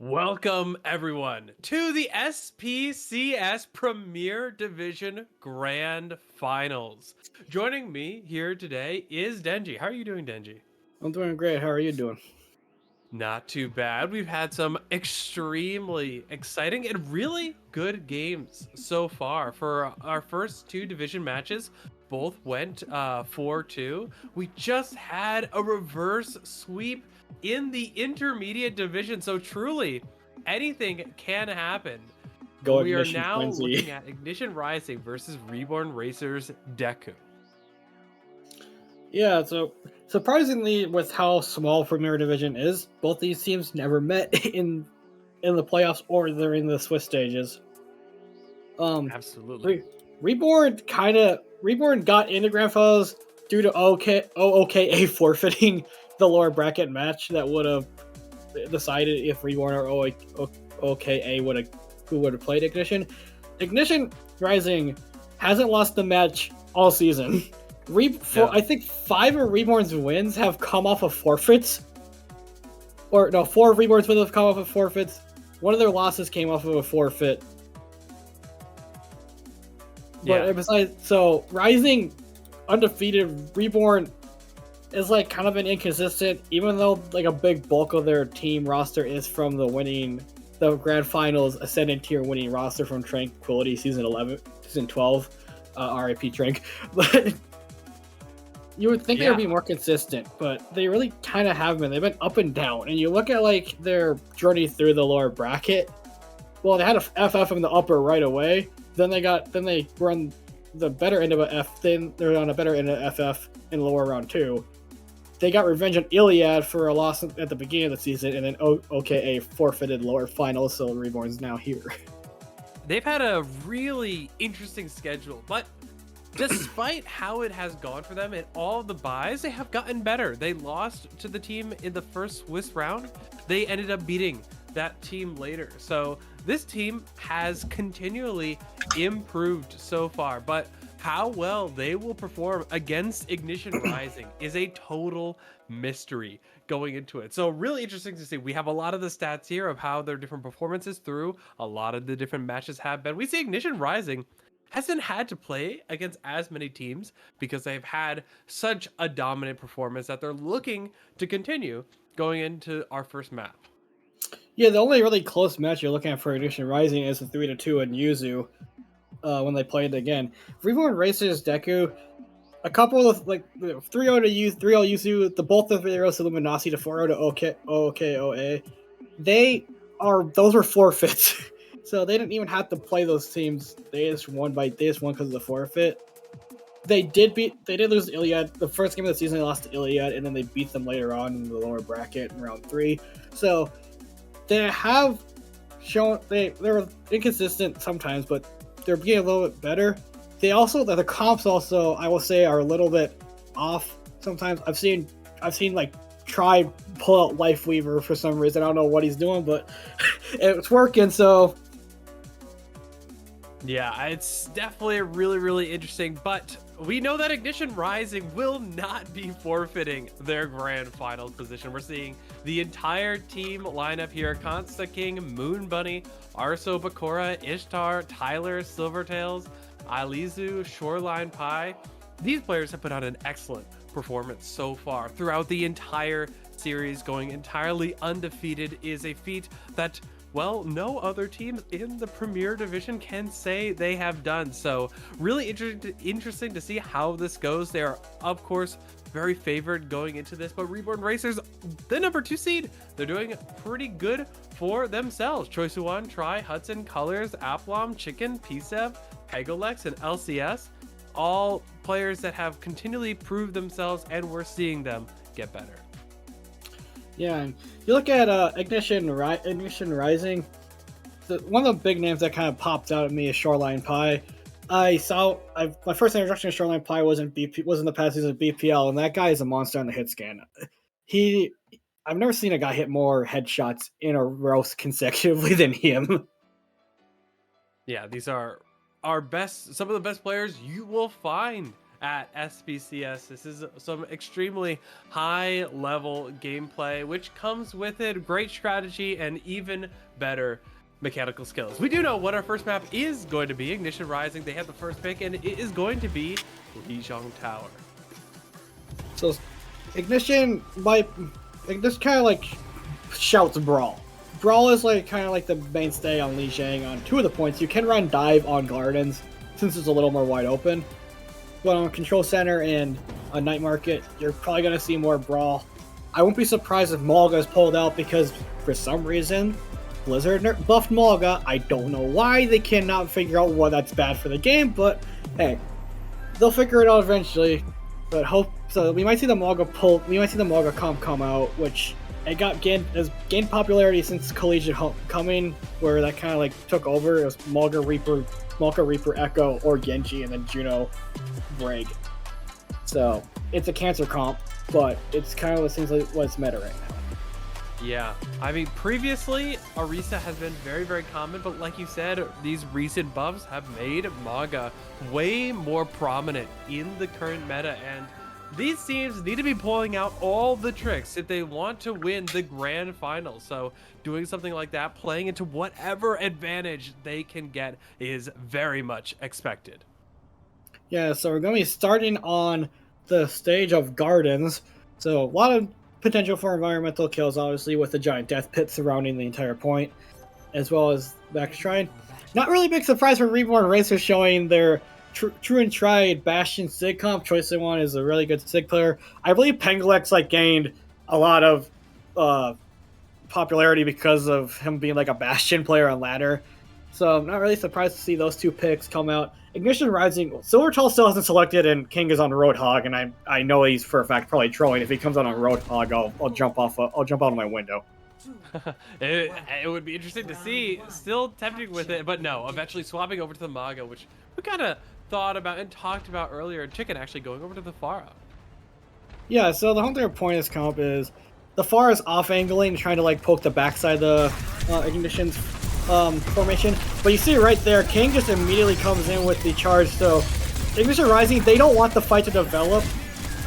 Welcome, everyone, to the SPCS Premier Division Grand Finals. Joining me here today is Denji. How are you doing, Denji? I'm doing great. How are you doing? Not too bad. We've had some extremely exciting and really good games so far. For our first two division matches, both went 4-2. We just had a reverse sweep in the intermediate division. So truly, anything can happen. Go We are Ignition now Frenzy. looking at Ignition Rising versus Reborn Racers Deku. Yeah, so surprisingly, with how small Premier Division is, both these teams never met in the playoffs or during the Swiss stages. Um, Absolutely. Re- Reborn got into Grand Finals due to OOKA forfeiting the lower bracket match that would have decided if Reborn or OKA would have played Ignition. Ignition Rising hasn't lost the match all season. Yeah. I think 5 of Reborn's wins have come off of forfeits. Or no, 4 of Reborn's wins have come off of forfeits. One of their losses came off of a forfeit. Yeah. But besides, so Rising undefeated, Reborn is like kind of an inconsistent, even though like a big bulk of their team roster is from the Grand Finals Ascendant tier winning roster from Tranquility season 12, RIP Trank. But you would think they would Yeah. be more consistent, but they really kind of have been. They've been up and down, and you look at like their journey through the lower bracket. Well, they had a FF in the upper right away. Then they were on the better end of a F. Then they're on a better end of FF in lower round 2. They got revenge on Iliad for a loss at the beginning of the season, and then OKA forfeited lower finals, so Reborn's now here. They've had a really interesting schedule, but despite how it has gone for them in all of the buys, they have gotten better. They lost to the team in the first Swiss round. They ended up beating that team later. So this team has continually improved so far, but how well they will perform against Ignition Rising is a total mystery going into it. So really interesting to see. We have a lot of the stats here of how their different performances through a lot of the different matches have been. We see Ignition Rising hasn't had to play against as many teams because they've had such a dominant performance that they're looking to continue going into our first map. Yeah, the only really close match you're looking at for Ignition Rising is the 3-2 in Yuzu when they played again. Reborn Racers Deku, a couple of like 3-0 to use 3-0 Yuzu, the both of 3-0 to Luminosity to 4-0 to OKOA. Those were forfeits. So they didn't even have to play those teams. They just won because of the forfeit. They did lose to Iliad. The first game of the season they lost to Iliad, and then they beat them later on in the lower bracket in round 3. So they have shown they're inconsistent sometimes, but they're getting a little bit better. The comps also I will say are a little bit off sometimes. I've seen like try pull out Life Weaver for some reason. I don't know what he's doing, but it's working. So Yeah, it's definitely really, really interesting, but we know that Ignition Rising will not be forfeiting their grand finals position. We're seeing the entire team lineup here: Consta King, Moon Bunny, Arso Bakura, Ishtar, Tyler, Silvertails, Alizu, Shoreline Pie. These players have put on an excellent performance so far throughout the entire series. Going entirely undefeated is a feat that, well, no other teams in the Premier Division can say they have done. So really interesting to see how this goes. They are, of course, very favored going into this, but Reborn Racers, the number 2 seed, they're doing pretty good for themselves. Choi Suwon, Tri, Hudson, Colors, Aplom, Chicken, PSEV, Pegolex, and LCS, all players that have continually proved themselves, and we're seeing them get better. yeah, and you look at Ignition Rising. One of the big names that kind of popped out at me is Shoreline Pie. My first introduction to Shoreline Pie was in the past season of BPL, and that guy is a monster on the hit scan. He I've never seen a guy hit more headshots in a row consecutively than him. Yeah, these are our best, some of the best players you will find at SPCS. This is some extremely high level gameplay, which comes with it great strategy and even better mechanical skills. We do know what our first map is going to be. Ignition Rising, they have the first pick, and it is going to be Lijiang Tower. So Ignition kind of like shouts Brawl. Brawl is like kind of like the mainstay on Lijiang on two of the points. You can run dive on Gardens since it's a little more wide open. But on Control Center and a Night Market, you're probably going to see more Brawl. I won't be surprised if Malga is pulled out because for some reason Blizzard buffed Malga. I don't know why. They cannot figure out why that's bad for the game, but hey, they'll figure it out eventually. But hope so. We might see the Malga pull. We might see the Malga comp come out, which it has gained popularity since Collegiate Homecoming, where that kind of like took over. It was Malga Reaper, Echo, or Genji, and then Juno, Brig. So it's a cancer comp, but it's kind of seems like what's meta right now. Yeah, I mean, previously, Orisa has been very, very common, but like you said, these recent buffs have made Malga way more prominent in the current meta, and these teams need to be pulling out all the tricks if they want to win the grand final. So doing something like that, playing into whatever advantage they can get, is very much expected. Yeah, so we're going to be starting on the stage of Gardens. So a lot of potential for environmental kills, obviously, with the giant death pit surrounding the entire point, as well as Max Shrine. Not really big surprise for Reborn Racers showing their true and tried Bastion Sig comp. Choice they want is a really good Sig player. I believe Penglex gained a lot of popularity because of him being like a Bastion player on ladder. So I'm not really surprised to see those two picks come out. Ignition Rising, Silvertall still hasn't selected, and King is on Roadhog, and I know he's for a fact probably trolling. If he comes out on Roadhog, I'll jump out of my window. it would be interesting to see. Still tempting with it, but no. Eventually swapping over to the Maga, which we kind of thought about and talked about earlier. Chicken actually going over to the Pharah. Yeah, so the whole point of this comp is the Pharah is off angling, trying to poke the backside of the Ignition's formation, but you see right there, King just immediately comes in with the charge. So Ignition Rising, they don't want the fight to develop,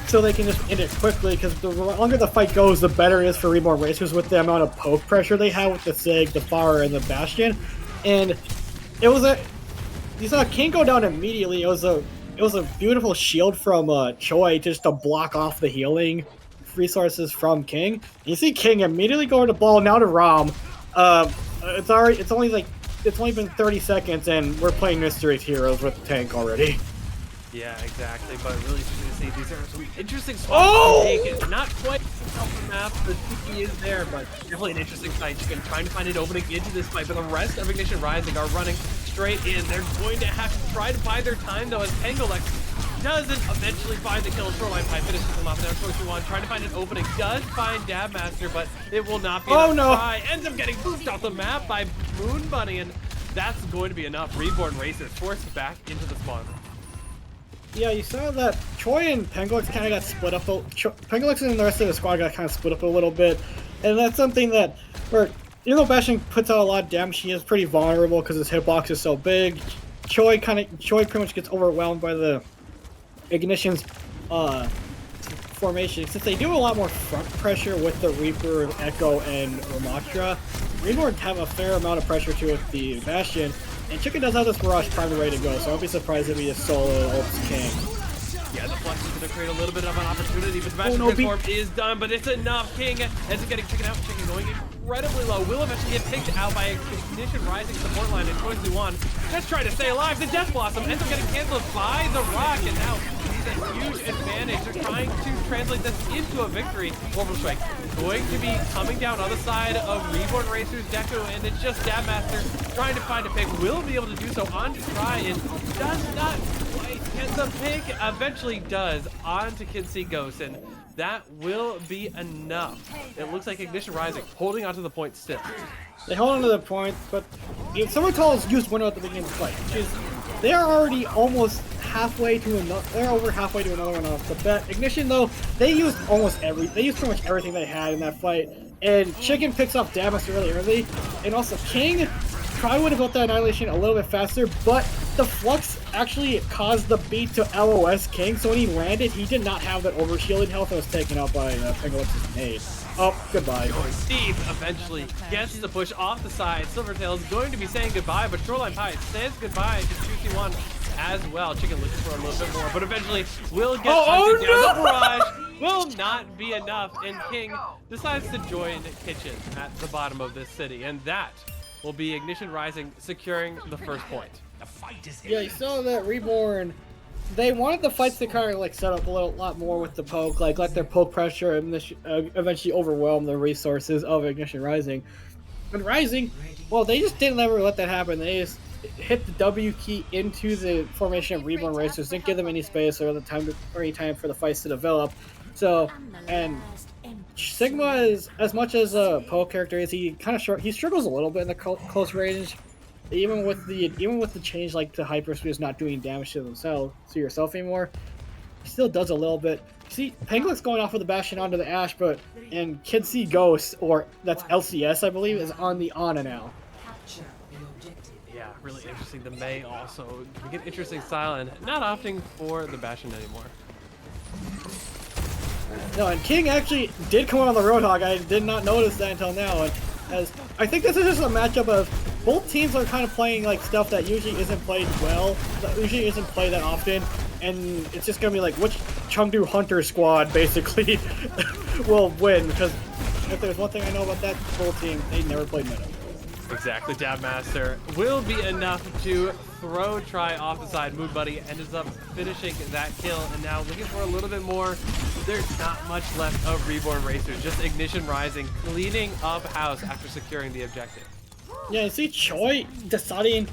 so they can just end it quickly, because the longer the fight goes, the better it is for Reborn Racers with the amount of poke pressure they have with the Sig, the Pharah, and the Bastion. And you saw King go down immediately. It was a beautiful shield from Choi just to block off the healing resources from King. You see King immediately going to ball now to Rom. It's only been 30 seconds and we're playing Mystery's Heroes with the tank already. Yeah, exactly. But really interesting to see. These are some interesting spots to take it. Not quite off the map. The TP is there, but definitely an interesting fight. Chicken trying to find an opening into this fight, but the rest of Ignition Rising are running straight in. They're going to have to try to buy their time though, as Penglex doesn't eventually find the kill. Shoreline Pipe finishes him off there. Choice trying to find an opening. Does find Dabmaster, but it will not be enough. Try. Ends up getting booped off the map by Moon Bunny, and that's going to be enough. Reborn Racers forced back into the spawn. Yeah, you saw that Choi and Penglex kind of got split up. Penglex and the rest of the squad got kind of split up a little bit, and that's something that, even though Bastion puts out a lot of damage, he is pretty vulnerable because his hitbox is so big. Choi pretty much gets overwhelmed by the Ignition's formation. Since they do a lot more front pressure with the Reaper, Echo, and Ramattra, Reborn have a fair amount of pressure to with the Bastion. And Chicken does have this Barrage Prime ready to go, so I won't be surprised if he just solo ults King. Yeah, the flex is going to create a little bit of an opportunity, but the Bastion transform is done, but it's enough. King ends up getting Chicken out. Chicken going incredibly low. Will eventually get picked out by Ignition Rising support line, and Choice Luan just trying to stay alive. The Death Blossom ends up getting canceled by the Rock, and now he's a huge advantage. They're trying to translate this into a victory. Orbital Strike going to be coming down on the side of Reborn Racers, Deku, and it's just Dabmaster trying to find a pick. Will be able to do so on to try, and does not quite get the pick. Eventually does on to Kinsey Ghost, and that will be enough. It looks like Ignition Rising holding onto the point still. They hold onto the point, but Silvertall has used Winnow at the beginning of the fight, which is they are already almost halfway to another. They're over halfway to another one off the bet. Ignition though, they used pretty much everything they had in that fight. And Chicken picks up Damas really early, and also King Probably would have built that Annihilation a little bit faster, but the Flux actually caused the beat to LOS King, so when he landed, he did not have that overshielding health and was taken out by Penguin's nade. Oh, goodbye. Steve eventually gets the push off the side. Silvertail is going to be saying goodbye, but Shoreline Pie says goodbye to 2C1 as well. Chicken looking for a little bit more, but eventually will get hunted down. The barrage will not be enough, and King decides to join Kitchen at the bottom of this city, and that will be Ignition Rising securing the first point. Yeah, you saw that Reborn. They wanted the fights to kind of like set up a lot more with the poke, like let their poke pressure and eventually overwhelm the resources of Ignition Rising. And Rising, well, they just didn't ever let that happen. They just hit the W key into the formation of Reborn Racers, didn't give them any space or any time for the fights to develop. So, and Sigma is, as much as a poke character is, he struggles a little bit in the close range. Even with the change like to hyperspeed is not doing damage to yourself anymore, he still does a little bit. See, Penguin's going off with the Bastion onto the Ash, and Kid C Ghost, or that's LCS I believe, is on the Ana now. Yeah, really interesting. The Mei also, we get interesting Silent, not opting for the Bastion anymore. No, and King actually did come out on the Roadhog. I did not notice that until now. And as I think this is just a matchup of both teams are kind of playing like stuff that usually isn't played well, that usually isn't played that often, and it's just gonna be like which Chengdu Hunter squad basically will win. Because if there's one thing I know about that full team, they never played meta. Exactly, Dab Master will be enough to throw Try off the side. Moon Buddy ends up finishing that kill, and now looking for a little bit more. There's not much left of Reborn Racers, just Ignition Rising, cleaning up house after securing the objective. Yeah, you see Choi deciding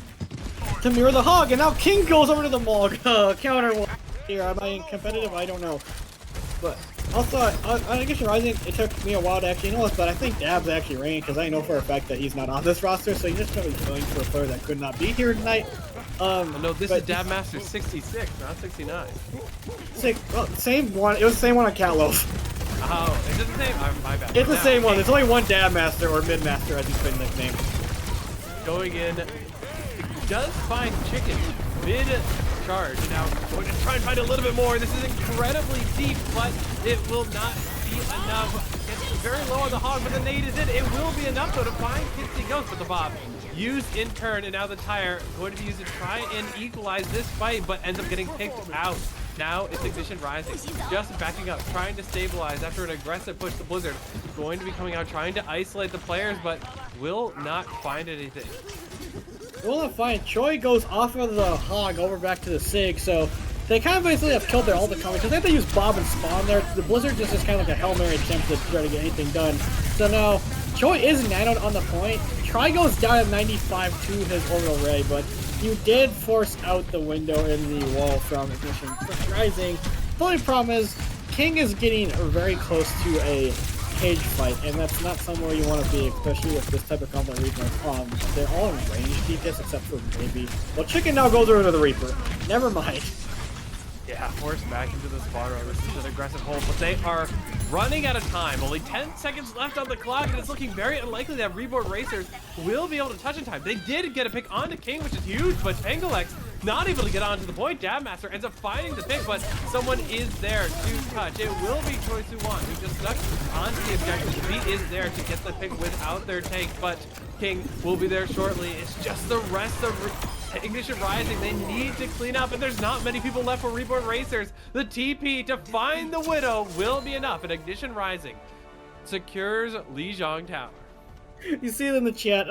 to mirror the hog, and now King goes over to the Mog. Counter here. Am I competitive? I don't know. But also, on Ignition Rising, it took me a while to actually know this, but I think Dab's actually reigning because I know for a fact that he's not on this roster, so he's just going to be going for a player that could not be here tonight. No, this is Dab Master 66, not 69. Well, same one. It was the same one on Catloaf. Oh, is it the same? My bad. It's the same one. There's only one Dab Master or Mid Master, as he's been nicknamed. Going in, does find Chicken mid charge. Now going to try and find a little bit more. This is incredibly deep, but it will not be enough. It's very low on the hog, but the nade is in. It will be enough though to find Kitsy Ghost, but the Bob used in turn, and now the tire going to be used to try and equalize this fight, but ends up getting picked out. Now it's Ignition Rising, just backing up, trying to stabilize after an aggressive push. The Blizzard going to be coming out, trying to isolate the players, but will not find anything. Will not find. Choi goes off of the hog over back to the Sig, so they kind of basically have killed their ultimate coming, because they use Bob and Spawn there. The Blizzard just is kind of like a Hail Mary attempt to try to get anything done. So now, Choi is nanoed on the point. Try goes down at 95 to his orbital ray, but you did force out the window in the wall from Ignition Rising. The only problem is, King is getting very close to a cage fight, and that's not somewhere you want to be, especially with this type of combo Reapers. They're all in range DPS except for maybe. Well, Chicken now goes over to the Reaper. Never mind. Yeah, forced back into the spot row. This is an aggressive hold, but they are running out of time. Only 10 seconds left on the clock, and it's looking very unlikely that Reborn Racers will be able to touch in time. They did get a pick onto King, which is huge, but Pangalex not able to get onto the point. Dabmaster ends up finding the pick, but someone is there to touch. It will be Choi Soo-won, who just stuck onto the objective. He is there to get the pick without their take, but King will be there shortly. It's just the rest of Ignition Rising. They need to clean up, and there's not many people left for Reborn Racers. The TP to find the Widow will be enough, and Ignition Rising secures Lijiang Tower. You see it in the chat,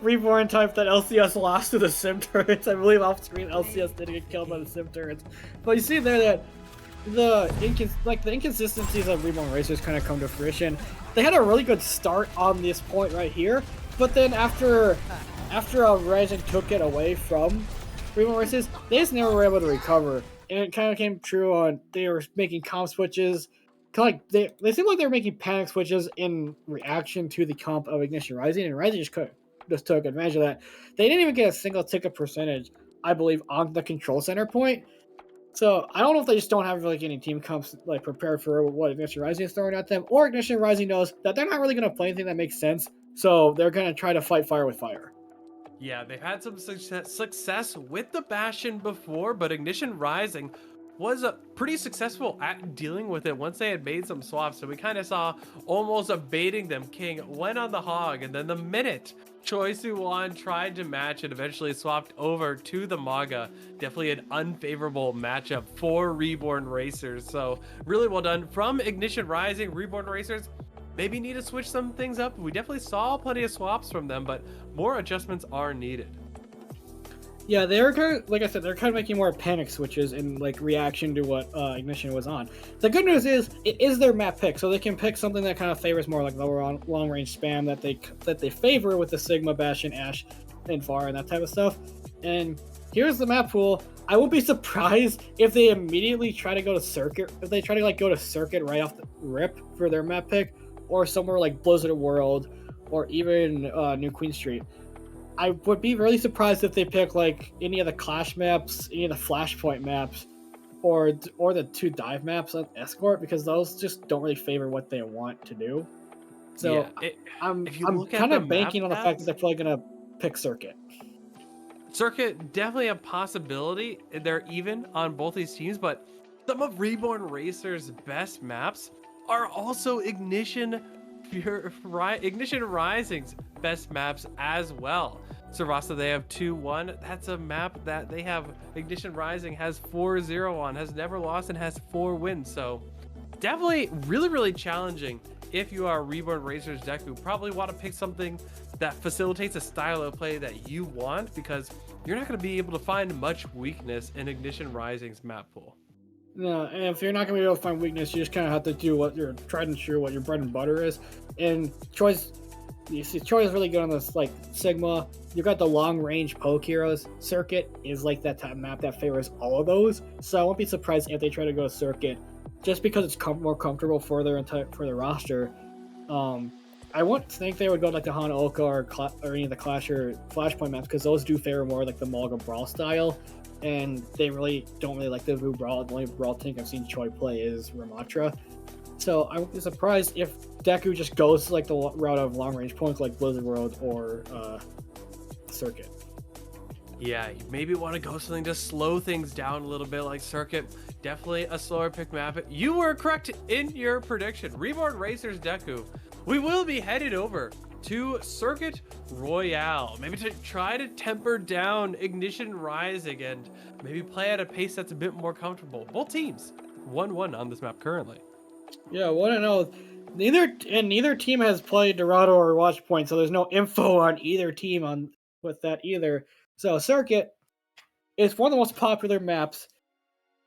Reborn typed that LCS lost to the Sim turrets. I believe off screen LCS did get killed by the Sim turrets. But you see there that the inconsistencies of Reborn Racers kind of come to fruition. They had a really good start on this point right here, but then after Rising took it away from Reborn Racers, they just never were able to recover. And it kind of came true on, they were making comp switches. Kind of like they seemed like they were making panic switches in reaction to the comp of Ignition Rising, and Rising just took advantage of that. They didn't even get a single ticket percentage, I believe, on the control center point. So I don't know if they just don't have like any team comps like prepared for what Ignition Rising is throwing at them, or Ignition Rising knows that they're not really going to play anything that makes sense, so they're going to try to fight fire with fire. Yeah, they've had some success with the Bastion before, but Ignition Rising was pretty successful at dealing with it once they had made some swaps. So we kind of saw almost baiting them. King went on the hog, and then the minute Choi Su-won tried to match and eventually swapped over to the Maga. Definitely an unfavorable matchup for Reborn Racers. So really well done from Ignition Rising. Reborn Racers maybe need to switch some things up. We definitely saw plenty of swaps from them, but more adjustments are needed. Yeah, they're kind of, like I said, they're kind of making more panic switches in like reaction to what Ignition was on. The good news is it is their map pick, so they can pick something that kind of favors more like lower on long range spam that they favor with the Sigma, Bastion, Ash, and Far and that type of stuff. And here's the map pool. I would be surprised if they immediately try to go to Circuit. If they try to like go to Circuit right off the rip for their map pick, or somewhere like Blizzard World, or even New Queen Street. I would be really surprised if they pick like any of the Clash maps, any of the Flashpoint maps, or the 2 dive maps on Escort, because those just don't really favor what they want to do. So Yeah, I'm if you look at kind the of banking on the map fact that paths, they're probably gonna pick Circuit. Circuit definitely a possibility. They're even on both these teams, but some of Reborn Racers' best maps are also Ignition Rising's best maps as well. Sarasa, they have 2-1. That's a map that they have. Ignition Rising has 4-0 on, has never lost, and has 4 wins. So definitely really, really challenging if you are Reborn Racers Deku. Probably want to pick something that facilitates a style of play that you want, because you're not going to be able to find much weakness in Ignition Rising's map pool. No, and if you're not gonna be able to find weakness, you just kind of have to do what you're tried and true, what your bread and butter is. And you see, Troy is really good on this like Sigma. You got the long range poke heroes. Circuit is like that type of map that favors all of those. So I won't be surprised if they try to go Circuit, just because it's more comfortable for their roster. I wouldn't think they would go like the Hanaoka or any of the Clash or Flashpoint maps, because those do favor more like the Malga Brawl style. And they really don't really like the Vu Brawl. The only Brawl tank I've seen Choi play is Ramatra. So I would be surprised if Deku just goes like the route of long range points like Blizzard World or Circuit. Yeah, you maybe want to go something to slow things down a little bit like Circuit. Definitely a slower pick map. You were correct in your prediction. Reborn Racers Deku. We will be headed over to Circuit Royale, maybe to try to temper down Ignition Rising and maybe play at a pace that's a bit more comfortable. Both teams 1-1 on this map currently. Yeah, 1-0. Neither team has played Dorado or Watchpoint, so there's no info on either team with that either. So Circuit is one of the most popular maps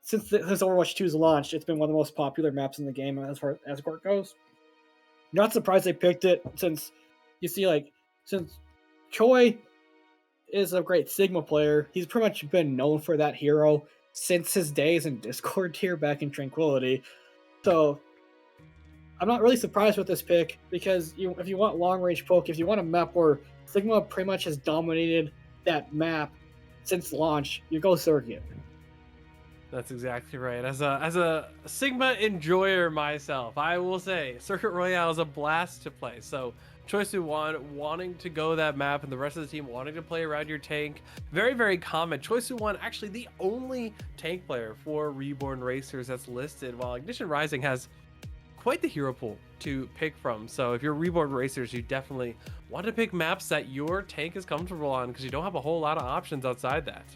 since Overwatch 2's launched. It's been one of the most popular maps in the game as far as Escort goes. Not surprised they picked it, since you see, like, since Choi is a great Sigma player, he's pretty much been known for that hero since his days in Discord tier back in Tranquility. So I'm not really surprised with this pick, because if you want long range poke, if you want a map where Sigma pretty much has dominated that map since launch, you go Circuit. That's exactly right. As a Sigma enjoyer myself, I will say Circuit Royale is a blast to play. So Choi Su-won wanting to go that map and the rest of the team wanting to play around your tank, very, very common. Choi Su-won actually the only tank player for Reborn Racers that's listed, while Ignition Rising has quite the hero pool to pick from. So if you're Reborn Racers, you definitely want to pick maps that your tank is comfortable on, because you don't have a whole lot of options outside that.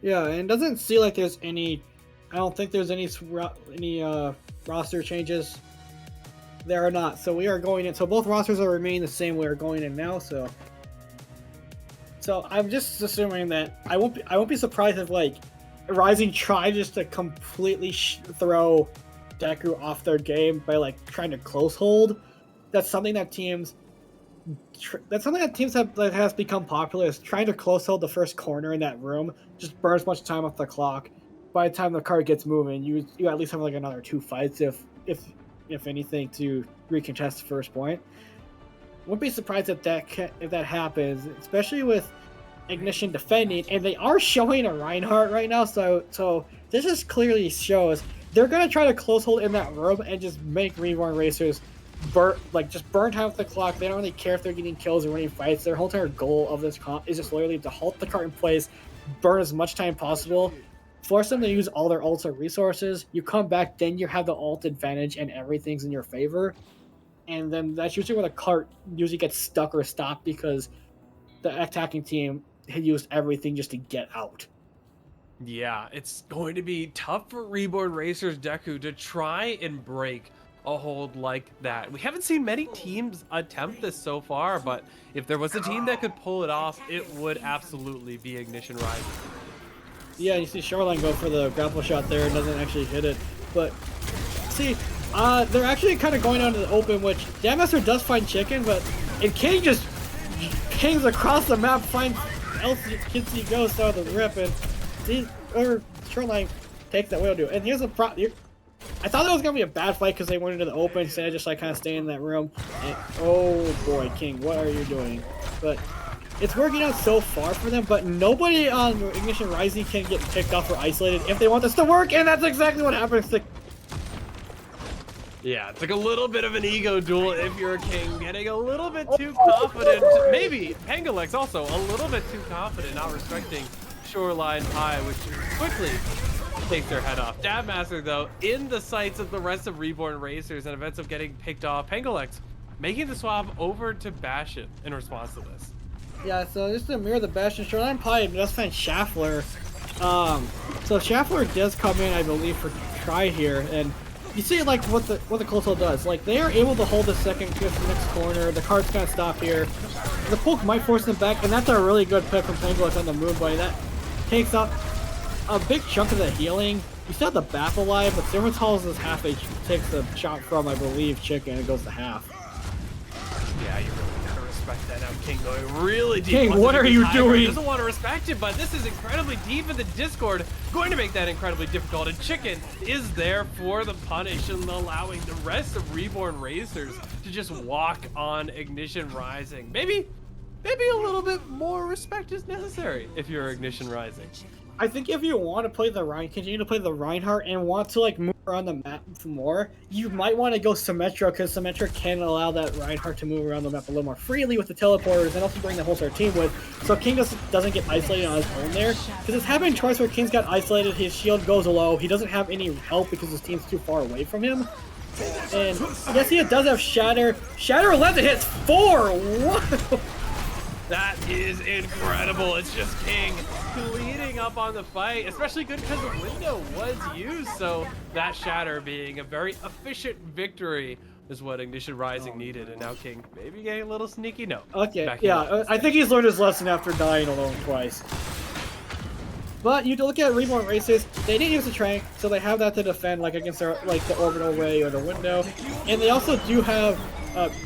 Yeah, and it doesn't seem like there's any. I don't think there's any roster changes. There are not. So we are going in. So both rosters are remaining the same way we're going in now. So I'm just assuming that I won't be surprised if like Rising try just to completely throw Deku off their game by like trying to close hold. That's something that teams has become popular, is trying to close hold the first corner in that room. Just burns much time off the clock. By the time the card gets moving, you at least have like another 2 fights if anything to recontest the first point. Wouldn't be surprised if that happens, especially with Ignition defending, and they are showing a Reinhardt right now. So this just clearly shows they're gonna try to close hold in that room and just make Reborn Racers just burn half the clock. They don't really care if they're getting kills or winning fights. Their whole entire goal of this comp is just literally to halt the cart in place, burn as much time possible, force them to use all their ults or resources. You come back, then you have the ult advantage and everything's in your favor. And then that's usually where the cart usually gets stuck or stopped because the attacking team had used everything just to get out. Yeah, it's going to be tough for Reborn Racers Deku to try and break a hold like that. We haven't seen many teams attempt this so far, but if there was a team that could pull it off, it would absolutely be Ignition Rising. Yeah, you see Shoreline go for the grapple shot there and doesn't actually hit it. But see, they're actually kind of going out to the open, which Dammaster does find Chicken, and King just pings across the map, finds LCC Ghost out of the rip, and Shoreline takes that Widow. And here's the problem. I thought that was going to be a bad fight because they went into the open instead of just like kind of staying in that room. And, oh boy, King, what are you doing? But it's working out so far for them, but nobody on Ignition Rising can get picked off or isolated if they want this to work, and that's exactly what happens to... Yeah, it's like a little bit of an ego duel if you're a King, getting a little bit too confident. Maybe Pangalex also a little bit too confident, not respecting Shoreline High, which quickly takes their head off. Dabmaster, though, in the sights of the rest of Reborn Racers and events of getting picked off, Pangalex making the swap over to Bastion in response to this. Yeah, so just to mirror the Bastion, Shoreline Pie does find Schaffler. So Schaffler does come in, I believe, for try here, and you see like what the Coastal does. Like they are able to hold the second next corner. The cart's gonna stop here. The poke might force them back, and that's a really good pick from Pangalex on the move buddy. That takes out a big chunk of the healing. You still have the Bap alive, but Silvertall's is half HP. Takes the shot from, I believe, Chicken, and it goes to half. Yeah, you really gotta respect that. Now King going really deep. King, what are you doing? Doesn't want to respect it, but this is incredibly deep in the Discord. Going to make that incredibly difficult. And Chicken is there for the punish and allowing the rest of Reborn Racers to just walk on Ignition Rising. Maybe a little bit more respect is necessary if you're Ignition Rising. I think if you want to play continue to play the Reinhardt and want to like move around the map more, you might want to go Symmetra because Symmetra can allow that Reinhardt to move around the map a little more freely with the teleporters and also bring the whole star team with. So King doesn't get isolated on his own there because it's happened twice where King's got isolated, his shield goes low, he doesn't have any help because his team's too far away from him. And yes, he does have Shatter. Shatter 11 hits 4! What? That is incredible. It's just King leading up on the fight, especially good because the window was used. So that Shatter being a very efficient victory is what Ignition Rising needed. And now King maybe getting a little sneaky. No. Okay, yeah, I think he's learned his lesson after dying alone twice. But you look at Reborn Racers, they didn't use the Trank, so they have that to defend like against their, like the Orbital Ray or the window. And they also do have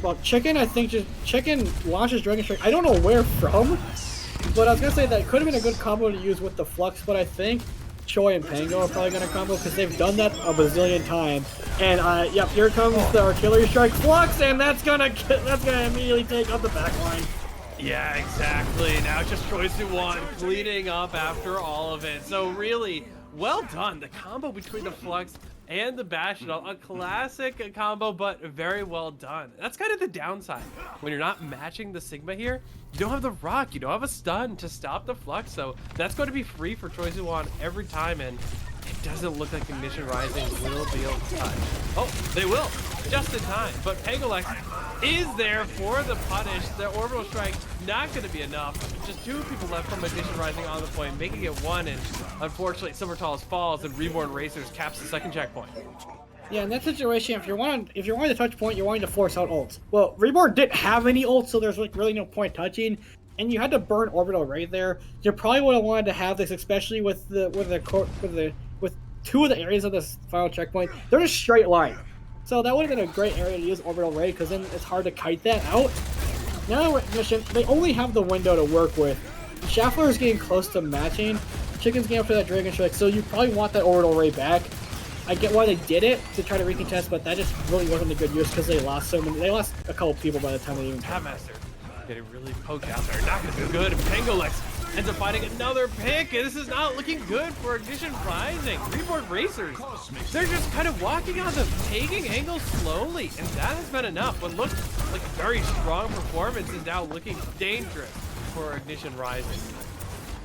well, Chicken, I think Chicken launches Dragon Strike. I don't know where from, but I was gonna say that could have been a good combo to use with the Flux, but I think Choi and Pango are probably gonna combo because they've done that a bazillion times. And yep, here comes the Artillery Strike Flux, and that's gonna immediately take out the backline. Yeah, exactly. Now it's just Choice Who Won cleaning up after all of it. So really, well done. The combo between the Flux and the Bastion, a classic combo, but very well done. That's kind of the downside. When you're not matching the Sigma here, you don't have the Rock, you don't have a stun to stop the Flux, so that's going to be free for Choice Who Won every time, and it doesn't look like Ignition Rising will be able to touch. Oh, they will, just in time, but Pangalex is there for the punish. The Orbital Strike not going to be enough. Just 2 people left from Ignition Rising on the point, making it 1, and unfortunately Silvertall's falls and Reborn Racers caps the second checkpoint. Yeah, in that situation, if you're wanting to touch point, you're wanting to force out ults. Well, Reborn didn't have any ults, so there's like really no point touching, and you had to burn Orbital Ray there. You probably would have wanted to have this, especially with 2 of the areas of this final checkpoint. They're in a straight line. So that would have been a great area to use Orbital Ray, because then it's hard to kite that out. Now Ignition, they only have the window to work with. Schaffler is getting close to matching. Chicken's getting up to that Dragon Strike, so you probably want that Orbital Ray back. I get why they did it, to try to recontest, but that just really wasn't a good use, because they lost a couple people by the time they even... Tabmaster getting really poked out there. Not going to be good. Pangalex ends up finding another pick, and this is not looking good for Ignition Rising. Reborn Racers, they're just kind of walking on them, taking angles slowly, and that has been enough. What looked like a very strong performance is now looking dangerous for Ignition Rising.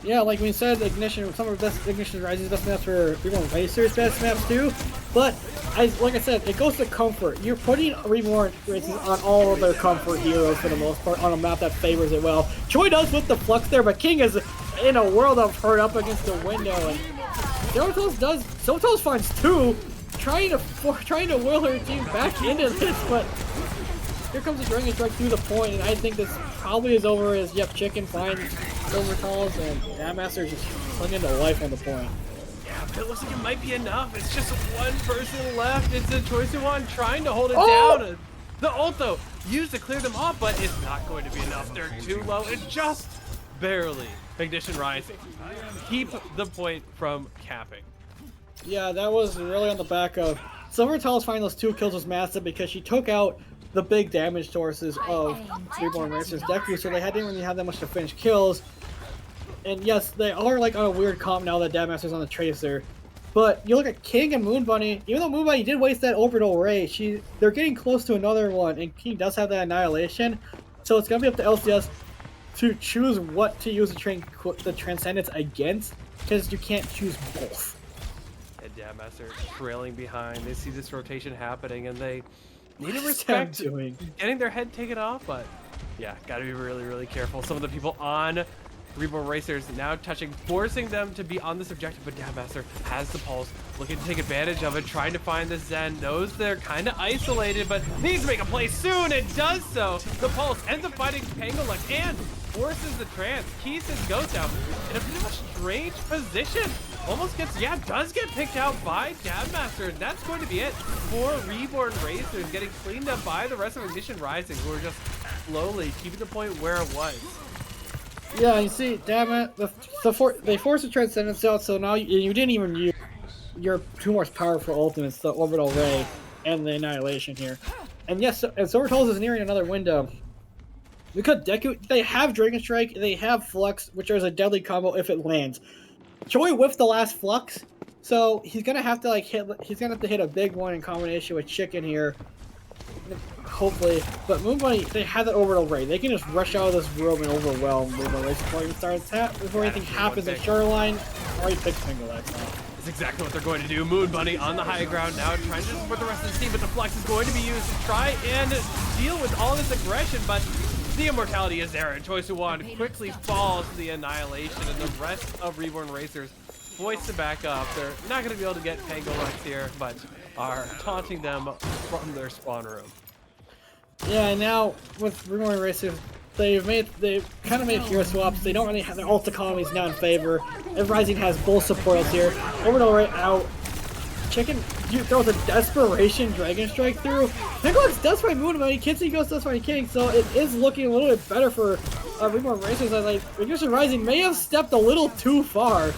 Yeah, like we said, Ignition, some of the best Ignition Rising's best maps were Reborn Racers' best maps too. But like I said, it goes to comfort. You're putting Reborn Racers on all of their comfort heroes for the most part on a map that favors it well. Choi does with the flux there, but King is in a world of hurt up against the window, and Sotos finds two, trying to will her team back into this, but here comes the Dragon Strike through the point, and I think this probably is over as Chicken finds Silvertalls, and Grandmaster just clinging to life on the point. Yeah, but it looks like it might be enough. It's just one person left. It's a choice of one trying to hold it down. The ult, though, used to clear them off, but it's not going to be enough. They're too low, and just barely. Ignition Rising keep the point from capping. Yeah, that was really on the back of Silvertalls finding those 2 kills was massive because she took out the big damage sources of Reborn Racers' Deku, so they didn't really have that much to finish kills. And yes, they are like on a weird comp now that Dabmaster's on the Tracer. But you look at King and Moon Bunny, even though Moon Bunny did waste that orbital ray, they're getting close to another one, and King does have that Annihilation. So it's gonna be up to LCS to choose what to use the Transcendence against, because you can't choose both. And Dabmaster trailing behind. They see this rotation happening, and they need to respect getting their head taken off, but yeah, gotta be really, really careful. Some of the people on Reborn Racers now touching, forcing them to be on this objective, but Dabmaster has the pulse, looking to take advantage of it, trying to find the Zen, knows they're kind of isolated, but needs to make a play soon, and does so. The pulse ends up fighting Pangolin and forces the trance. Keys his ghost out in a bit of a strange position. Almost does get picked out by Dabmaster. That's going to be it for Reborn Racers, getting cleaned up by the rest of Ignition Rising, who are just slowly keeping the point where it was. Yeah, you see, they forced the Transcendence out, so now you didn't even use your 2 most powerful ultimates, the Orbital Ray and the Annihilation here. And yes, and Silvertalls is nearing another window. Because Deku, they have Dragon Strike, they have Flux, which is a deadly combo if it lands. Choi whiffed the last Flux, so he's gonna have to hit a big one in combination with Chicken here. Hopefully, but Moon Bunny, they have that orbital ray. They can just rush out of this room and overwhelm Moon Bunny before anything happens at Shoreline. Already picked Pangolin. That's exactly what they're going to do. Moon Bunny on the high ground now, trying to support the rest of the team, but the Flex is going to be used to try and deal with all this aggression, but the immortality is there, and Choi Suwon quickly falls to the Annihilation, and the rest of Reborn Racers voice to back up. They're not going to be able to get Pangolin here, but are taunting them from their spawn room. Yeah, and now with Reborn Racers, they've kind of made hero swaps. They don't really have their ult economies now in favor. And Rising has both supports here. Orbital right out. Chicken throws a desperation Dragon Strike through. Nicholas does find Moon Bunny. Kitsy goes does find King, so it is looking a little bit better for Reborn Racers. Ignition Rising may have stepped a little too far.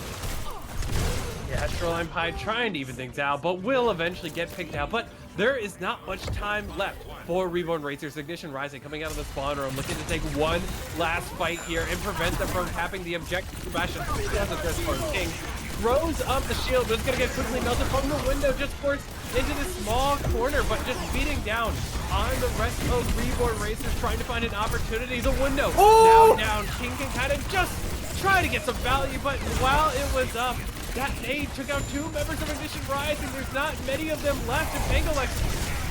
Yeah, Shoreline Pie trying to even things out, but will eventually get picked out. But there is not much time left for Reborn Racers. Ignition Rising coming out of the spawn room, looking to take one last fight here and prevent them from tapping the objective. Sebastian does the first part. King throws up the shield, but it's going to get quickly melted from the window, just forced into this small corner, but just beating down on the rest of Reborn Racers, trying to find an opportunity. The window now down. King can kind of just try to get some value, but while it was up, that nade took out 2 members of Ignition Rising. There's not many of them left, and Pangolin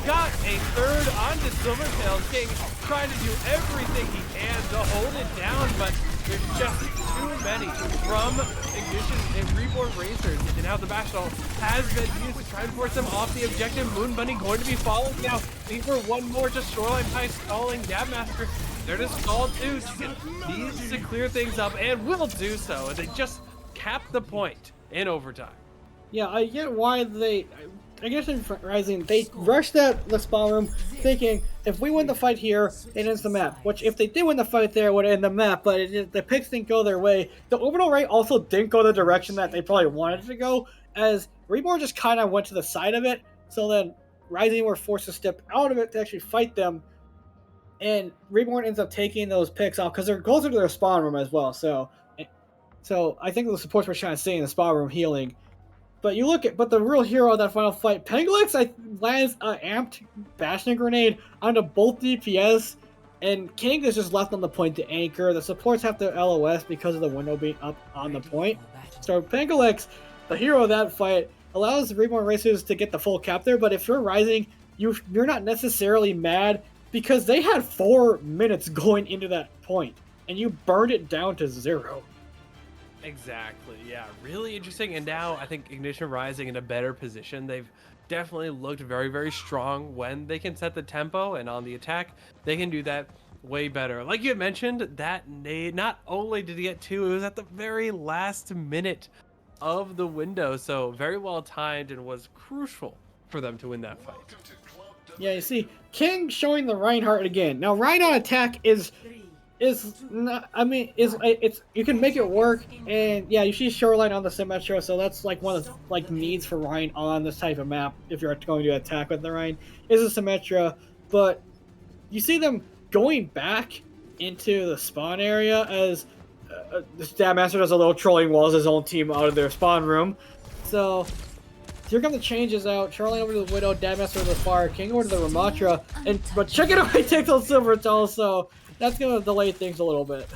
got a third onto Silvertail. King trying to do everything he can to hold it down, but there's just too many from Ignition and Reborn Racers. And now the Bash Ult has been used to try and force them off the objective. Moon Bunny going to be following now. Looking for one more, just Shoreline Pie stalling Dabmaster. They're just stalled too. Chicken needs to clear things up and will do so. And they just cap the point in overtime. Yeah, I get why I guess in Rising, they rushed the spawn room thinking, if we win the fight here, it ends the map. Which, if they did win the fight there, it would end the map, but the picks didn't go their way. The orbital ray also didn't go the direction that they probably wanted it to go, as Reborn just kind of went to the side of it, so then Rising were forced to step out of it to actually fight them, and Reborn ends up taking those picks off, because they're closer to their spawn room as well, so So I think the supports were trying to stay in the spa room healing. But but the real hero of that final fight, Penglix, lands an amped Bastion Grenade onto both DPS, and King is just left on the point to anchor. The supports have to LOS because of the window being up on the point. So Penglix, the hero of that fight, allows Reborn Racers to get the full cap there, but if you're Rising, you're not necessarily mad because they had 4 minutes going into that point, and you burned it down to 0. Exactly. Yeah. Really interesting. And now I think Ignition Rising in a better position. They've definitely looked very, very strong when they can set the tempo, and on the attack, they can do that way better. Like you had mentioned, that nade, not only did he get 2, it was at the very last minute of the window. So very well timed and was crucial for them to win that fight. Yeah, you see, King showing the Reinhardt again. Now, Reinhardt attack is not, I mean, it's you can make it work, and yeah, you see Shoreline on the Symmetra, so that's like one of the needs for Ryan on this type of map if you're going to attack with the Ryan is a Symmetra, but you see them going back into the spawn area as the Stab Master does a little trolling walls his own team out of their spawn room. So here come the changes out. Shoreline over to the Widow, Dab Master to the Fire, King over to the Ramatra, but Chicken away takes on Silvertall, so that's gonna delay things a little bit.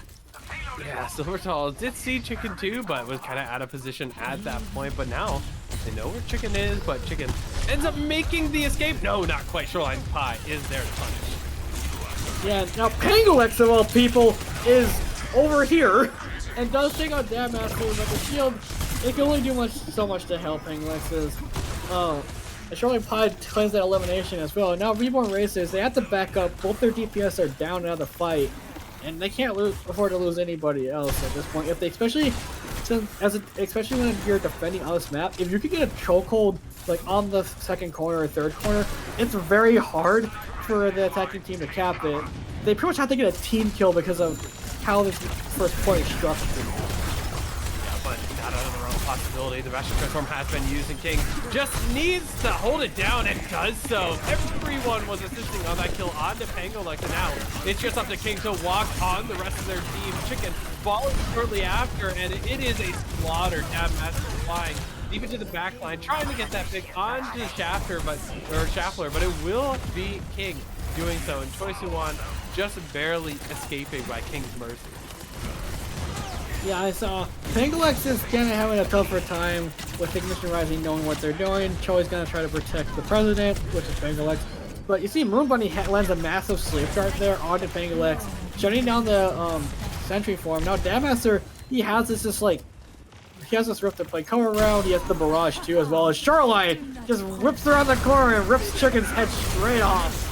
Yeah, Silvertall did see Chicken too, but was kind of out of position at that point. But now they know where Chicken is, but Chicken ends up making the escape. No, not quite. Shoreline Pie is there to punish. Yeah, now Pengulex of all people is over here and does take on Dam Master, but the shield, it can only do so much to help Pengulex. Shoreline Pie claims that elimination as well. Now Reborn Racers, they have to back up. Both their DPS are down out of the fight, and they can't afford to lose anybody else at this point. If they, especially when you're defending on this map, if you could get a chokehold like on the second corner or third corner, it's very hard for the attacking team to cap it. They pretty much have to get a team kill because of how this first point is structured. Yeah, but not out of their own possibility. The Bastion Transform has been used, and King just needs to hold it down and does so. Everyone was assisting on that kill onto Pengulex, and now it's just up to King to walk on the rest of their team. Chicken following shortly after, and it is a slaughter. Dab Master flying even to the back line, trying to get that pick onto Schaffler, but it will be King doing so, and Choi Soo-won just barely escaping by King's mercy. Yeah, I saw Pengulex is kind of having a tougher time with Ignition Rising knowing what they're doing. Choi's gonna try to protect the president, which is Pengulex. But you see Moon Bunny lands a massive sleep dart there onto Pengulex, shutting down the sentry form. Now Dammaster, he has this Rift to play come around. He has the barrage too, as well as Shoreline just whips around the corner and rips Chicken's head straight off.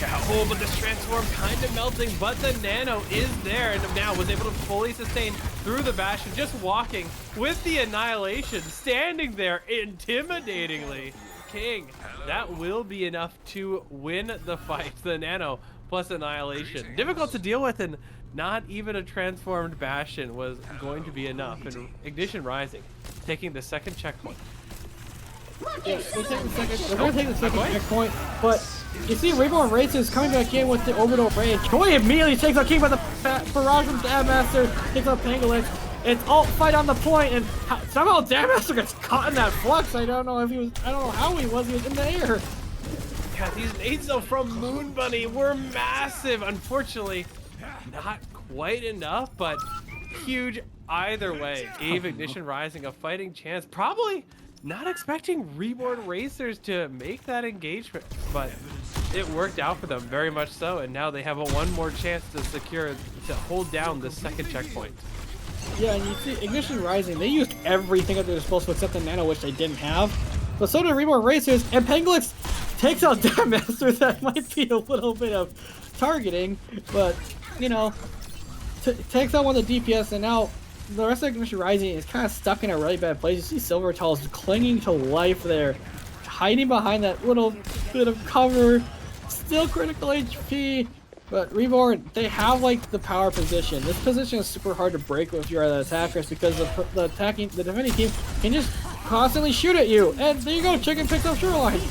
Yeah, but this transform kind of melting, but the nano is there, and now was able to fully sustain through the Bastion, just walking with the Annihilation, standing there intimidatingly. King, that will be enough to win the fight. The nano plus Annihilation. Difficult to deal with, and not even a transformed Bastion was going to be enough. And Ignition Rising taking the second checkpoint. Yeah, they're going to take the second checkpoint, but you see Reborn Racers coming back in with the orbital range. Choi immediately takes out King by the barrage from Dam Master, takes out Pengulex. It's alt fight on the point, and somehow Dam Master gets caught in that flux. I don't know how he was in the air. Yeah, these nades though from Moon Bunny were massive. Unfortunately, not quite enough, but huge either way. Gave Ignition Rising a fighting chance. Probably not expecting Reborn Racers to make that engagement, but it worked out for them very much so, and now they have one more chance to hold down the second checkpoint. Yeah, and you see Ignition Rising, they used everything at their disposal except the nano, which they didn't have. But so did Reborn Racers, and Pengulex takes out Dam Master. That might be a little bit of targeting, but you know, takes out one of the DPS, and now the rest of Ignition Rising is kind of stuck in a really bad place. You see Silvertall's clinging to life there, hiding behind that little bit of cover, still critical HP. But Reborn, they have like the power position. This position is super hard to break if you're the attackers because the defending team can just constantly shoot at you. And there you go, Chicken picks up Shoreline.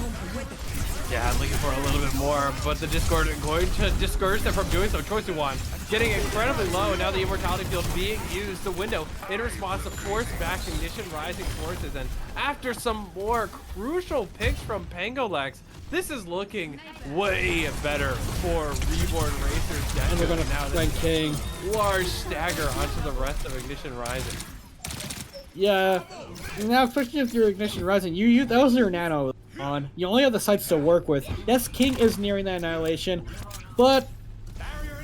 Yeah, I'm looking for a little bit more, but the Discord going to discourage them from doing so. Choi Soo-won getting incredibly low, and now the Immortality Field being used. The window in response to force back Ignition Rising forces, and after some more crucial picks from Pangolex, this is looking way better for Reborn Racers. And they're gonna now flank King. Large stagger onto the rest of Ignition Rising. Yeah, now especially if you're Ignition Rising, that was your nano on. You only have the sites to work with. Yes, King is nearing that annihilation, but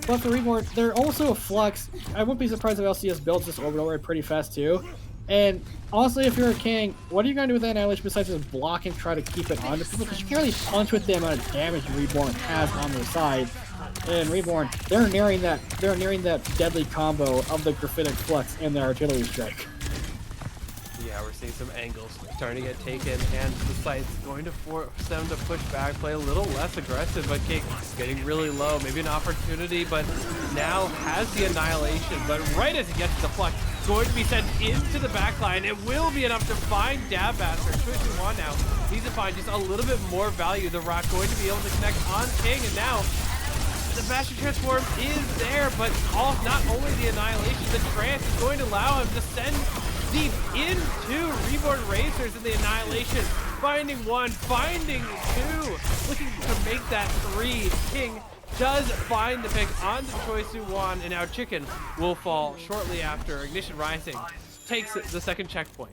for Reborn, they're also a flux. I wouldn't be surprised if LCS builds this orbital array pretty fast too. And honestly, if you're a King, what are you gonna do with that annihilation besides just block and try to keep it onto people? Because you can't really punch with the amount of damage Reborn has on their side. And Reborn, they're nearing that deadly combo of the graphitic flux and the artillery strike. Yeah, we're seeing some angles starting to get taken, and the site's going to force them to push back, play a little less aggressive, but King getting really low. Maybe an opportunity, but now has the annihilation. But right as he gets to the flux, going to be sent into the backline. It will be enough to find Dab Master. Choice one now needs to find just a little bit more value. The Rock going to be able to connect on King, and now the Bastion Transform is there, but not only the annihilation, the trance is going to allow him to send deep into Reborn Racers in the annihilation. Finding one, finding two, looking to make that three. King does find the pick onto Choisu Wan, and now Chicken will fall shortly after Ignition Rising takes the second checkpoint.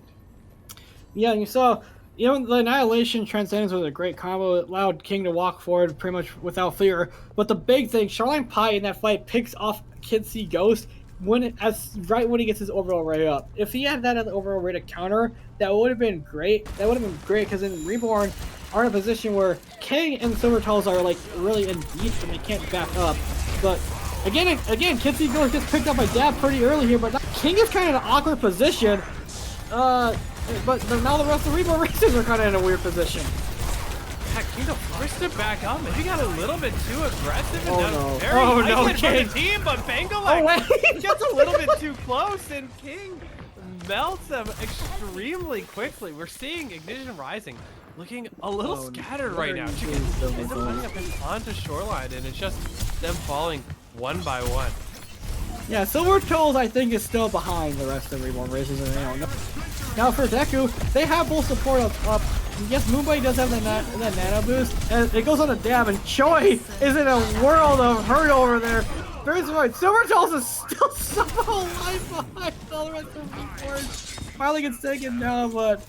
Yeah, and you saw, the Annihilation Transcendence was a great combo. It allowed King to walk forward pretty much without fear. But the big thing, Shoreline Pie in that fight picks off Kid C Ghost right when he gets his orbital array up. If he had that at the orbital array to counter, that would have been great. That would have been great because in Reborn are in a position where King and Silver Tulls are like really in deep and they can't back up. But again, Kid C Ghost gets picked up by Dab pretty early here, but King is kind of in an awkward position. But now the rest of the Reborn Racers are kind of in a weird position. Yeah, King forced it back up. Maybe got a little bit too aggressive. Oh And no! very Oh no! King. The team, but Pangolin gets a little bit too close, and King melts them extremely quickly. We're seeing Ignition Rising looking a little scattered right now. Chicken ends up running up onto Shoreline, and it's just them falling one by one. Yeah, Silver Tulls I think is still behind the rest of the Reborn Racers, and they don't know. Now for Deku, they have both support up. Yes, Moonbite does have that nano boost, and it goes on a Dab, and Choi is in a world of hurt over there. There's right, Silver Tulls is still somehow alive behind all the rest of the Reborn. Finally gets taken down, but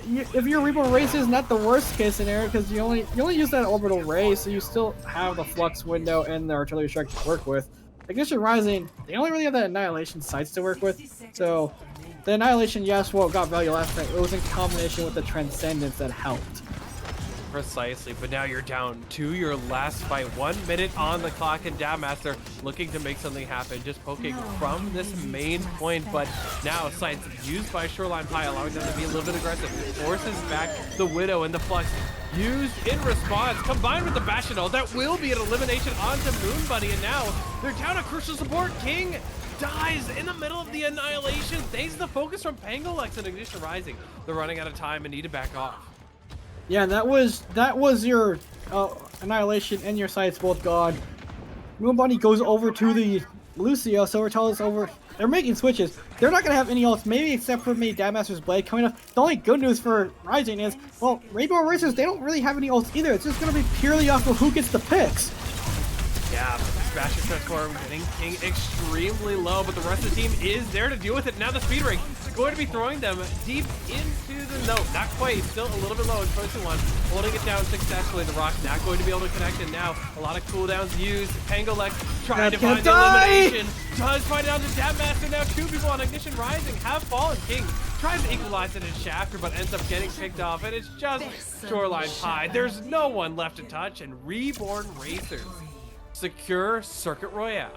if your Reborn race is not the worst case scenario, because you only use that orbital ray, so you still have the flux window and the artillery strike to work with. Ignition Rising, they only really have that annihilation sites to work with, so the annihilation, yes, got value last night. It was in combination with the transcendence that helped. Precisely, but now you're down to your last fight. 1 minute on the clock, and Dab Master looking to make something happen, just poking from this main point. But now sights used by Shoreline Pie, allowing them to be a little bit aggressive. It forces back the Widow and the Flux used in response, combined with the Bastion ult. That will be an elimination onto Moon Buddy, and now they're down a crucial support. King dies in the middle of the annihilation thanks to the focus from Pangolex and Ignition Rising. They're running out of time and need to back off. Yeah, that was your annihilation and your sights both gone. Moon Bunny goes over to the Lucio, Silver Tulls is over. They're making switches. They're not gonna have any ults, maybe except for maybe Dab Master's Blade coming up. The only good news for Rising is, well, Reborn Racers, they don't really have any ults either. It's just gonna be purely off of who gets the picks. Yeah, Bastion Transform getting King extremely low, but the rest of the team is there to deal with it. Now the Speed Ring going to be throwing them deep into the not quite, still a little bit low in Choice One, holding it down successfully. The Rock not going to be able to connect, and now a lot of cooldowns used. Pangolex trying to find the elimination, does find it out to Dab Master. Now two people on Ignition Rising have fallen. King tries to equalize it in Shafter, but ends up getting picked off, and it's just Shoreline Pie. There's no one left to touch, and Reborn Racers secure Circuit Royale.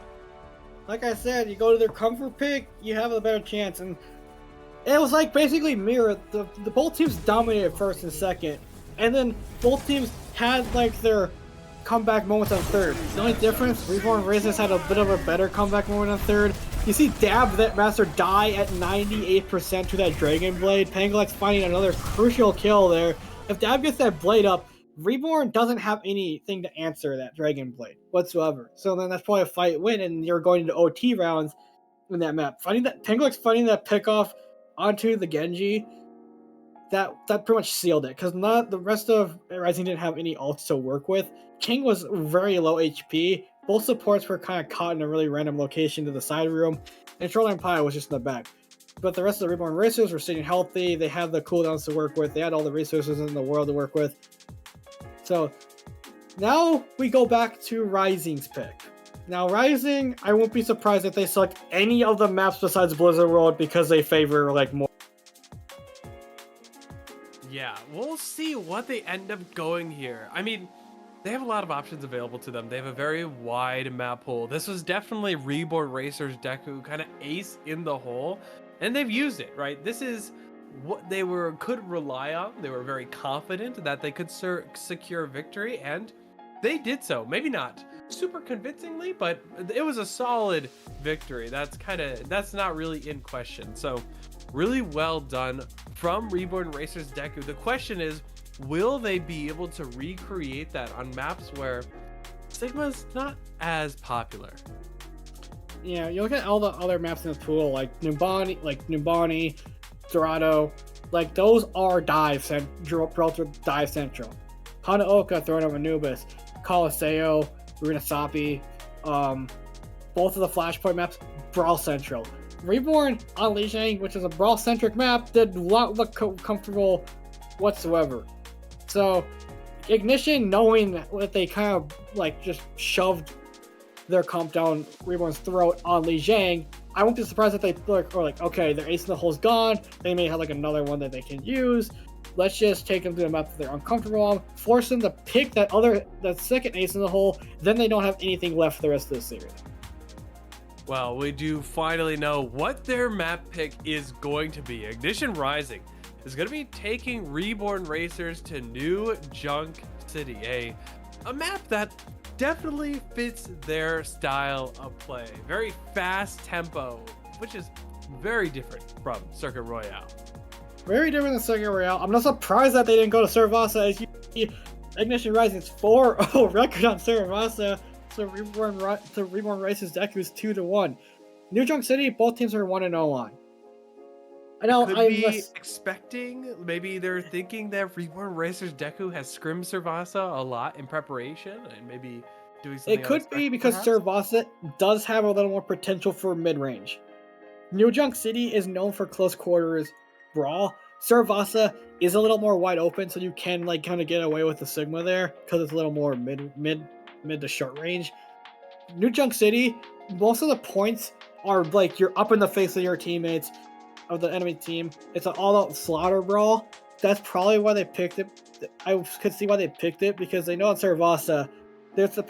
Like I said, you go to their comfort pick, you have a better chance, and it was like basically mirror. The both teams dominated first and second, and then both teams had like their comeback moments on third. The only difference, Reborn Racers had a bit of a better comeback moment on third. You see Dab that Master die at 98% to that Dragon Blade. Pangolex finding another crucial kill there. If Dab gets that blade up, Reborn doesn't have anything to answer that Dragon Blade whatsoever. So then that's probably a fight win, and you're going into OT rounds in that map. Fighting that pickoff onto the Genji, that pretty much sealed it, because not the rest of Rising didn't have any ults to work with. King was very low HP. Both supports were kind of caught in a really random location to the side room, and Shoreline Pie was just in the back. But the rest of the Reborn racers were staying healthy. They had the cooldowns to work with. They had all the resources in the world to work with. So now we go back to Rising's pick. Now Rising, I won't be surprised if they select any of the maps besides Blizzard World because they favor like more. Yeah, we'll see what they end up going here. I mean, they have a lot of options available to them. They have a very wide map pool. This was definitely Reborn Racers Deku kind of ace in the hole, and they've used it, right? This is what they could rely on. They were very confident that they could secure victory, and they did so. Maybe not super convincingly, but it was a solid victory. That's not really in question. So really well done from Reborn Racers Deku. The question is, will they be able to recreate that on maps where Sigma's not as popular? Yeah, you look at all the other maps in the pool, like Numbani, Dorado, like those are dive central. Hanaoka, Throne of Anubis, Colosseo, Ruinasapi, both of the Flashpoint maps, Brawl Central. Reborn on Lijiang, which is a Brawl centric map, did not look comfortable whatsoever. So Ignition, knowing that they kind of like just shoved their comp down Reborn's throat on Lijiang, I won't be surprised if they are like, okay, their ace in the hole's gone. They may have like another one that they can use. Let's just take them to the map that they're uncomfortable on, force them to pick that second ace in the hole. Then they don't have anything left for the rest of the series. Well, we do finally know what their map pick is going to be. Ignition Rising is going to be taking Reborn Racers to New Junk City, a map that definitely fits their style of play. Very fast tempo, which is very different from Circuit Royale. Very different than Circuit Royale. I'm not surprised that they didn't go to Cervasa. As you see, Ignition Rising's 4-0 record on Cervasa. So Reborn Racers Deku is 2-1. New Junk City, both teams are 1-0 on. I know. Could be expecting. Maybe they're thinking that Reborn Racers Deku has scrimmed Cervasa a lot in preparation, and maybe doing something. It could be because Cervasa does have a little more potential for mid-range. New Junk City is known for close quarters brawl. Cervasa is a little more wide open, so you can like kind of get away with the Sigma there because it's a little more mid to short range. New Junk City, most of the points are like you're up in the face of your teammates, of the enemy team. It's an all-out slaughter brawl. That's probably why they picked it. I could see why they picked it, because they know in Cervasa there's the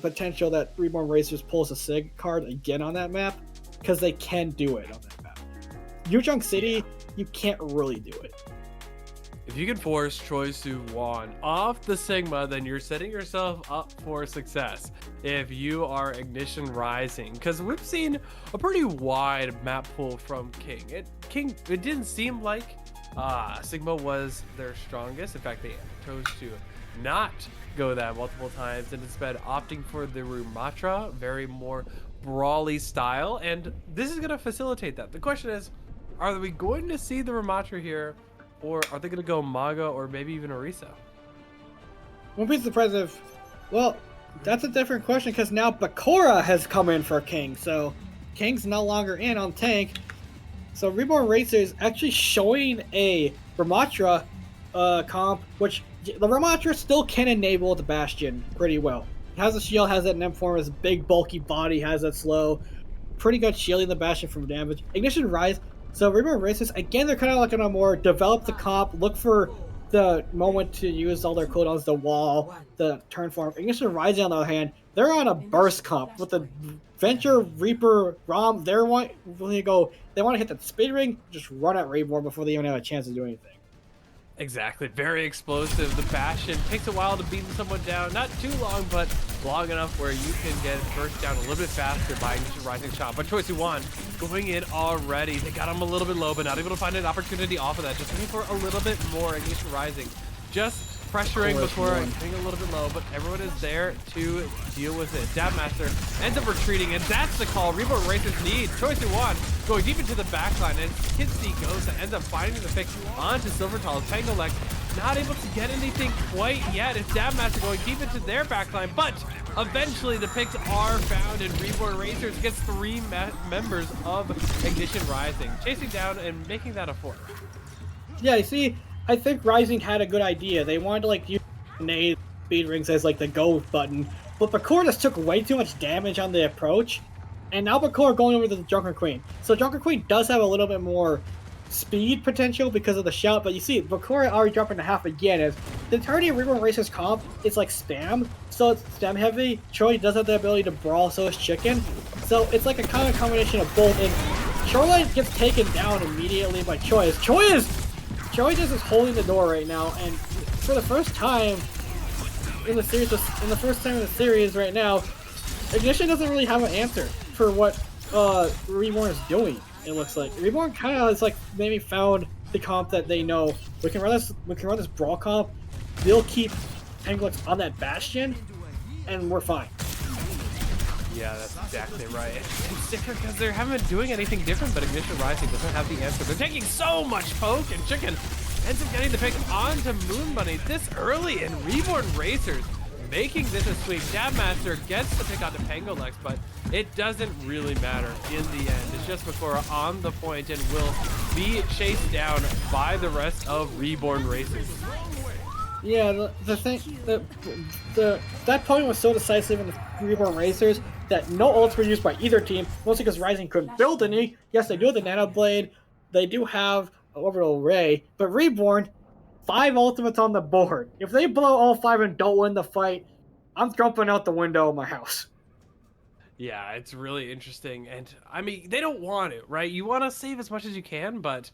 potential that Reborn Racers pulls a Sig card again on that map, because they can do it on that map. New Junk City, you can't really do it. If you can force Choi Soo-won off the Sigma, then you're setting yourself up for success. If you are Ignition Rising, because we've seen a pretty wide map pool from King. It didn't seem like Sigma was their strongest. In fact, they chose to not go that multiple times, and instead opting for the Rumatra, very more brawly style, and this is going to facilitate that. The question is, are we going to see the Rumatra here, or are they going to go Maga or maybe even Orisa? Won't be surprised if... Well, that's a different question, because now Bakura has come in for King, so King's no longer in on tank. So Reborn Racers actually showing a Ramatra comp, which the Ramatra still can enable the Bastion pretty well. It has a shield, has that NEM form, has a big bulky body, has that slow. Pretty good shielding the Bastion from damage. Ignition Rise. So Reborn Racers, again, they're kind of looking on more develop the comp, look for the moment to use all their cooldowns, the wall, the turn form. Ignition Rising, on the other hand, they're on a burst comp with the Venture, Reaper, Rom. They want to hit the speed ring, just run at Reborn before they even have a chance to do anything. Exactly, very explosive. The Bastion takes a while to beat someone down, not too long, but long enough where you can get burst down a little bit faster by Ignition Rising shot. But Choi Soo-won going in already. They got him a little bit low, but not able to find an opportunity off of that. Just looking for a little bit more. Ignition Rising just pressuring before one. getting a little bit low, but everyone is there to deal with it. Dabmaster ends up retreating, and that's the call. Reborn Racers need Choice Who Won going deep into the backline, and Kid C goes and ends up finding the pick onto Silvertall's Pangolek. Not able to get anything quite yet. It's Dabmaster going deep into their backline, but eventually the picks are found, and Reborn Racers gets 3 members of Ignition Rising, chasing down and making that a 4. Yeah, you see, I think Rising had a good idea. They wanted to like use grenade speed rings as like the go button, but Bakura just took way too much damage on the approach, and now Bakura going over to the Drunken Queen. So Drunken Queen does have a little bit more speed potential because of the shout, but you see Bakura already dropping to half again. As the entirety of Reborn Racers comp is like spam, so it's spam heavy. Choi does have the ability to brawl, so is Chicken. So it's like a kind of combination of both, and Shoreline gets taken down immediately by Choi. Choi just is holding the door right now, and for the first time in the series, right now, Ignition doesn't really have an answer for what Reborn is doing. It looks like Reborn kind of has like maybe found the comp that they know we can run this brawl comp. They'll keep Pangolins on that bastion, and we're fine. Yeah, that's exactly right. It's different because they haven't been doing anything different, but Ignition Rising doesn't have the answer. They're taking so much poke, and Chicken ends up getting the pick onto Moon Bunny this early, and Reborn Racers making this a sweep. Dabmaster gets the pick onto Pangolex, but it doesn't really matter in the end. It's just Bakura on the point and will be chased down by the rest of Reborn Racers. Yeah, that point was so decisive in the Reborn Racers that no ults were used by either team, mostly because Rising couldn't build any. Yes, they do have the Nano Blade, they do have Orbital Ray, but Reborn, 5 ultimates on the board. If they blow all 5 and don't win the fight, I'm jumping out the window of my house. Yeah, it's really interesting, and I mean, they don't want it, right? You want to save as much as you can, but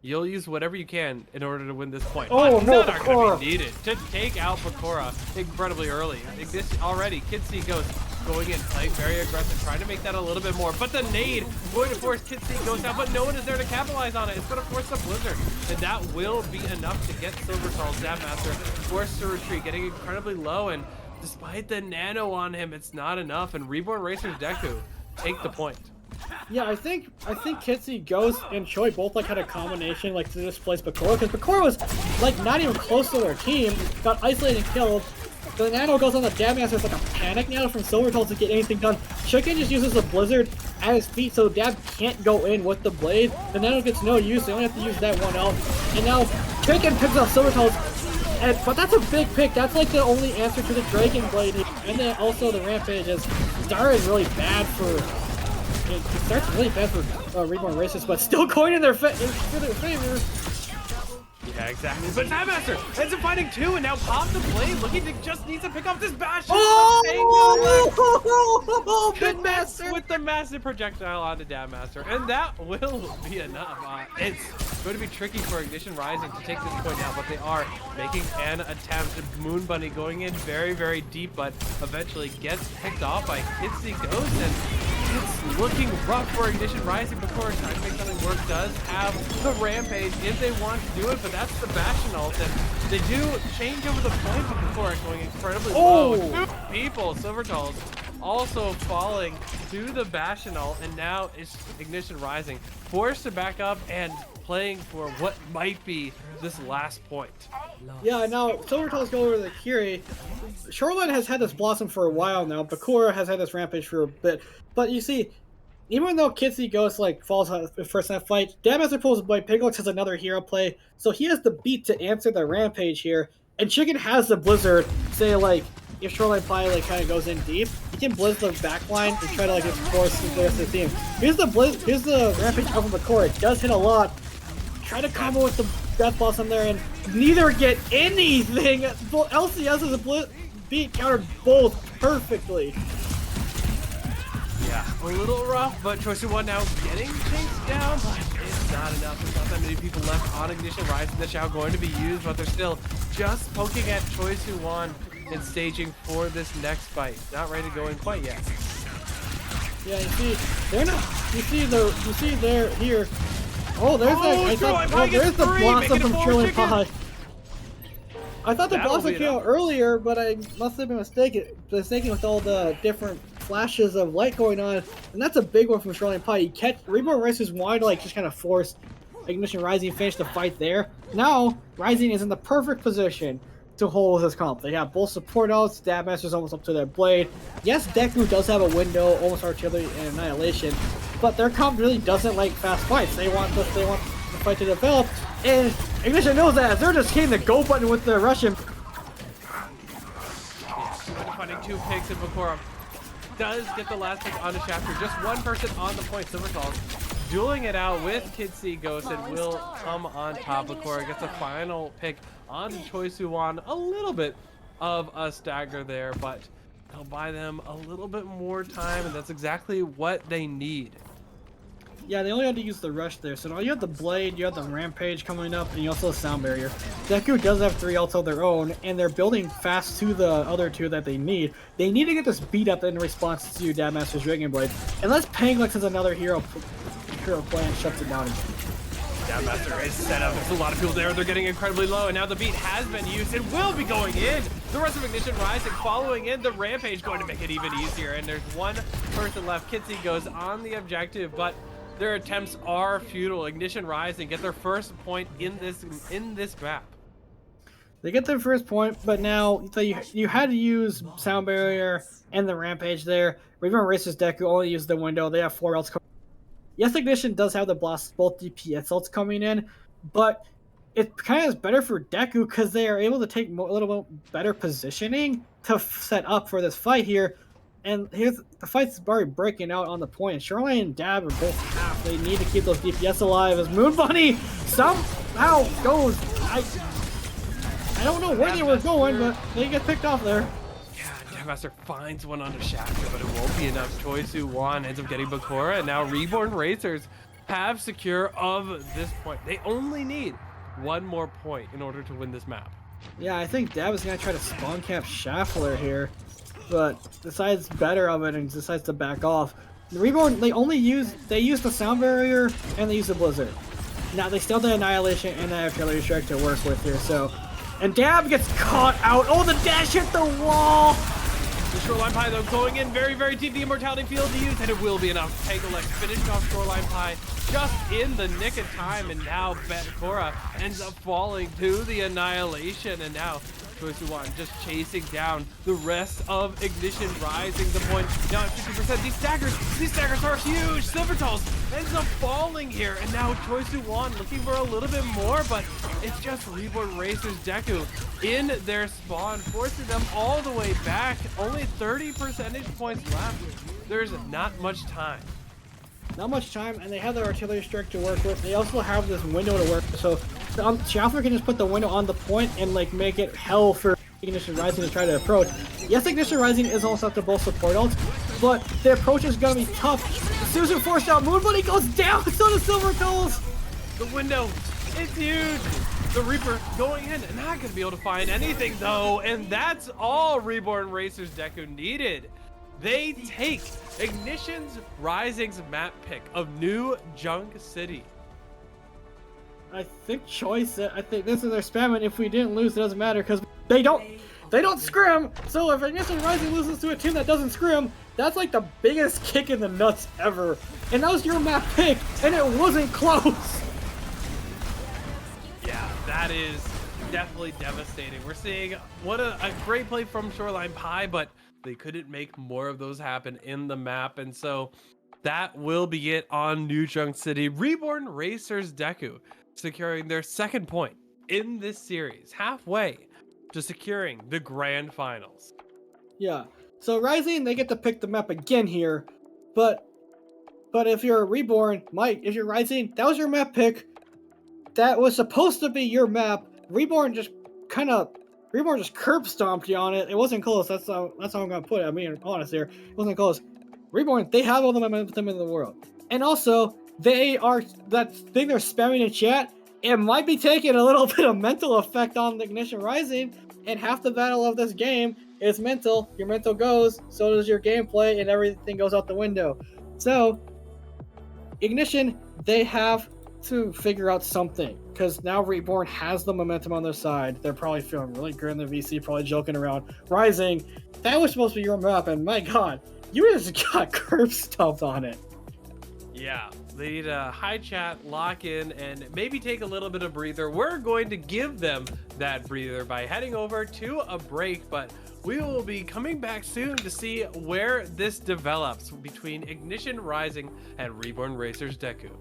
you'll use whatever you can in order to win this point. Oh, but no, none are going to be needed to take out Bakura incredibly early. I think this already, Kid C goes going in, playing very aggressive, trying to make that a little bit more. But the nade going to force Kid C goes down, but no one is there to capitalize on it. It's going to force the Blizzard, and that will be enough to get Silvertall's Dabmaster forced to retreat, getting incredibly low, and despite the nano on him, it's not enough, and Reborn Racers Deku take the point. Yeah, I think Kitsy, Ghost, and Choi both like had a combination like to displace Bakura, because Bakura was like not even close to their team, got isolated and killed. The nano goes on the Dabmaster, it's like a panic nano from Silvertall to get anything done. Chicken just uses the Blizzard at his feet, so Dab can't go in with the blade. The nano gets no use, they only have to use that one out. And now Chicken picks up Silvertall's, but that's a big pick. That's like the only answer to the Dragon Blade. And then also the Rampage is started really bad for. It starts really bad for Reborn Racers, but still going in their favor. Yeah, exactly. But Dabmaster ends up finding 2 and now Pop the Blade looking to just needs to pick off this Bastion. Oh! Dabmaster with the massive projectile onto Dabmaster, and that will be enough. It's going to be tricky for Ignition Rising to take this point now, but they are making an attempt. Moon Bunny going in very, very deep, but eventually gets picked off by Kitsy Ghost, and it's looking rough for Ignition Rising. Before trying to make something work, does have the Rampage if they want to do it, but that's the Bastion ult, and they do change over the point, but before going incredibly low. 2 people, Silvertall's also falling to the Bastion ult, and now it's Ignition Rising forced to back up and playing for what might be this last point. Yeah, now Silvertall's go over the Kiri. Shoreline has had this Blossom for a while now. Bakura has had this Rampage for a bit. But you see, even though Kitsy Ghost like falls on the first half fight, Dabmaster pulls by Piglex has another hero play, so he has the beat to answer the Rampage here. And Chicken has the Blizzard, say like if Shoreline Pie like kind of goes in deep, he can blizz the backline and try to like force the rest of the team. Here's the Rampage up from Bakura. It does hit a lot. Try to combo with the Death Blossom there, and neither get anything. LCS is a beat countered both perfectly. Yeah, a little rough, but Choice Who Won now getting chased down, but it's not enough. There's not that many people left on Ignition Rising. The Shao going to be used, but they're still just poking at Choice Who Won and staging for this next fight. Not ready to go in quite yet. Yeah, you see, they're not. You see, they're here. Oh, there's there's the Blossom from Shoreline Pie. I thought the That'll blossom be came out enough. earlier, but I must have been mistaken with all the different flashes of light going on, and that's a big one from Shoreline Pie. You catch Reborn Racers wanted to like just kind of force Ignition Rising finish the fight there. Now Rising is in the perfect position to hold this comp. They have both support outs, Stab Master's almost up to their blade. Yes, Deku does have a window, almost artillery and annihilation, but their comp really doesn't like fast fights. They want the fight to develop, and Ignition knows that. They're just hitting the go button with the Russian. Finding 2 picks, and Bakura does get the last pick onto Shafter. Just one person on the point. Silvercalls dueling it out with Kid C Ghost, and will come on top. Bakura gets a final pick onto Choi Suwon. A little bit of a stagger there, but it'll buy them a little bit more time, and that's exactly what they need. Yeah, they only had to use the rush there. So now you have the blade, you have the rampage coming up, and you also have sound barrier. Deku does have 3 ults of their own, and they're building fast to the other 2 that they need. They need to get this beat up in response to Dab Master's Dragon Blade. Unless Panglex is another hero play and shuts it down. Dab Master is set up. There's a lot of people there. They're getting incredibly low, and now the beat has been used. It will be going in. The rest of Ignition Rising following in. The rampage going to make it even easier, and there's one person left. Kitsy goes on the objective, but their attempts are futile. Ignition Rising get their first point in this map. They get their first point, but now you had to use sound barrier and the rampage there. Reborn Racers Deku only used the window. They have 4 ults. Yes, Ignition does have the blast, both DPS ults coming in, but it kind of is better for Deku because they are able to take a little bit better positioning to set up for this fight here. And here's the fight's already breaking out on the point. Shoreline and Dab are both half. They need to keep those DPS alive as Moon Bunny somehow goes. I don't know where they were going, but they get picked off there. Yeah, Master finds one under Shafter, but it won't be enough. Choi Su-won ends up getting Bakura, and now Reborn Racers have secure of this point. They only need one more point in order to win this map. Yeah, I think Dab is going to try to spawn camp Schaffler here, but decides better of it and decides to back off. The Reborn, they use the sound barrier and they use the blizzard. Now they still have the annihilation and the artillery strike to work with here, so. And Dab gets caught out. Oh, the dash hit the wall! The Shoreline Pie, though, going in very, very deep. The Immortality Field to use, and it will be enough. Panglex finished off Shoreline Pie just in the nick of time, and now Bakura ends up falling to the annihilation, and now Choi Su-won just chasing down the rest of Ignition Rising. The point now at 50%. These staggers are huge. Silvertals ends up falling here, and now Choi Su-won looking for a little bit more, but it's just Reborn Racers Deku in their spawn, forcing them all the way back. Only 30 percentage points left. There's not much time. Not much time, and they have their artillery strike to work with. They also have this window to work with, so Schaffler can just put the window on the point and like make it hell for Ignition Rising to try to approach. Yes, Ignition Rising is also up to both support ults, but the approach is gonna be tough. Susan forced out. Moon Bunny goes down, so does Silver Culls. The window is huge. The Reaper going in, and not gonna be able to find anything though, and that's all Reborn Racers Deku needed. They take Ignition Rising's map pick of New Junk City. I think I think this is their spam, and if we didn't lose, it doesn't matter because they don't scrim. So if Ignition Rising loses to a team that doesn't scrim, that's like the biggest kick in the nuts ever. And that was your map pick, and it wasn't close. Yeah, that is definitely devastating. We're seeing what a great play from Shoreline Pie, but they couldn't make more of those happen in the map, and so that will be it on New Junk City. Reborn Racers Deku securing their second point in this series, halfway to securing the grand finals. Yeah, so Rising, they get to pick the map again here, but if you're Reborn, Mike, if you're Rising, that was your map pick. That was supposed to be your map. Reborn just curb stomped you on it. It wasn't close. That's how I'm gonna put it. I'm being honest here. It wasn't close. Reborn, they have all the momentum in the world, and also that thing they're spamming in chat. It might be taking a little bit of mental effect on the Ignition Rising, and half the battle of this game is mental. Your mental goes, so does your gameplay, and everything goes out the window. So, Ignition, they have to figure out something because now Reborn has the momentum on their side. They're probably feeling really good in the VC, probably joking around. Rising, that was supposed to be your map, and my god, you just got curb stomped on it. Yeah, they need a high chat, lock in, and maybe take a little bit of breather. We're going to give them that breather by heading over to a break, but we will be coming back soon to see where this develops between Ignition Rising and Reborn Racers Deku.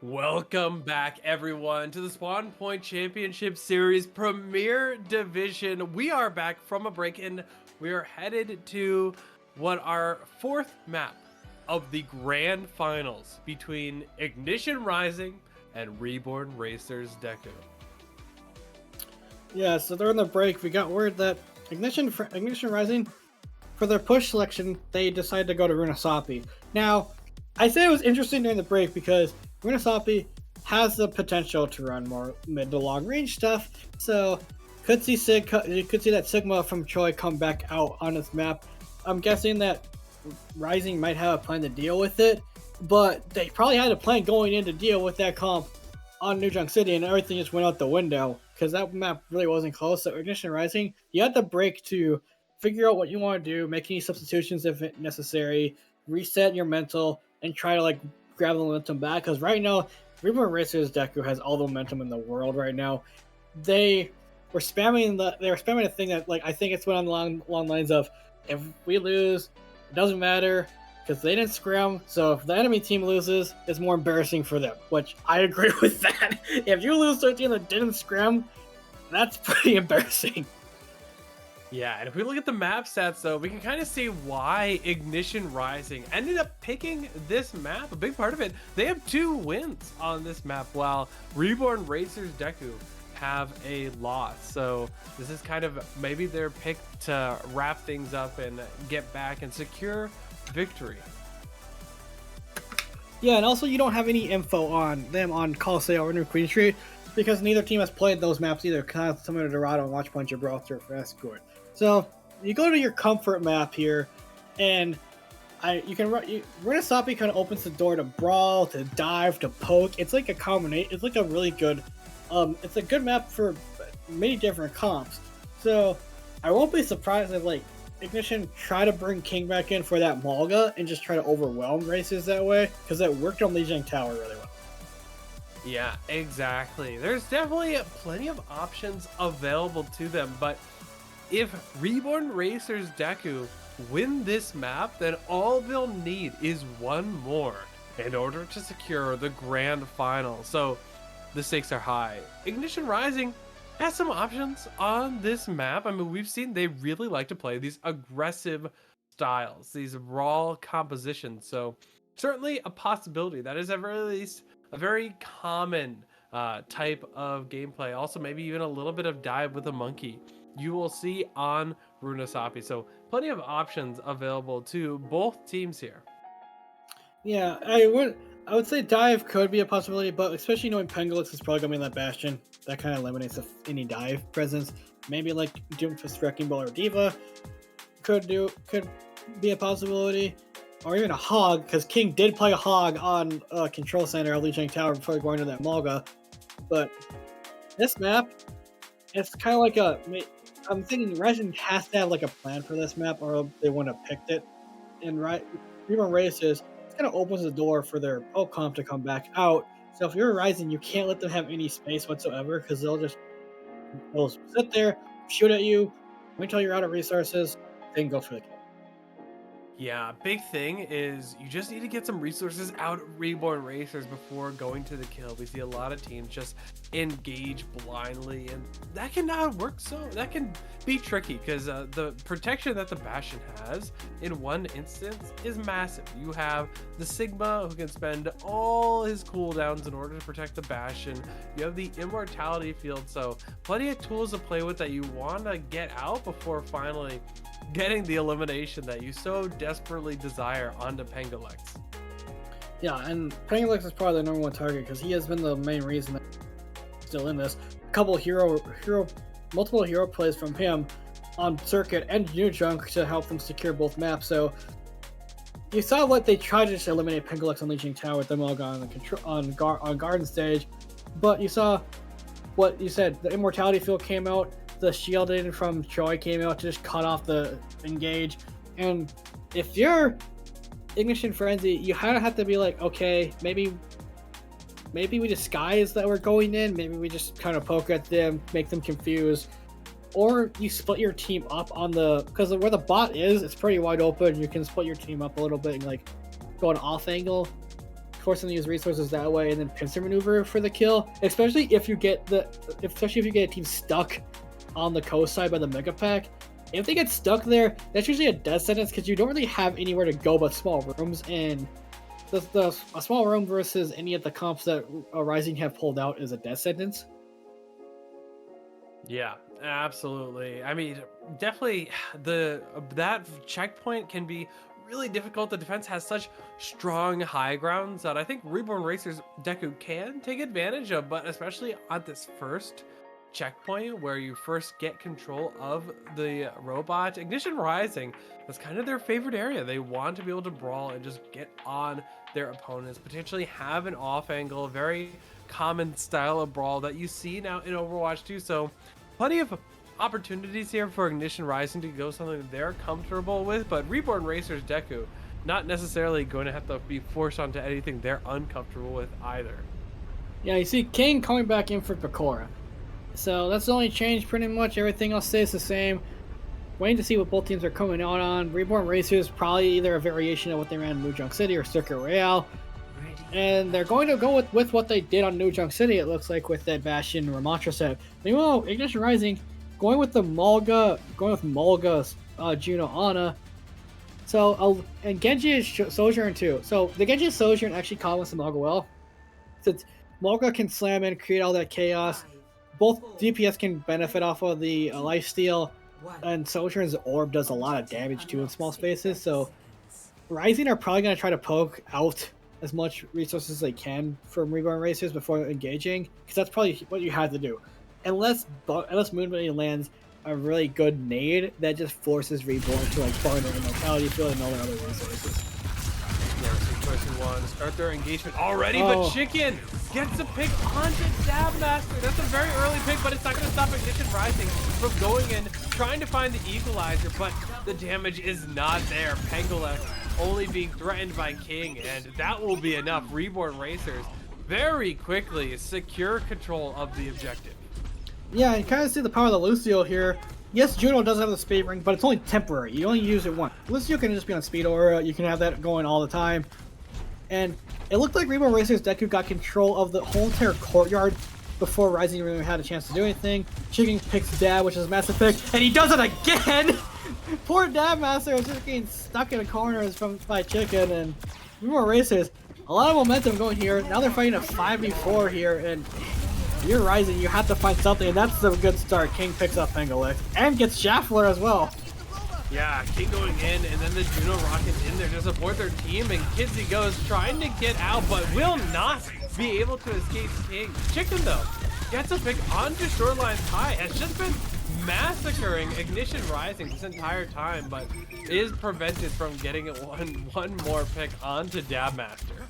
Welcome back, everyone, to the Spawn Point Championship Series Premier Division. We are back from a break, and we are headed to what our fourth map of the grand finals between Ignition Rising and Reborn Racers Deku. Yeah, so during the break, we got word that Ignition Rising, for their push selection, they decided to go to Runasapi. Now, I say it was interesting during the break because Runasapi has the potential to run more mid to long range stuff, so you could see that Sigma from Choi come back out on this map. I'm guessing that Rising might have a plan to deal with it, but they probably had a plan going in to deal with that comp on New Junk City, and everything just went out the window because that map really wasn't close. So Ignition Rising, you had the break to figure out what you want to do, make any substitutions if necessary, reset your mental, and try to like grab the momentum back. Because right now, Reborn Racers Deku has all the momentum in the world right now. They were spamming a thing that like I think it's went on long lines of, if we lose, it doesn't matter because they didn't scrim. So if the enemy team loses, it's more embarrassing for them. Which I agree with that. If you lose to a team that didn't scrim, that's pretty embarrassing. Yeah, and if we look at the map stats, though, we can kind of see why Ignition Rising ended up picking this map. A big part of it, they have 2 wins on this map, while Reborn Racers Deku have a loss. So this is kind of maybe their pick to wrap things up and get back and secure victory. Yeah, and also you don't have any info on them on Coliseum or New Queen Street because neither team has played those maps either. Kind of similar to Dorado and Watch Punch Gibraltar for Escort. So you go to your comfort map here, and Runasapi kind of opens the door to brawl, to dive, to poke. It's like a combination. It's like a really good. It's a good map for many different comps. So I won't be surprised if like Ignition try to bring King back in for that Malga and just try to overwhelm races that way because that worked on Lijiang Tower really well. Yeah, exactly. There's definitely plenty of options available to them, but if Reborn Racers Deku win this map, then all they'll need is one more in order to secure the grand final. So the stakes are high. Ignition Rising has some options on this map. I mean, we've seen they really like to play these aggressive styles, these raw compositions. So certainly a possibility. That is at least a very common type of gameplay. Also, maybe even a little bit of dive with a monkey you will see on Runasapi. So plenty of options available to both teams here. Yeah, I would say dive could be a possibility, but especially knowing Pengalix is probably gonna be in that Bastion, that kind of eliminates any dive presence. Maybe like Doomfist Wrecking Ball or Diva could be a possibility, or even a Hog, because King did play a Hog on Control Center at Lijiang Tower before going to that Malga. But this map, it's kind of like I'm thinking Resin has to have like a plan for this map, or they wouldn't have picked it. And Reborn Races, it kind of opens the door for their poke comp to come back out. So if you're a Rising, you can't let them have any space whatsoever because they'll sit there, shoot at you, wait until you're out of resources, then go for the kill. Yeah, big thing is you just need to get some resources out of Reborn Racers before going to the kill. We see a lot of teams just engage blindly, and that cannot work. So that can be tricky because the protection that the Bastion has in one instance is massive. You have the Sigma who can spend all his cooldowns in order to protect the Bastion. You have the Immortality field, so plenty of tools to play with that you want to get out before finally getting the elimination that you so desperately desire onto Pengalix. Yeah, and Pengalix is probably the number one target because he has been the main reason that he's still in this. Multiple hero plays from him on Circuit and New Junk to help them secure both maps. So you saw what they tried to just eliminate Pengalix on Lijiang Tower with them all gone on Garden Stage, but you saw what you said. The Immortality field came out. The shielding from Choi came out to just cut off the engage. And if you're Ignition Frenzy, you kind of have to be like, okay, maybe we disguise that we're going in. Maybe we just kind of poke at them, make them confused. Or you split your team up on because where the bot is, it's pretty wide open. You can split your team up a little bit and like go an off angle force them to use resources that way, and then pincer maneuver for the kill. Especially if you get a team stuck on the coast side by the mega pack. If they get stuck there, that's usually a death sentence because you don't really have anywhere to go but small rooms, and a small room versus any of the comps that Rising have pulled out is a death sentence. Yeah, absolutely. I mean, definitely that checkpoint can be really difficult. The defense has such strong high grounds that I think Reborn Racers Deku can take advantage of, but especially at this first checkpoint where you first get control of the robot, Ignition Rising is kind of their favorite area. They want to be able to brawl and just get on their opponents, potentially have an off angle, very common style of brawl that you see now in Overwatch 2. So plenty of opportunities here for Ignition Rising to go something they're comfortable with, but Reborn Racers Deku not necessarily going to have to be forced onto anything they're uncomfortable with either. Yeah, you see King coming back in for Pecora. So that's the only change pretty much. Everything else stays the same. Waiting to see what both teams are coming out on. Reborn Racers probably either a variation of what they ran in New Junk City or Circuit Royale. And they're going to go with what they did on New Junk City, it looks like, with that Bastion Ramantra set. Meanwhile, Ignition Rising going with Mulga's Juno Ana. So, and Genji is Sojourn too. So the Genji Sojourn actually complements the Mulga well. Since Mulga can slam in, create all that chaos. Both DPS can benefit off of the lifesteal, and Sojourn's orb does a lot of damage too in small spaces. So Rising are probably going to try to poke out as much resources as they can from Reborn Racers before engaging, because that's probably what you have to do. Unless Moonbunny lands a really good nade that just forces Reborn to like burn their immortality field and all their other resources. Yeah, so person one to start their engagement already, but Chicken gets a pick onto Dabmaster. That's a very early pick, but it's not going to stop Ignition Rising from going in, trying to find the equalizer, but the damage is not there. Pangolef only being threatened by King, and that will be enough. Reborn Racers very quickly secure control of the objective. Yeah, you kind of see the power of the Lucio here. Yes, Juno does have the speed ring, but it's only temporary. You only use it once. Lucio can just be on speed aura. You can have that going all the time. And it looked like Reborn Racers Deku got control of the whole entire courtyard before Rising really had a chance to do anything. Chicken picks Dab, which is a massive pick, and he does it again! Poor Dab Master is just getting stuck in a corner by Chicken, and Reborn Racers, a lot of momentum going here. Now they're fighting a 5v4 here, and you're Rising, you have to find something, and that's a good start. King picks up Pangolic and gets Schaffler as well. Yeah, King going in, and then the Juno Rockets in there to support their team, and Kidsy goes trying to get out, but will not be able to escape King. Chicken, though, gets a pick onto Shoreline's High, has just been massacring Ignition Rising this entire time, but is prevented from getting one more pick onto Dabmaster.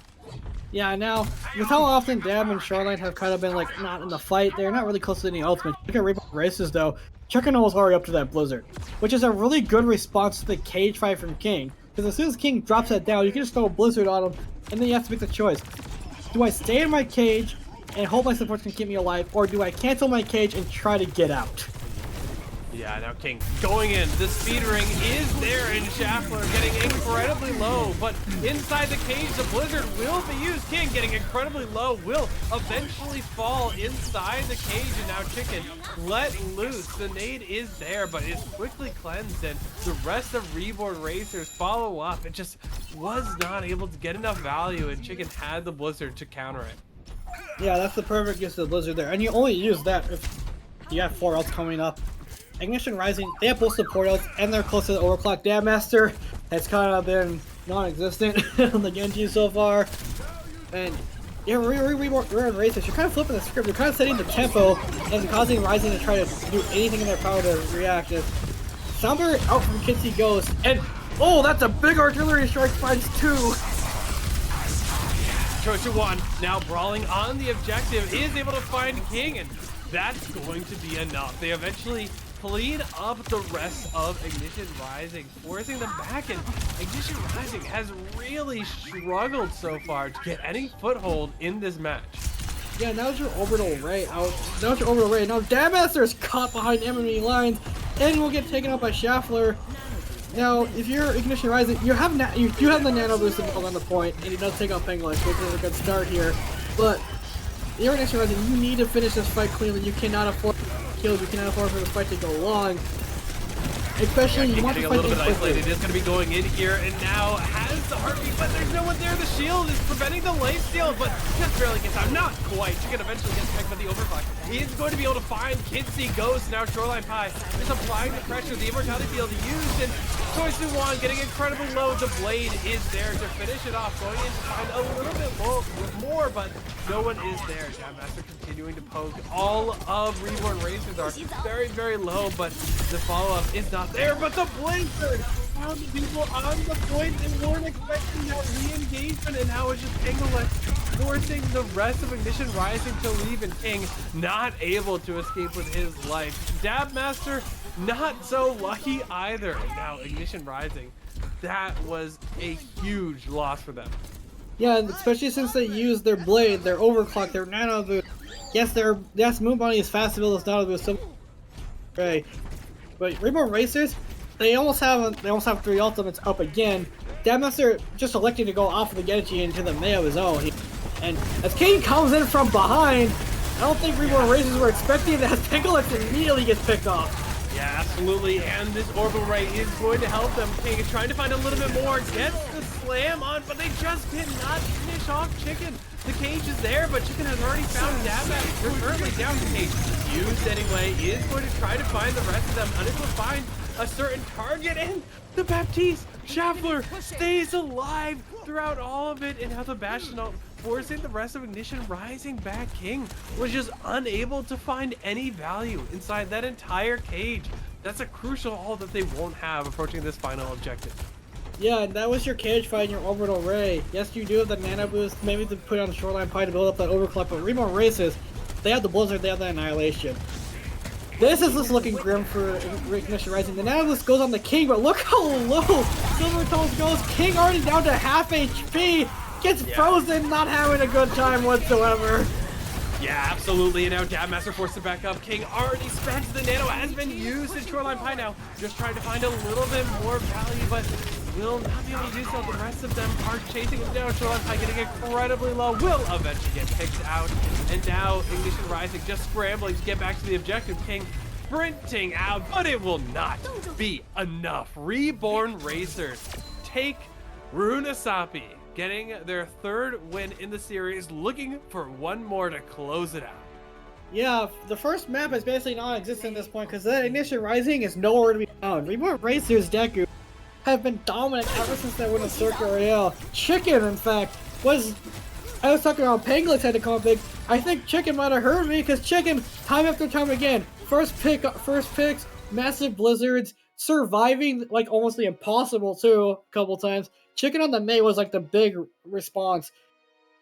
Yeah, now, with how often Dab and Shoreline have kind of been, like, not in the fight, they're not really close to any ultimate. Look at Reborn Races, though. Chicken was already up to that Blizzard, which is a really good response to the cage fight from King. Because as soon as King drops that down, you can just throw a Blizzard on him, and then you have to make the choice. Do I stay in my cage and hope my supports can keep me alive, or do I cancel my cage and try to get out? Yeah, now King going in. The speed ring is there, and Schaffler getting incredibly low, but inside the cage, the Blizzard will be used. King getting incredibly low, will eventually fall inside the cage, and now Chicken let loose. The nade is there, but it's quickly cleansed, and the rest of Reborn Racers follow up. It just was not able to get enough value, and Chicken had the Blizzard to counter it. Yeah, that's the perfect use of the Blizzard there, and you only use that if you have 4 ults coming up. Ignition Rising, they have both support outs, and they're close to the Overclock. Dabmaster has kind of been non-existent on the Genji so far. And yeah, Reborn Racers, you're kind of flipping the script. You're kind of setting the tempo and causing Rising to try to do anything in their power to react. Somber out from Kitsy Ghost, and oh, that's a big artillery strike finds 2. Trojan 1 now brawling on the objective, is able to find King, and that's going to be enough. They eventually clean up the rest of Ignition Rising, forcing them back, and Ignition Rising has really struggled so far to get any foothold in this match. Yeah, now's your orbital ray out. Now's your orbital ray. Now Dabmaster is caught behind enemy lines and will get taken out by Schaffler. Now, if you're Ignition Rising, you do have the Nano Boost on the point, and he does take out Penguin, which is a good start here. But you're Ignition Rising, you need to finish this fight cleanly. You cannot afford kills. You cannot afford for the fight to go long. Especially, you want to getting a fight little bit quickly. isolated. It's going to be going in here, and now has the heartbeat, but there's no one there. The shield is preventing the lifesteal, but just barely gets out. Not quite. Chicken eventually gets picked by the overclock. He is going to be able to find Kinsey Ghost. Now Shoreline Pie is applying the pressure. The immortality field used, and Choi Soo-won getting incredibly low. The blade is there to finish it off. Going in to find a little bit more, but no one is there. Jabmaster continuing to poke. All of Reborn Racers are very, very low, but the follow-up is not there. But the blade surge found the people on the point and weren't expecting that re-engagement, and now it's just Engelec forcing the rest of Ignition Rising to leave, and King not able to escape with his life. Dabmaster not so lucky either. And now Ignition Rising, that was a huge loss for them. Yeah, especially since they used their blade, their overclock, their nano boost. Yes, Moon Bunny is fast as well as nano boost. Right, but Reborn Racers, they almost have 3 ultimates up again. Dabmaster just electing to go off of the Genji into the May of his own. And as King comes in from behind, I don't think Reborn Racers were expecting that. Penguin immediately gets picked off. Yeah, absolutely, and this Orbital Ray is going to help them. King is trying to find a little bit more, gets the slam on, but they just cannot finish off Chicken. The cage is there, but Chicken has already found Dabmaster. They're currently down the cage. Used anyway, is going to try to find the rest of them, unable to find a certain target, and the Baptiste Schaffler stays alive throughout all of it, and how the Bastion forcing the rest of Ignition Rising back. King was just unable to find any value inside that entire cage. That's a crucial all that they won't have approaching this final objective. Yeah, and that was your cage fight and your Orbital Ray. Yes, you do have the Nano Boost, maybe to put on the Shoreline Pie to build up that overclock, but Reborn Racers, they have the Blizzard, they have the Annihilation. This is just looking grim for Ignition Rising. The Nano Boost goes on the King, but look how low Silver Toes goes. King already down to half HP. Gets frozen, not having a good time whatsoever. Yeah, absolutely. And now Dabmaster forced it back up. King already spent. The nano has been used in Shoreline Pie now. Just trying to find a little bit more value, but will not be able to do so. The rest of them are chasing him down. Shoreline Pie getting incredibly low. Will eventually get picked out. And now Ignition Rising just scrambling to get back to the objective. King sprinting out, but it will not be enough. Reborn Racers take Runasapi, getting their 3rd win in the series, looking for one more to close it out. Yeah, the first map is basically non-existent at this point because that Ignition Rising is nowhere to be found. Reborn Racers Deku have been dominant ever since they won the Circuit Royale. Chicken, in fact, I was talking about Penglets had to come up big. I think Chicken might have heard me because Chicken, time after time again, first picks, massive blizzards, surviving like almost the impossible too a couple times. Chicken on the May was like the big response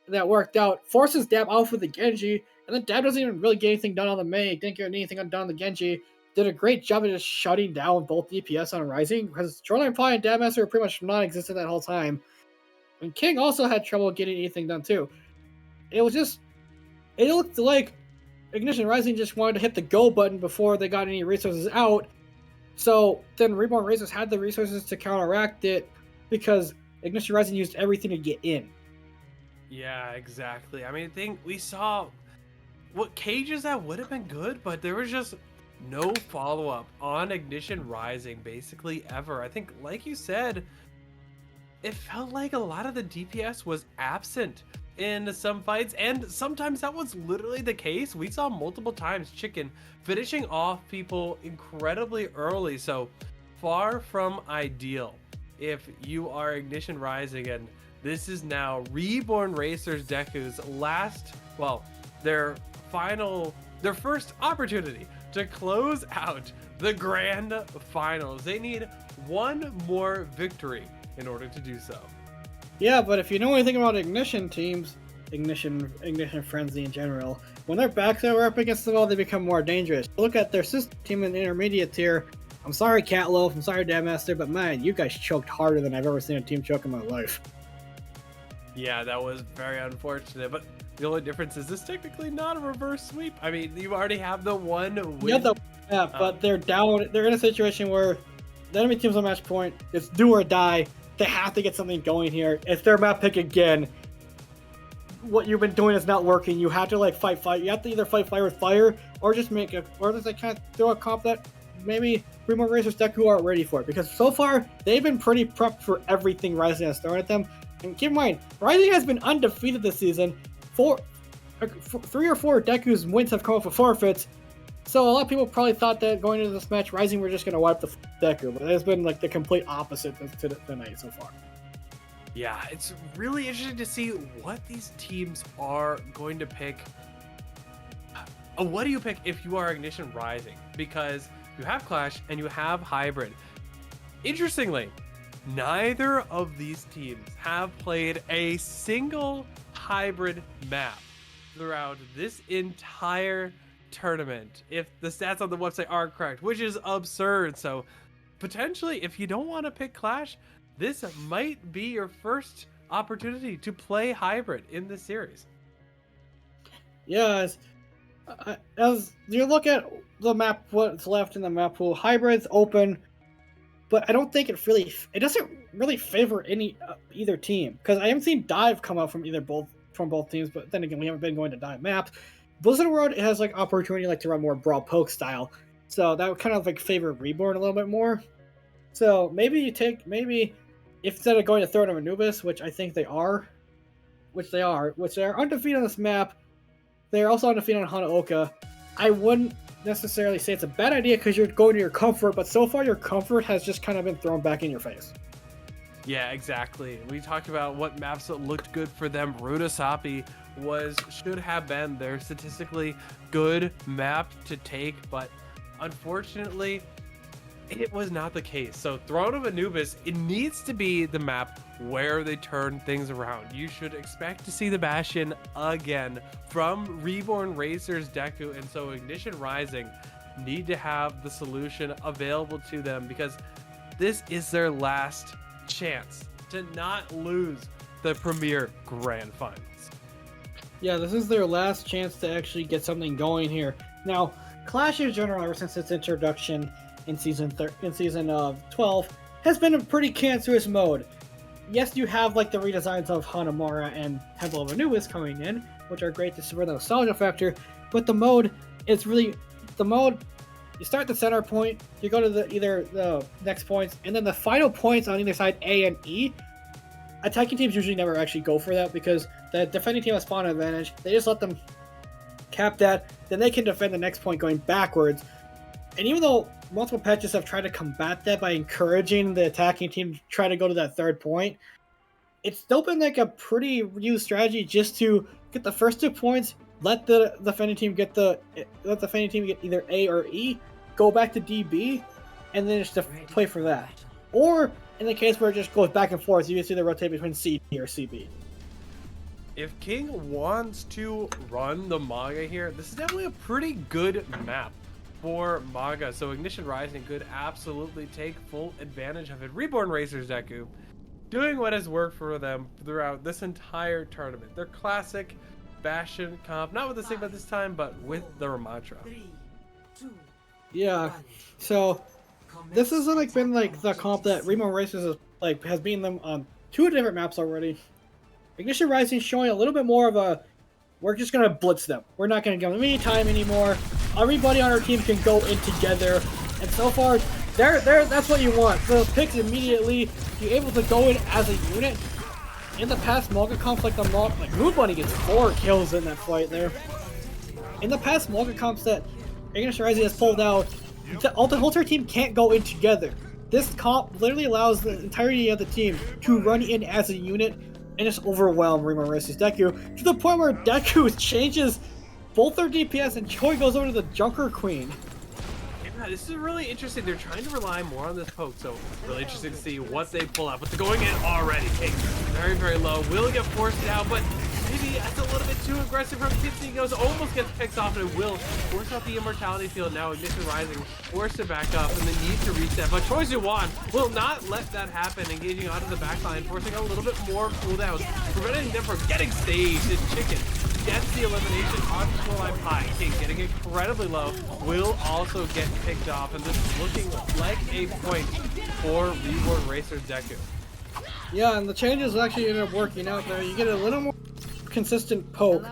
that worked out. Forces Dab out for the Genji, and then Dab doesn't even really get anything done on the May. Didn't get anything done on the Genji. Did a great job of just shutting down both DPS on Rising, because Shoreline Pie and Dabmaster were pretty much non-existent that whole time. And King also had trouble getting anything done too. It looked like Ignition Rising just wanted to hit the go button before they got any resources out. So then Reborn Racers had the resources to counteract it because Ignition Rising used everything to get in. Yeah, exactly. I mean, I think we saw what cages that would have been good, but there was just no follow-up on Ignition Rising basically ever. I think, like you said, it felt like a lot of the DPS was absent in some fights, and sometimes that was literally the case. We saw multiple times Chicken finishing off people incredibly early, so far from ideal if you are Ignition Rising. And this is now Reborn Racers Deku's their first opportunity to close out the grand finals. They need one more victory in order to do so. Yeah, but if you know anything about Ignition teams, Ignition Frenzy in general, when their backs are up against the wall, they become more dangerous. Look at their sister team in the intermediate tier. I'm sorry, Catloaf. I'm sorry, Dabmaster, but man, you guys choked harder than I've ever seen a team choke in my life. Yeah, that was very unfortunate, but the only difference is this technically not a reverse sweep. I mean, you already have the one win. Yeah, but they're down. They're in a situation where the enemy team's on match point. It's do or die. They have to get something going here. It's their map pick again. What you've been doing is not working. You have to like fight. You have to either fight fire with fire, or just make a, or just like kind of throw a comp that maybe Reborn Racers Deku aren't ready for it. Because so far they've been pretty prepped for everything Rising has thrown at them. And keep in mind, Rising has been undefeated this season. 3 or 4 Deku's wins have come off of forfeits. So a lot of people probably thought that going into this match, Rising were just going to wipe the Deku, but it's been like the complete opposite tonight so far. Yeah, it's really interesting to see what these teams are going to pick. What do you pick if you are Ignition Rising? Because you have Clash and you have Hybrid. Interestingly, neither of these teams have played a single Hybrid map throughout this entire tournament, if the stats on the website are correct, which is absurd. So potentially, if you don't want to pick Clash, this might be your first opportunity to play Hybrid in this series. Yeah, as you look at the map, what's left in the map pool, Hybrid's open, but I don't think it doesn't really favor either team, because I haven't seen Dive come out from both teams. But then again, we haven't been going to Dive maps. Blizzard World has like opportunity like to run more brawl poke style, so that would kind of like favor Reborn a little bit more. So maybe instead of going to Throne of Anubis, which I think they are, which they are undefeated on this map, they're also undefeated on Hanaoka. I wouldn't necessarily say it's a bad idea because you're going to your comfort, but so far your comfort has just kind of been thrown back in your face. Yeah, exactly. We talked about what maps that looked good for them. Rudasapi should have been their statistically good map to take, but unfortunately it was not the case. So Throne of Anubis, it needs to be the map where they turn things around. You should expect to see the Bastion again from Reborn Racers Deku, and so Ignition Rising need to have the solution available to them, because this is their last chance to not lose the Premier Grand Finals. Yeah, this is their last chance to actually get something going here. Now, Clash in general, ever since its introduction in season 12, has been a pretty cancerous mode. Yes, you have like the redesigns of Hanamura and Temple of Anubis coming in, which are great to spur the nostalgia factor, but the mode is really you start the center point, you go to either the next points, and then the final points on either side, A and E. Attacking teams usually never actually go for that because the defending team has spawn advantage. They just let them cap that, then they can defend the next point going backwards. And even though multiple patches have tried to combat that by encouraging the attacking team to try to go to that third point, it's still been like a pretty used strategy just to get the first 2 points, let the defending team get either A or E, go back to DB, and then just play for that. Or in the case where it just goes back and forth, you can see the rotate between CD or CB. If King wants to run the Maga here, this is definitely a pretty good map for Maga, so Ignition Rising could absolutely take full advantage of it. Reborn Racers Deku doing what has worked for them throughout this entire tournament. Their classic Bastion comp, not with the Sigma this time, but with the Ramatra. Yeah, so this has like been like the comp that Reborn Racers has beaten them on 2 different maps already. Ignition Rising showing a little bit more of a, we're just gonna blitz them. We're not gonna give them any time anymore. Everybody on our team can go in together, and so far, that's what you want. The picks immediately, you're able to go in as a unit. In the past Mulga comps, like Moon Bunny gets 4 kills in that fight there. In the past Mulga comps that Ignition Rising has pulled out, the whole entire team can't go in together. This comp literally allows the entirety of the team to run in as a unit and just overwhelm Reborn Racers Deku, to the point where Deku changes both their DPS and Choi goes over to the Junker Queen. Yeah, this is really interesting. They're trying to rely more on this poke, so really interesting to see what they pull out. But they're going in already. King very, very low. Will get forced out, but maybe that's a little bit too aggressive from Kitsy. He goes, almost gets picked off, and it will force out the Immortality Field. Now Ignition Rising forced to back up, and they need to reset. But Choi Zuan will not let that happen, engaging onto the backline, forcing a little bit more cooldowns, preventing them from getting staged. And Chicken gets the elimination on Shoreline Pie. King getting incredibly low, will also get picked off, and this is looking like a point for Reborn Racer's Deku. Yeah, and the changes actually ended up working out there. You get a little more consistent poke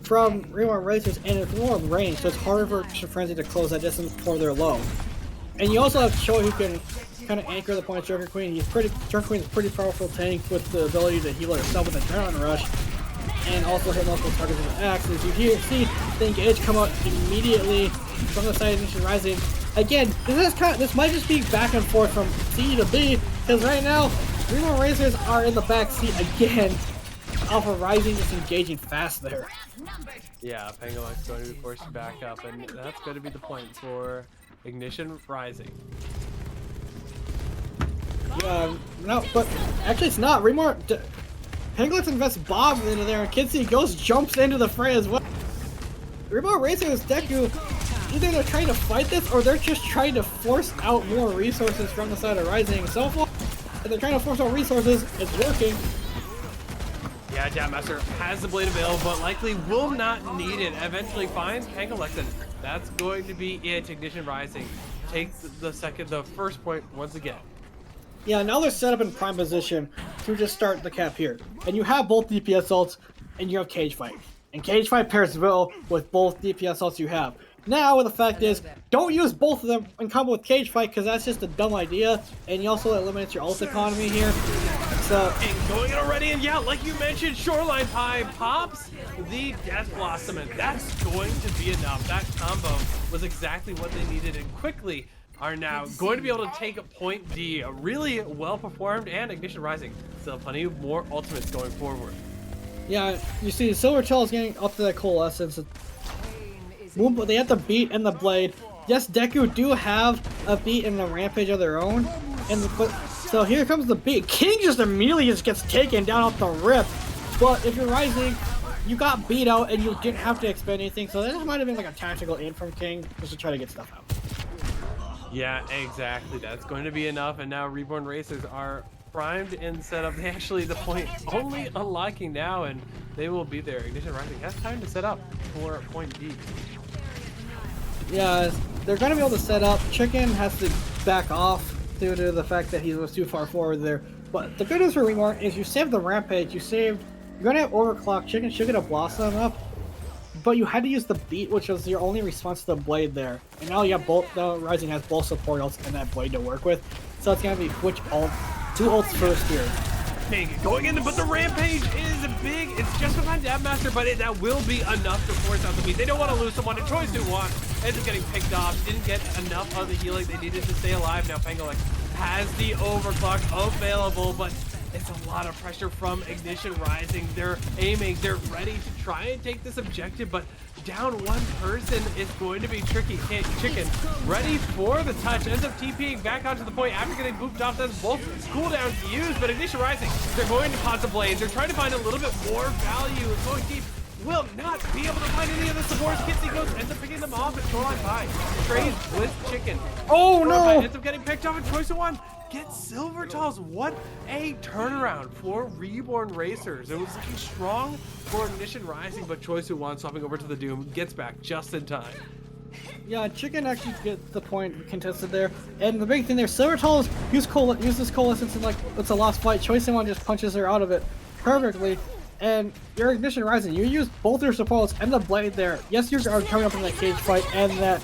from Reborn Racers, and it's more range, so it's harder for Frenzy to close that distance before they're low. And you also have Choi who can kind of anchor the point of Joker Queen. Joker Queen is a pretty powerful tank with the ability to heal herself with a Adrenaline Rush, and also hit multiple targets with an axe. As you see the engage come out immediately from the side of Ignition Rising. Again, this might just be back and forth from C to B, because right now, Reborn Racers are in the back seat again. Alpha Rising is engaging fast there. Yeah, Pangolux going to be forced back up, and that's going to be the point for Ignition Rising. Yeah, no, but actually it's not. Pangolux invests Bob into there, and Kinsey Ghost jumps into the fray as well. Reborn Racers Deku, either they're trying to fight this, or they're just trying to force out more resources from the side of Rising. So far, if they're trying to force out resources, it's working. Yeah, Jabmaster has the blade available, but likely will not need it. Eventually finds Pangolux, and that's going to be it. Ignition Rising takes the first point once again. Yeah, now they're set up in prime position to just start the cap here. And you have both DPS ults, and you have Cage Fight. And Cage Fight pairs well with both DPS ults you have. Now, the fact is, don't use both of them in combo with Cage Fight, because that's just a dumb idea, and you also eliminate your ult economy here. So, and going in already, and yeah, like you mentioned, Shoreline Pie pops the Death Blossom, and that's going to be enough. That combo was exactly what they needed, and quickly are now going to be able to take point D. Really well performed, and Ignition Rising still plenty more ultimates going forward. Yeah, you see Silvertail is getting up to that Coalescence. They have the beat and the blade. Yes, Deku do have a beat and a rampage of their own. So here comes the beat. King just immediately gets taken down off the rip. But if you're Rising, you got beat out and you didn't have to expend anything. So that might have been like a tactical aim from King just to try to get stuff out. Yeah, exactly. That's going to be enough. And now Reborn Racers are primed and set up. They actually, the point only unlocking now, and they will be there. Ignition Rising has time to set up for point D. Yeah, they're going to be able to set up. Chicken has to back off due to the fact that he was too far forward there. But the good news for Reborn is you saved the Rampage. You're going to have Overclock. Chicken should get a Blossom up. But you had to use the beat, which was your only response to the blade there. And now you have both. Now Rising has both support ults and that blade to work with. So it's going to be which ult? Two ults first here. Big going in, but the Rampage is big. It's just behind Dabmaster, but that will be enough to force out the beat. They don't want to lose someone. And Choice do want. Ends up getting picked off. Didn't get enough of the healing they needed to stay alive. Now Pangolux has the overclock available, but it's a lot of pressure from Ignition Rising. They're aiming. They're ready to try and take this objective, but down one person is going to be tricky. Chicken ready for the touch. Ends up TPing back onto the point after getting booped off. That's both cooldowns used, but Ignition Rising, they're going to contemplate. They're trying to find a little bit more value. Going deep will not be able to find any of the supports. Kitsy Ghost ends up picking them off at Shoreline Pie. Trades with Chicken. Oh no! Ends up getting picked off at Choice of One. Gets Silvertails. What a turnaround for Reborn Racers. It was looking strong for Ignition Rising, but Choice of One swapping over to the Doom gets back just in time. Yeah, Chicken actually gets the point contested there. And the big thing there, Silvertails uses Coalescence and like it's a lost fight. Choice of One just punches her out of it perfectly. And your Ignition Rising, you use both your supports and the blade there. Yes, you're coming up in that cage fight and that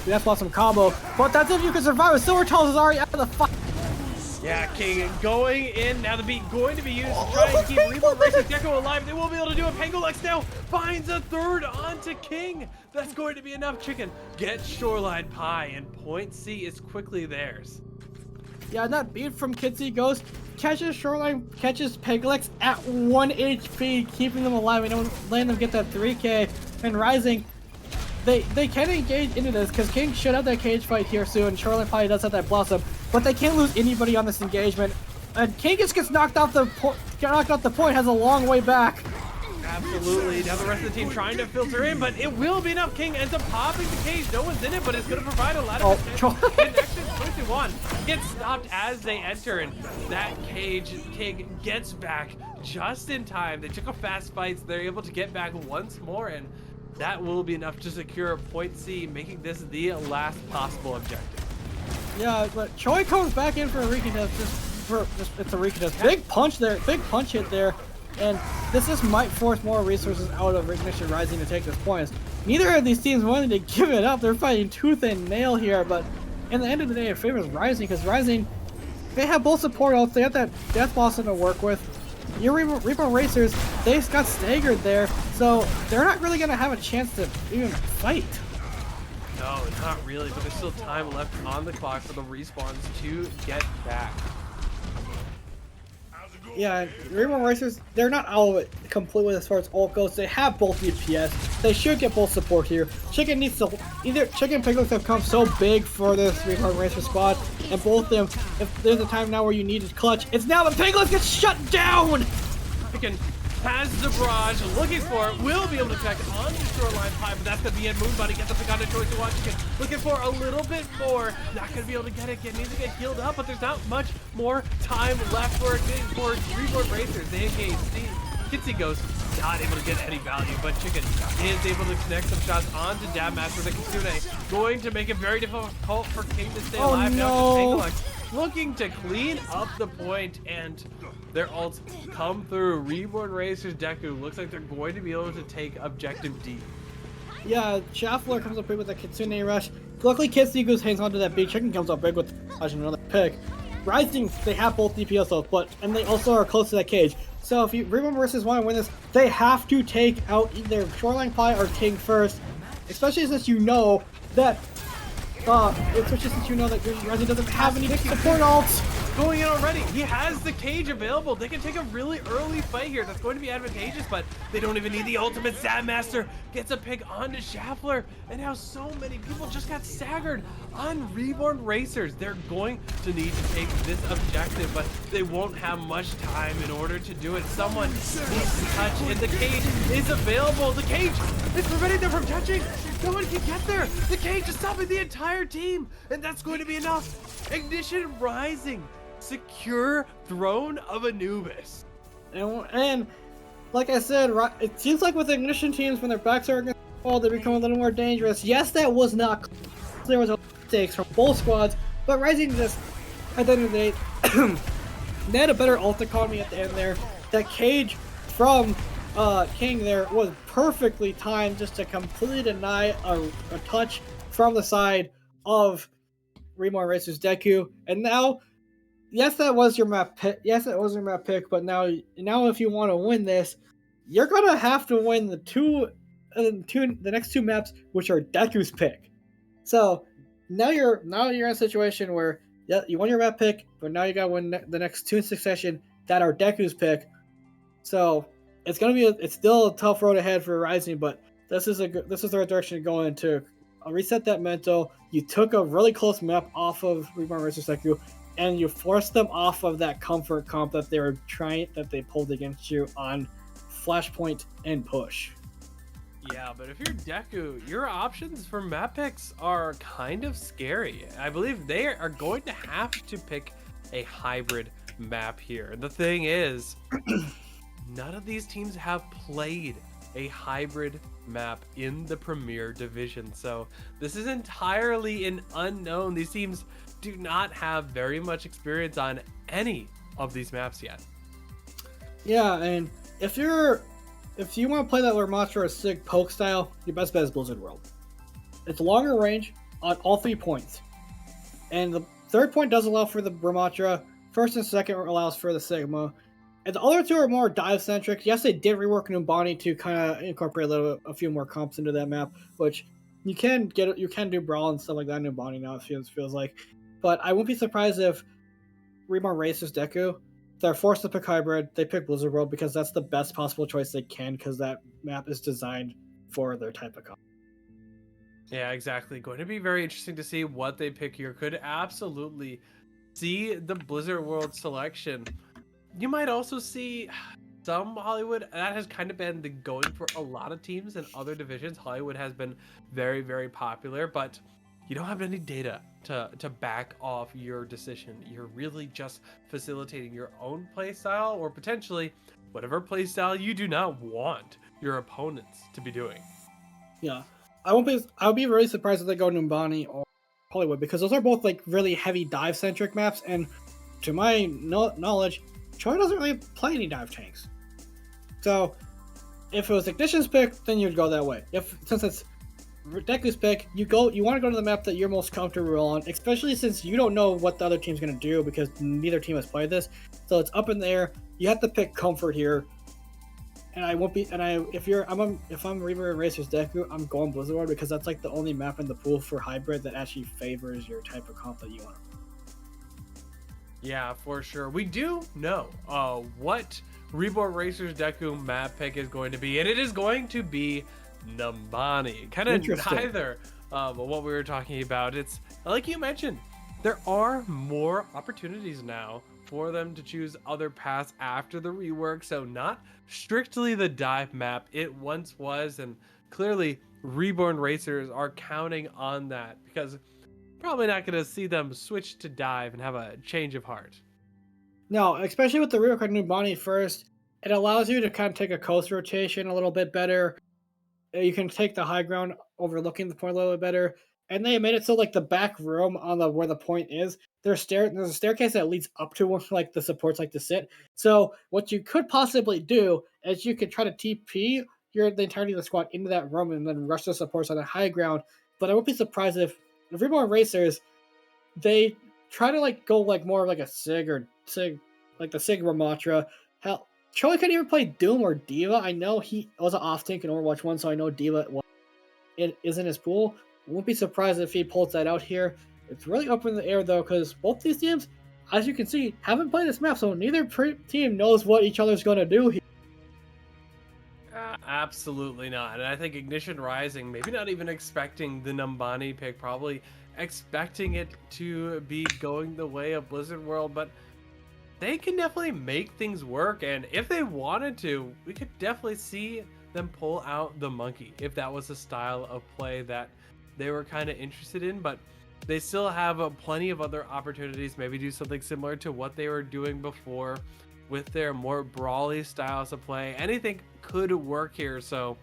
Death Blossom combo, but that's if you can survive. Silvertails is already out of the fight. Yeah, King going in. Now the beat going to be used to try and keep Reborn Racers Deku alive. They will be able to do it. Pangolux now finds a third onto King. That's going to be enough. Chicken gets Shoreline Pie, and point C is quickly theirs. Yeah, and that beat from Kitsy Ghost catches Pangolux at 1 HP, keeping them alive and letting them get that 3K. And Rising, they can engage into this because King should have that cage fight here soon. Shoreline Pie does have that Blossom, but they can't lose anybody on this engagement. And King just gets knocked off the point, has a long way back. Absolutely. Now the rest of the team trying to filter in, but it will be enough. King ends up popping the cage. No one's in it, but it's going to provide a lot of connection. 21 gets stopped as they enter, and that cage King gets back just in time. They took a fast fight, so they're able to get back once more, and that will be enough to secure point C, making this the last possible objective. Yeah, but Choi comes back in for a recontest. It's a recontest. Big punch there, big punch hit there, and this just might force more resources out of Ignition Rising to take this points. Neither of these teams wanted to give it up. They're fighting tooth and nail here, but in the end of the day, it favors Rising because Rising, they have both support ults. They have that Death Blossom to work with. Your Reborn Racers, they got staggered there, so they're not really gonna have a chance to even fight. No, not really, but there's still time left on the clock for the respawns to get back. Yeah, Reborn Racers, they're not out of it completely as far as ult goes. They have both DPS. They should get both support here. Chicken needs to Chicken and Piglets have come so big for this Reborn Racer squad, and both of them, if there's a time now where you need to clutch, it's now. The Piglets get shut down. Chicken has the barrage, looking for it, will be able to connect on the shoreline pipe, but that's the BN Moon Buddy, gets the pick on the choice to watch Chicken, looking for a little bit more, not gonna be able to get it, needs to get healed up, but there's not much more time left for Reborn Racers. The AKC, Kitsy Ghost, not able to get any value, but Chicken is able to connect some shots onto Dab Master. The Kitsune going to make it very difficult for King to stay alive. No. Now looking to clean up the point, and their ults come through. Reborn Racers Deku looks like they're going to be able to take objective D. Yeah, Shuffler comes up big with a Kitsune Rush. Luckily, Kitsune Goose hangs onto that big. Chicken comes up big with another pick. Rising, they have both DPS ults, and they also are close to that cage. So if you Reborn Racers want to win this, they have to take out either Shoreline Pie or King first, especially since you know that Rising doesn't have any support ults. Going in already, he has the cage available. They can take a really early fight here. That's going to be advantageous, but they don't even need the ultimate. Zab Master gets a pick onto Schaffler, and now so many people just got staggered on Reborn Racers. They're going to need to take this objective, but they won't have much time in order to do it. Someone needs to touch, and the cage is available. The cage is preventing them from touching. No one can get there. The cage is stopping the entire team, and that's going to be enough. Ignition Rising. Secure Throne of Anubis. And like I said, it seems like with Ignition teams, when their backs are against the wall, they become a little more dangerous. Yes, that was not close. There was mistakes from both squads, but Rising just, at the end of the day, they had a better ult economy at the end there. That cage from King there was perfectly timed just to completely deny a touch from the side of Reborn Racers Deku, and now. Yes, that was your map pick. Yes, that was your map pick. But now if you want to win this, you're gonna have to win the next two maps, which are Deku's pick. So now you're in a situation where you won your map pick, but now you gotta win the next two in succession that are Deku's pick. So it's still a tough road ahead for Rising, but this is the right direction to go into. Reset that mental. You took a really close map off of Reborn vs. Deku, and you forced them off of that comfort comp that they pulled against you on Flashpoint and Push. Yeah, but if you're Deku, your options for map picks are kind of scary. I believe they are going to have to pick a hybrid map here. And the thing is, none of these teams have played a hybrid map in the Premier Division. So this is entirely an unknown. These teams do not have very much experience on any of these maps yet. Yeah, and if you want to play that Lermatra or Sig poke style, your best bet is Blizzard World. It's longer range on all 3 points. And the third point does allow for the Lermatra, first and second allows for the Sigma. And the other two are more dive centric. Yes, they did rework Numbani to kind of incorporate a few more comps into that map, which you can do Brawl and stuff like that in Numbani now, it feels like. But I wouldn't be surprised if Reborn Racers Deku, they're forced to pick hybrid, they pick Blizzard World because that's the best possible choice they can, because that map is designed for their type of comp. Yeah, exactly. Going to be very interesting to see what they pick here. Could absolutely see the Blizzard World selection. You might also see some Hollywood. That has kind of been the going for a lot of teams in other divisions. Hollywood has been very, very popular, but you don't have any data to back off your decision. You're really just facilitating your own play style, or potentially whatever playstyle you do not want your opponents to be doing. Yeah, I'll be really surprised if they go Numbani or Hollywood, because those are both like really heavy dive centric maps, and to my knowledge, Choi doesn't really play any dive tanks. So if it was Ignition's pick, then you'd go that way. Since it's Deku's pick, you want to go to the map that you're most comfortable on, especially since you don't know what the other team's going to do because neither team has played this. So it's up in the air. You have to pick comfort here. And I won't be. And if I'm Reborn Racers Deku, I'm going Blizzard World because that's like the only map in the pool for hybrid that actually favors your type of comp that you want. Yeah, for sure. We do know what Reborn Racers Deku map pick is going to be, and it is going to be Numbani. Kind of neither of what we were talking about. It's like you mentioned, there are more opportunities now for them to choose other paths after the rework, so not strictly the dive map it once was, and clearly Reborn Racers are counting on that because probably not going to see them switch to dive and have a change of heart. No, especially with the rework of Numbani first, it allows you to kind of take a coast rotation a little bit better. You can take the high ground overlooking the point a little bit better. And they made it so like the back room on the where the point is, there's a staircase that leads up to one like the supports like to sit. So what you could possibly do is you could try to TP the entirety of the squad into that room and then rush the supports on the high ground. But I would be surprised if Reborn Racers, they try to like go like more like a Sig like the Sig Ramatra. Hell, Choi couldn't even play Doom or Diva. I know he was an off tank in Overwatch 1, so I know Diva it is in his pool. Won't be surprised if he pulls that out here. It's really up in the air though, because both these teams, as you can see, haven't played this map, so neither team knows what each other's going to do here. Absolutely not. And I think Ignition Rising, maybe not even expecting the Numbani pick, probably expecting it to be going the way of Blizzard World, but they can definitely make things work, and if they wanted to, we could definitely see them pull out the monkey if that was a style of play that they were kind of interested in. But they still have plenty of other opportunities, maybe do something similar to what they were doing before with their more brawly styles of play. Anything could work here, so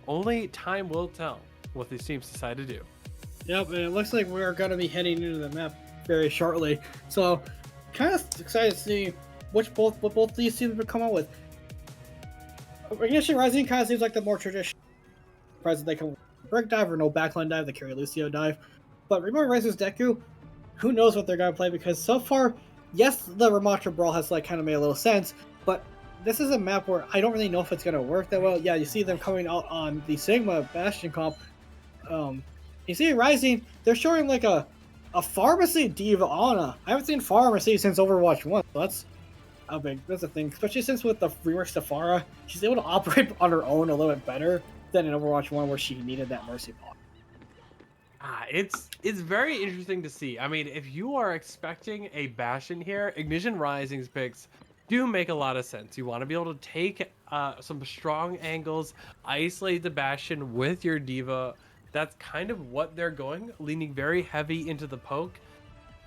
only time will tell what these teams decide to do. Yep, and it looks like we're going to be heading into the map very shortly, so kind of excited to see what both these teams would come out with. Ignition Rising kind of seems like the more traditional present. They can break dive or no backline dive, they carry Lucio dive. But Reborn Racers Deku, who knows what they're going to play, because so far, yes, the Ramatra Brawl has like kind of made a little sense, but this is a map where I don't really know if it's going to work that well. Yeah, you see them coming out on the Sigma Bastion comp. You see Rising, they're showing like a Pharmacy Diva Ana. I haven't seen Pharmacy since Overwatch 1, so that's a thing. Especially since with the rework Safara, she's able to operate on her own a little bit better than in Overwatch 1 where she needed that Mercy Ball. It's very interesting to see. I mean, if you are expecting a Bastion here, Ignition Rising's picks do make a lot of sense. You want to be able to take some strong angles, isolate the Bastion with your Diva. That's kind of what they're going, leaning very heavy into the poke.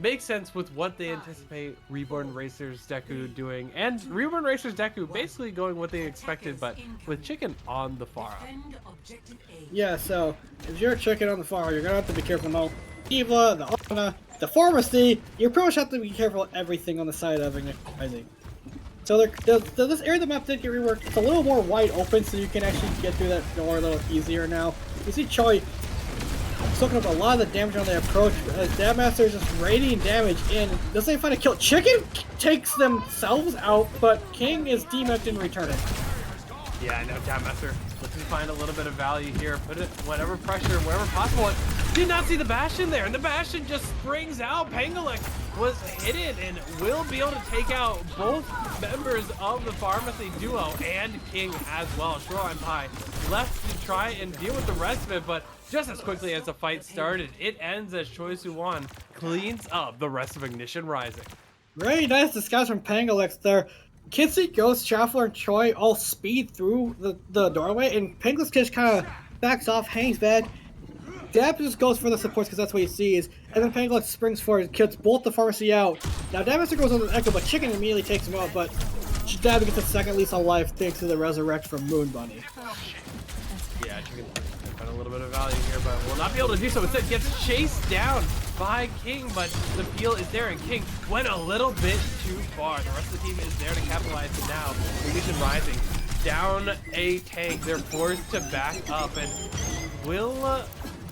Makes sense with what they anticipate Reborn Racers Deku doing, and Reborn Racers Deku basically going what they expected, but with Chicken on the Pharah. Yeah, so if you're Chicken on the Pharah, you're gonna have to be careful now. Diva, the Ana, the Pharmacy, you pretty much have to be careful of everything on the side of Ignition Rising. So this area of the map did get reworked. It's a little more wide open, so you can actually get through that door a little easier now. You see Choi soaking up a lot of the damage on the approach. Dab Master is just radiating damage in. Doesn't even find a kill. Chicken takes themselves out, but King is demoted in returning. Yeah, I know Dab Master looking to find a little bit of value here. Put it whatever pressure, wherever possible. Did not see the Bastion there, and the Bastion just springs out. Pangolic was hidden and will be able to take out both members of the Pharmacy duo and King as well. Shoreline Pie left to try and deal with the rest of it, but just as quickly as the fight started, it ends as Choi Su-won cleans up the rest of Ignition Rising. Very nice disguise from Pangolic there. Kitsy, Ghost, Shuffler, and Choi all speed through the doorway, and Pangolic just kind of backs off, hangs back. Dab just goes for the supports because that's what he sees, and then Pangolic springs forward and kills both the Pharmacy out. Now Dab Master goes on the Echo, but Chicken immediately takes him out, but Dab gets a second lease on life thanks to the resurrect from Moon Bunny. Yeah, she can find a little bit of value here, but will not be able to do so. Instead, gets chased down by King, but the peel is there, and King went a little bit too far. The rest of the team is there to capitalize, and now Ignition Rising down a tank. They're forced to back up, and will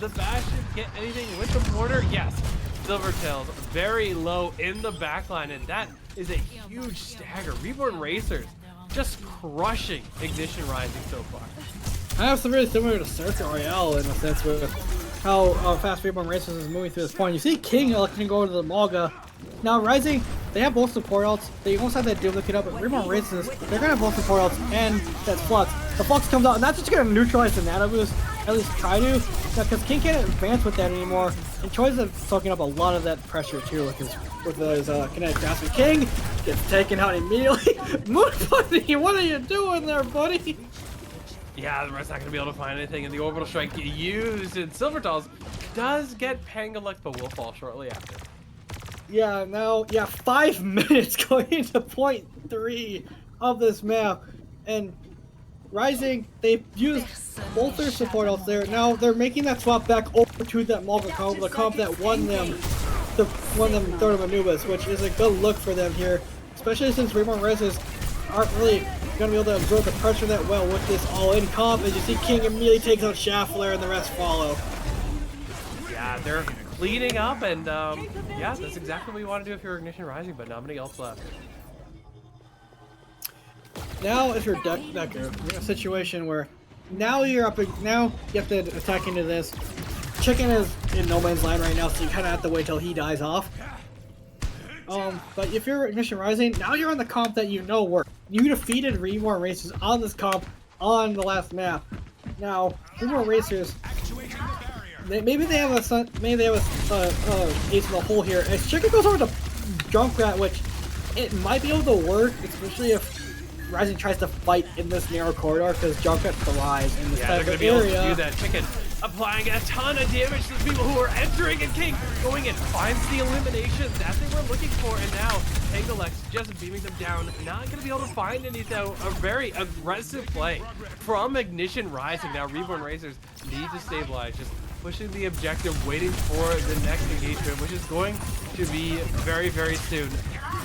the Bastion get anything with the mortar? Yes. Silvertails very low in the backline, and that is a huge stagger. Reborn Racers just crushing Ignition Rising so far. I have something really similar to Circuit Royale in a sense with how fast Reborn Racers is moving through this point. You see King electing to go to the Malga. Now Rising, they have both support ults. They almost have that duplicate up, but Reborn Racers, they're gonna have both support ults and that Flux. The Flux comes out, and that's just gonna neutralize the Nano Boost, at least try to, because King can't advance with that anymore. And Choi's soaking up a lot of that pressure too with his kinetic grasp. King gets taken out immediately. Moon Bunny, what are you doing there, buddy? Yeah, the rest not going to be able to find anything, and the orbital strike used, and Silvertails does get Pangaluk, but will fall shortly after. Yeah, now, 5 minutes going into point 3 of this map, and Rising, they've used both their support ults there. Now they're making that swap back over to that Malga comp, the comp that won them Third of Anubis, which is a good look for them here, especially since Reborn Racers aren't really going to be able to absorb the pressure that well with this all-in comp. As you see, King immediately takes out Shaffler and the rest follow. Yeah, they're cleaning up, and yeah, that's exactly what you want to do if you're Ignition Rising, but not many ults left. Now, if you're Deku, you're in a situation where now you have to attack into this. Chicken is in no man's land right now, so you kind of have to wait till he dies off. But if you're Ignition Rising, now you're on the comp that you know works. You defeated Reborn Racers on this comp on the last map. Now, Reborn Racers, maybe they have ace in the hole here. As Chicken goes over to Junkrat, which it might be able to work, especially if Rising tries to fight in this narrow corridor, because Junkrat thrives in this type of area. Yeah, they're going to be able to do that. Chicken applying a ton of damage to the people who are entering, and King going in, finds the elimination that they were looking for, and now Pangalex just beaming them down. Not going to be able to find any, though. A very aggressive play from Ignition Rising. Now Reborn Racers need to stabilize, just pushing the objective, waiting for the next engagement, which is going to be very, very soon.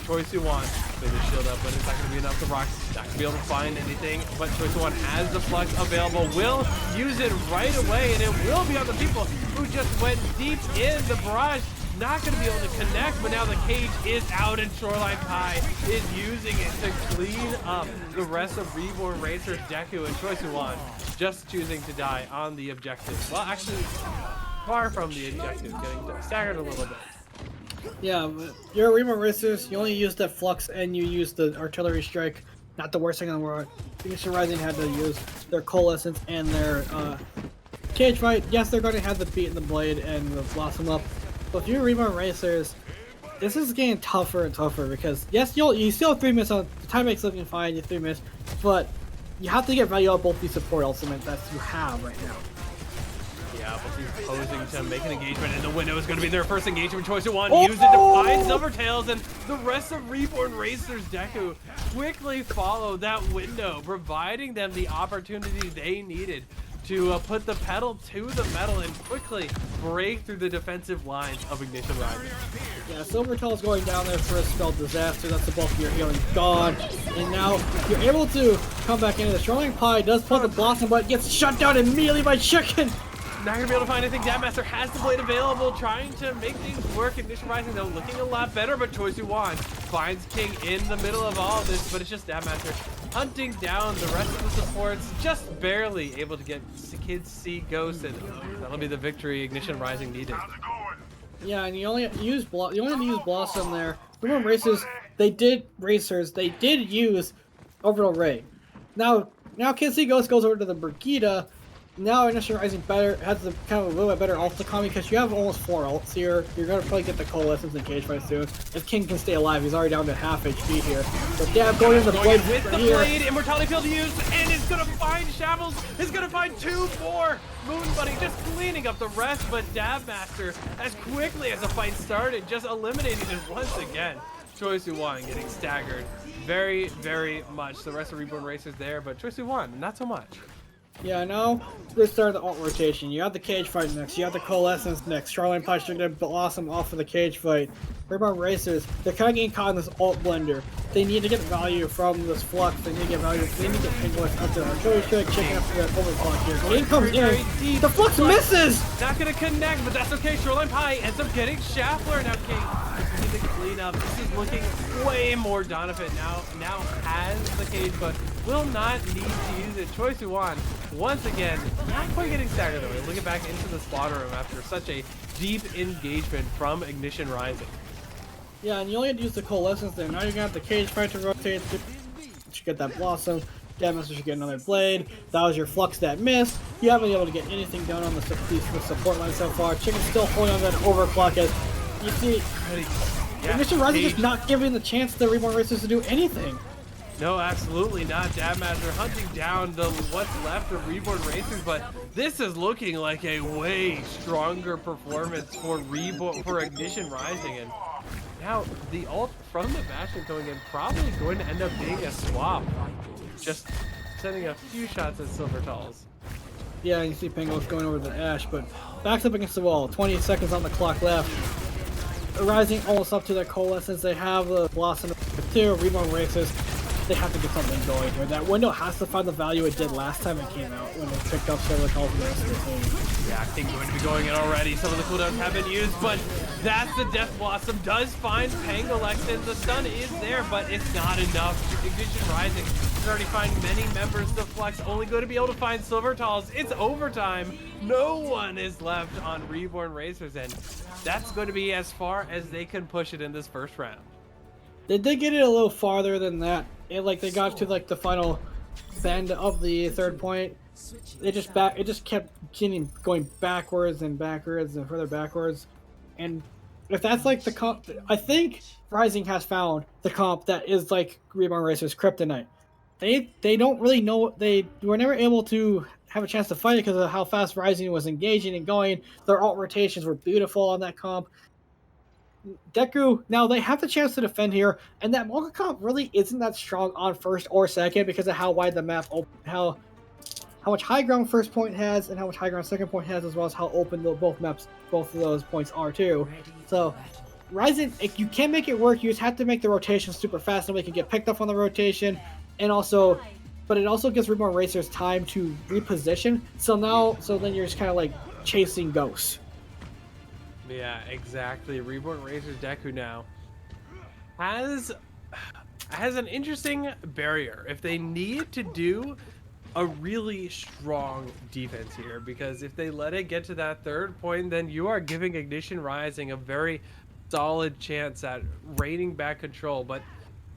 Choice you want, put the shield up, but it's not going to be enough to rock. Not going to be able to find anything, but Choice One has the Flux available, will use it right away, and it will be on the people who just went deep in the barrage. Not going to be able to connect, but now the cage is out, and Shoreline Kai is using it to clean up the rest of Reborn Racers. Deku and Choice One just choosing to die on the objective. Well, actually, far from the objective, getting staggered a little bit. Yeah, but you're Reborn Racers, you only use that Flux and you use the artillery strike. Not the worst thing in the world. Ignition Rising had to use their Coalescence and their cage fight. Yes, they're going to have the beat in the blade and the blossom up. But if you're Reborn Racers, this is getting tougher and tougher because yes, you still have 3 minutes on the time makes looking fine, you have 3 minutes, but you have to get value out of both these support ultimates that you have right now. Yeah, but he's posing to make an engagement, and the window is going to be their first engagement. Choice of one, use it to find Silvertails, and the rest of Reborn Racers Deku quickly follow that window, providing them the opportunity they needed to put the pedal to the metal and quickly break through the defensive lines of Ignition Rising. Yeah, Silvertail's going down there for a spell disaster. That's the bulk of your healing gone. And now you're able to come back into the Shoreline Pie, does put the blossom, but gets shut down immediately by Chicken. Not gonna be able to find anything. Dabmaster has the blade available, trying to make things work. Ignition Rising, though, looking a lot better, but Choice Yuan finds King in the middle of all this, but it's just Dabmaster hunting down the rest of the supports, just barely able to get Kids see Ghost, and that'll be the victory Ignition Rising needed. Yeah, and you only had to use Blossom there. Remember, they did use Orbital Ray. Now Kids see Ghost goes over to the Brigida. Now Ignition Rising has the kind of a little bit better ult economy because you have almost 4 ults here. You're gonna probably get the Coalescence and Cage Fight soon. If King can stay alive, he's already down to half HP here. But Dab going in the blade with the here. blade, Immortality Field used, and it's gonna find Shambles. It's gonna find 2 more. Moon Bunny just cleaning up the rest, but Dabmaster, as quickly as the fight started, just eliminating it once again. Choi Soo-won getting staggered very, very much. The rest of Reborn Racers there, but Choi Soo-won, not so much. Yeah, now they start the alt rotation. You have the cage fight next. You have the coalescence next. Charlene Pie should have blossom off of the cage fight. Reborn Racers, they're kind of getting caught in this alt blender. They need to get value from this flux. They need to get value. They need to get English up there. Joey should chicken up to that overclock here. When he comes in, the flux misses! Not gonna connect, but that's okay. Shoreline Pie ends up getting Schaffler. Now King is the cleanup. This is looking way more Donovan now has the cage, but will not need to use it. Choi Soo-won, once again, not quite getting staggered though. Looking back into the spotter room after such a deep engagement from Ignition Rising. Yeah, and you only had to use the coalescence there. Now you're gonna have the cage fight to rotate. You should get that blossom. Master should get another blade. That was your flux that missed. You haven't been able to get anything done on the support line so far. Chicken's still holding on that overclock as you see. Yeah, Ignition Rising just not giving the chance to Reborn Racers to do anything. No, absolutely not. Dabmaster hunting down what's left of Reborn Racers, but this is looking like a way stronger performance for Ignition Rising, and now the ult from the Bastion going in probably going to end up being a swap. Just sending a few shots at Silvertalls. Yeah, you see Penguins going over the Ash, but backs up against the wall. 20 seconds on the clock left. Rising almost up to their coalescence. They have the Blossom 2, Reborn Racers. They have to get something going here. That window has to find the value it did last time it came out when they picked up Silvertalls and the rest of the team. Yeah, I think going to be going in already. Some of the cooldowns have been used, but that's the Death Blossom. Does find Pangolexin. The stun is there, but it's not enough. Ignition Rising has already find many members of Flex, only going to be able to find Silvertalls. It's overtime. No one is left on Reborn Racers, and that's going to be as far as they can push it in this first round. They did get it a little farther than that. They got to the final bend of the third point. It just kept going backwards and backwards and further backwards. And if that's like the comp, I think Rising has found the comp that is like Reborn Racers Kryptonite. They don't really know. They were never able to have a chance to fight it because of how fast Rising was engaging and going. Their alt rotations were beautiful on that comp. Deku, now they have the chance to defend here, and that Mocha comp really isn't that strong on first or second because of how wide the map, how much high ground first point has and how much high ground second point has, as well as how open both of those points are too. So Rising, you can make it work. You just have to make the rotation super fast, and we can get picked up on the rotation, but it also gives Reborn Racers time to reposition. So then you're just kind of like chasing ghosts. Yeah, exactly. Reborn Racers Deku now has an interesting barrier if they need to do a really strong defense here, because if they let it get to that third point, then you are giving Ignition Rising a very solid chance at reining back control. But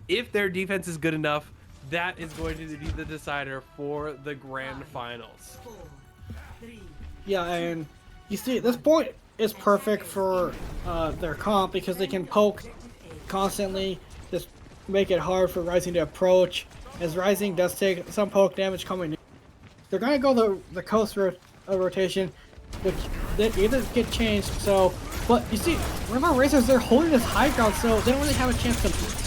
if their defense is good enough, that is going to be the decider for the grand finals. Yeah, and you see at this point is perfect for their comp because they can poke constantly, just make it hard for Rising to approach. As Rising does take some poke damage coming in, they're gonna go the coast rotation, which they either get changed. So, but you see, Reborn Racers, they're holding this high ground, so they don't really have a chance to.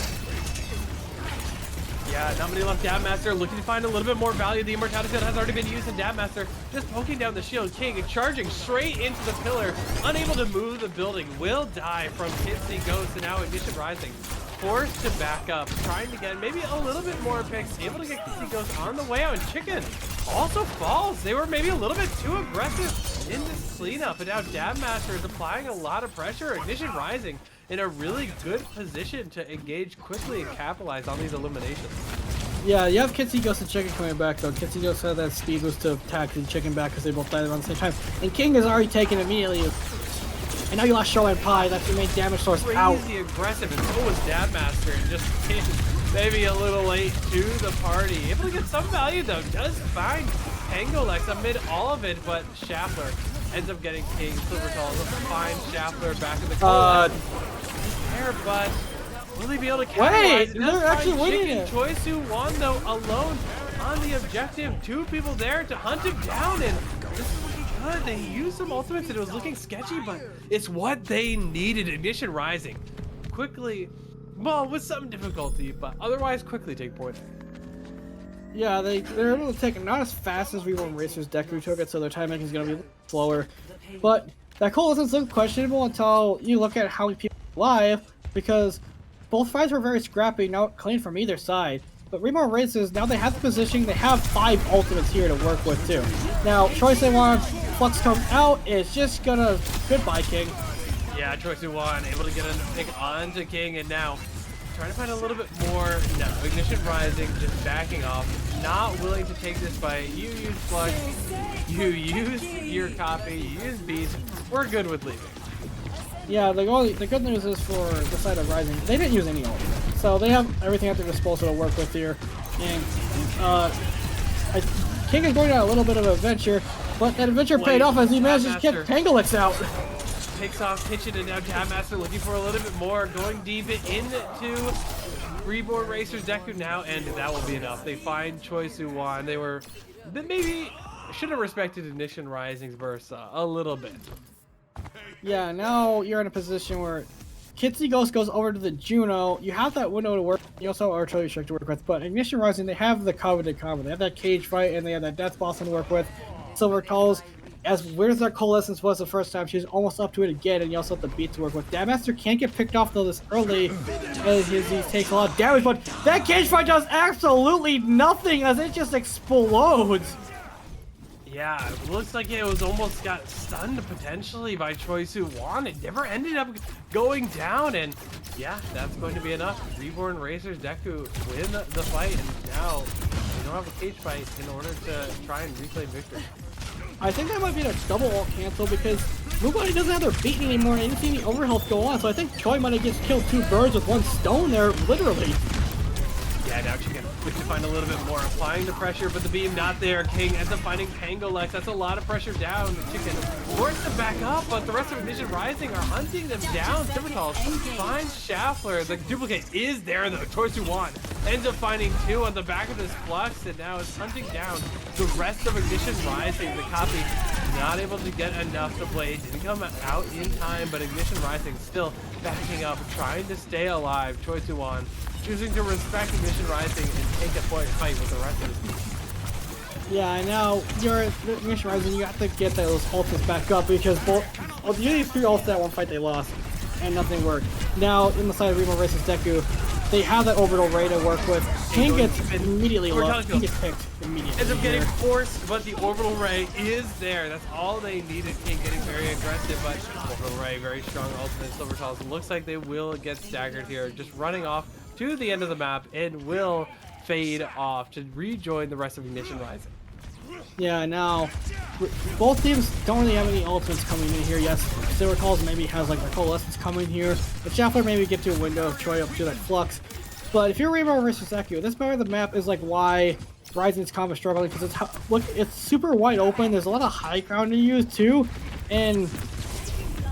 Yeah, not many left. Dabmaster looking to find a little bit more value. The Immortality Field has already been used, and Dabmaster just poking down the shield. King charging straight into the pillar, unable to move the building, will die from Kitsy Ghost, and now Ignition Rising forced to back up, trying to get maybe a little bit more picks, able to get Kitsy Ghost on the way out, and Chicken also falls. They were maybe a little bit too aggressive in this cleanup, and now Dabmaster is applying a lot of pressure. Ignition Rising in a really good position to engage quickly and capitalize on these eliminations. Yeah, you have Kitsy Ghost and Chicken coming back though. Kitsy Ghost had that speed boost to attack the Chicken back because they both died around the same time. And King is already taken immediately. And now you lost Shoreline Pie, that's your main damage source out. Crazy aggressive, and so was Dabmaster, and just maybe a little late to the party. Able to get some value though, does find Pangolex amid all of it, but Schaffler ends up getting King. Silvertall finds Schaffler back in the corner. But will he be able to capitalize? Wait, they're actually winning it. Choi Soo-won though alone on the objective. Two people there to hunt him down, and this is looking good. They used some ultimates and it was looking sketchy, but it's what they needed. Ignition Rising quickly well, with some difficulty, but otherwise quickly take point. Yeah, they're able to take it not as fast as Reborn Racers Deku took it, so their timing is going to be slower. But that coalescence looks questionable until you look at how many people are alive, because both fights were very scrappy, not clean from either side. But Reborn Racers, now they have the positioning, they have 5 ultimates here to work with too. Now, Choice they want, Flux comes out, it's just gonna, goodbye King. Yeah, Choice One able to get a pick onto King, and now trying to find a little bit more. No, Ignition Rising just backing off, not willing to take this fight. You use Flux, you use your copy, you use Beast. We're good with leaving. Yeah, the good news is for the side of Rising, they didn't use any ult, so they have everything at their disposal to work with here. And King is going on a little bit of an adventure, but that adventure paid off as he manages to get Pangolix out. Picks off Kitchen, and now Jab Master looking for a little bit more, going deep into Reborn Racers Deku now, and that will be enough. They find Choi Soo-won. They maybe should have respected Ignition Rising's burst a little bit. Yeah, now you're in a position where Kitsy Ghost goes over to the Juno. You have that window to work. You also have Artillery Strike to work with, but Ignition Rising, they have the coveted combo. They have that cage fight, and they have that Death Blossom to work with. Silver Calls, as weird as that Coalescence was the first time, she's almost up to it again, and you also have the Beat to work with. Dabmaster can't get picked off though this early, as he takes a lot of damage, but that cage fight does absolutely nothing as it just explodes. Yeah, it looks like it was almost got stunned potentially by Choi Soo-won. It never ended up going down, and yeah, that's going to be enough. Reborn Racers Deku win the fight, and now they don't have a cage fight in order to try and reclaim victory. I think that might be a double ult cancel because nobody doesn't have their beat anymore and you didn't see any overhealth go on, so I think Choi might have just killed 2 birds with 1 stone there, literally. Yeah, now Chicken looks to find a little bit more, applying the pressure, but the beam not there. King ends up finding Pangolix. That's a lot of pressure down. Chicken forced to back up, but the rest of Ignition Rising are hunting them down. Silvertall finds Schaffler. The duplicate is there though. Choi Soo-won ends up finding 2 on the back of this Flux, and now is hunting down the rest of Ignition Rising. The copy not able to get enough to play. Didn't come out in time, but Ignition Rising still backing up, trying to stay alive. Choi Soo-won choosing to respect Ignition Rising and take a fight with the rest of his team. Yeah, now you're Ignition Rising, you have to get those ults back up because both these 3 ults that one fight they lost and nothing worked. Now in the side of Reborn Racers Deku, they have that orbital ray to work with. King gets immediately lost. King gets picked immediately. Ends up getting forced, but the orbital ray is there. That's all they needed. King getting very aggressive, but orbital ray, very strong ultimate. Silvertall looks like they will get staggered here, just running off to the end of the map and will fade off to rejoin the rest of Ignition Rising. Yeah, now both teams don't really have any ultimates coming in here. Yes, Silver Calls maybe has like the Coalescence coming here. The Schaffler maybe get to a window of Troy up to that Flux. But if you're Reborn versus Deku, this part of the map is like why Rising's combo is struggling because it's super wide open. There's a lot of high ground to use too, and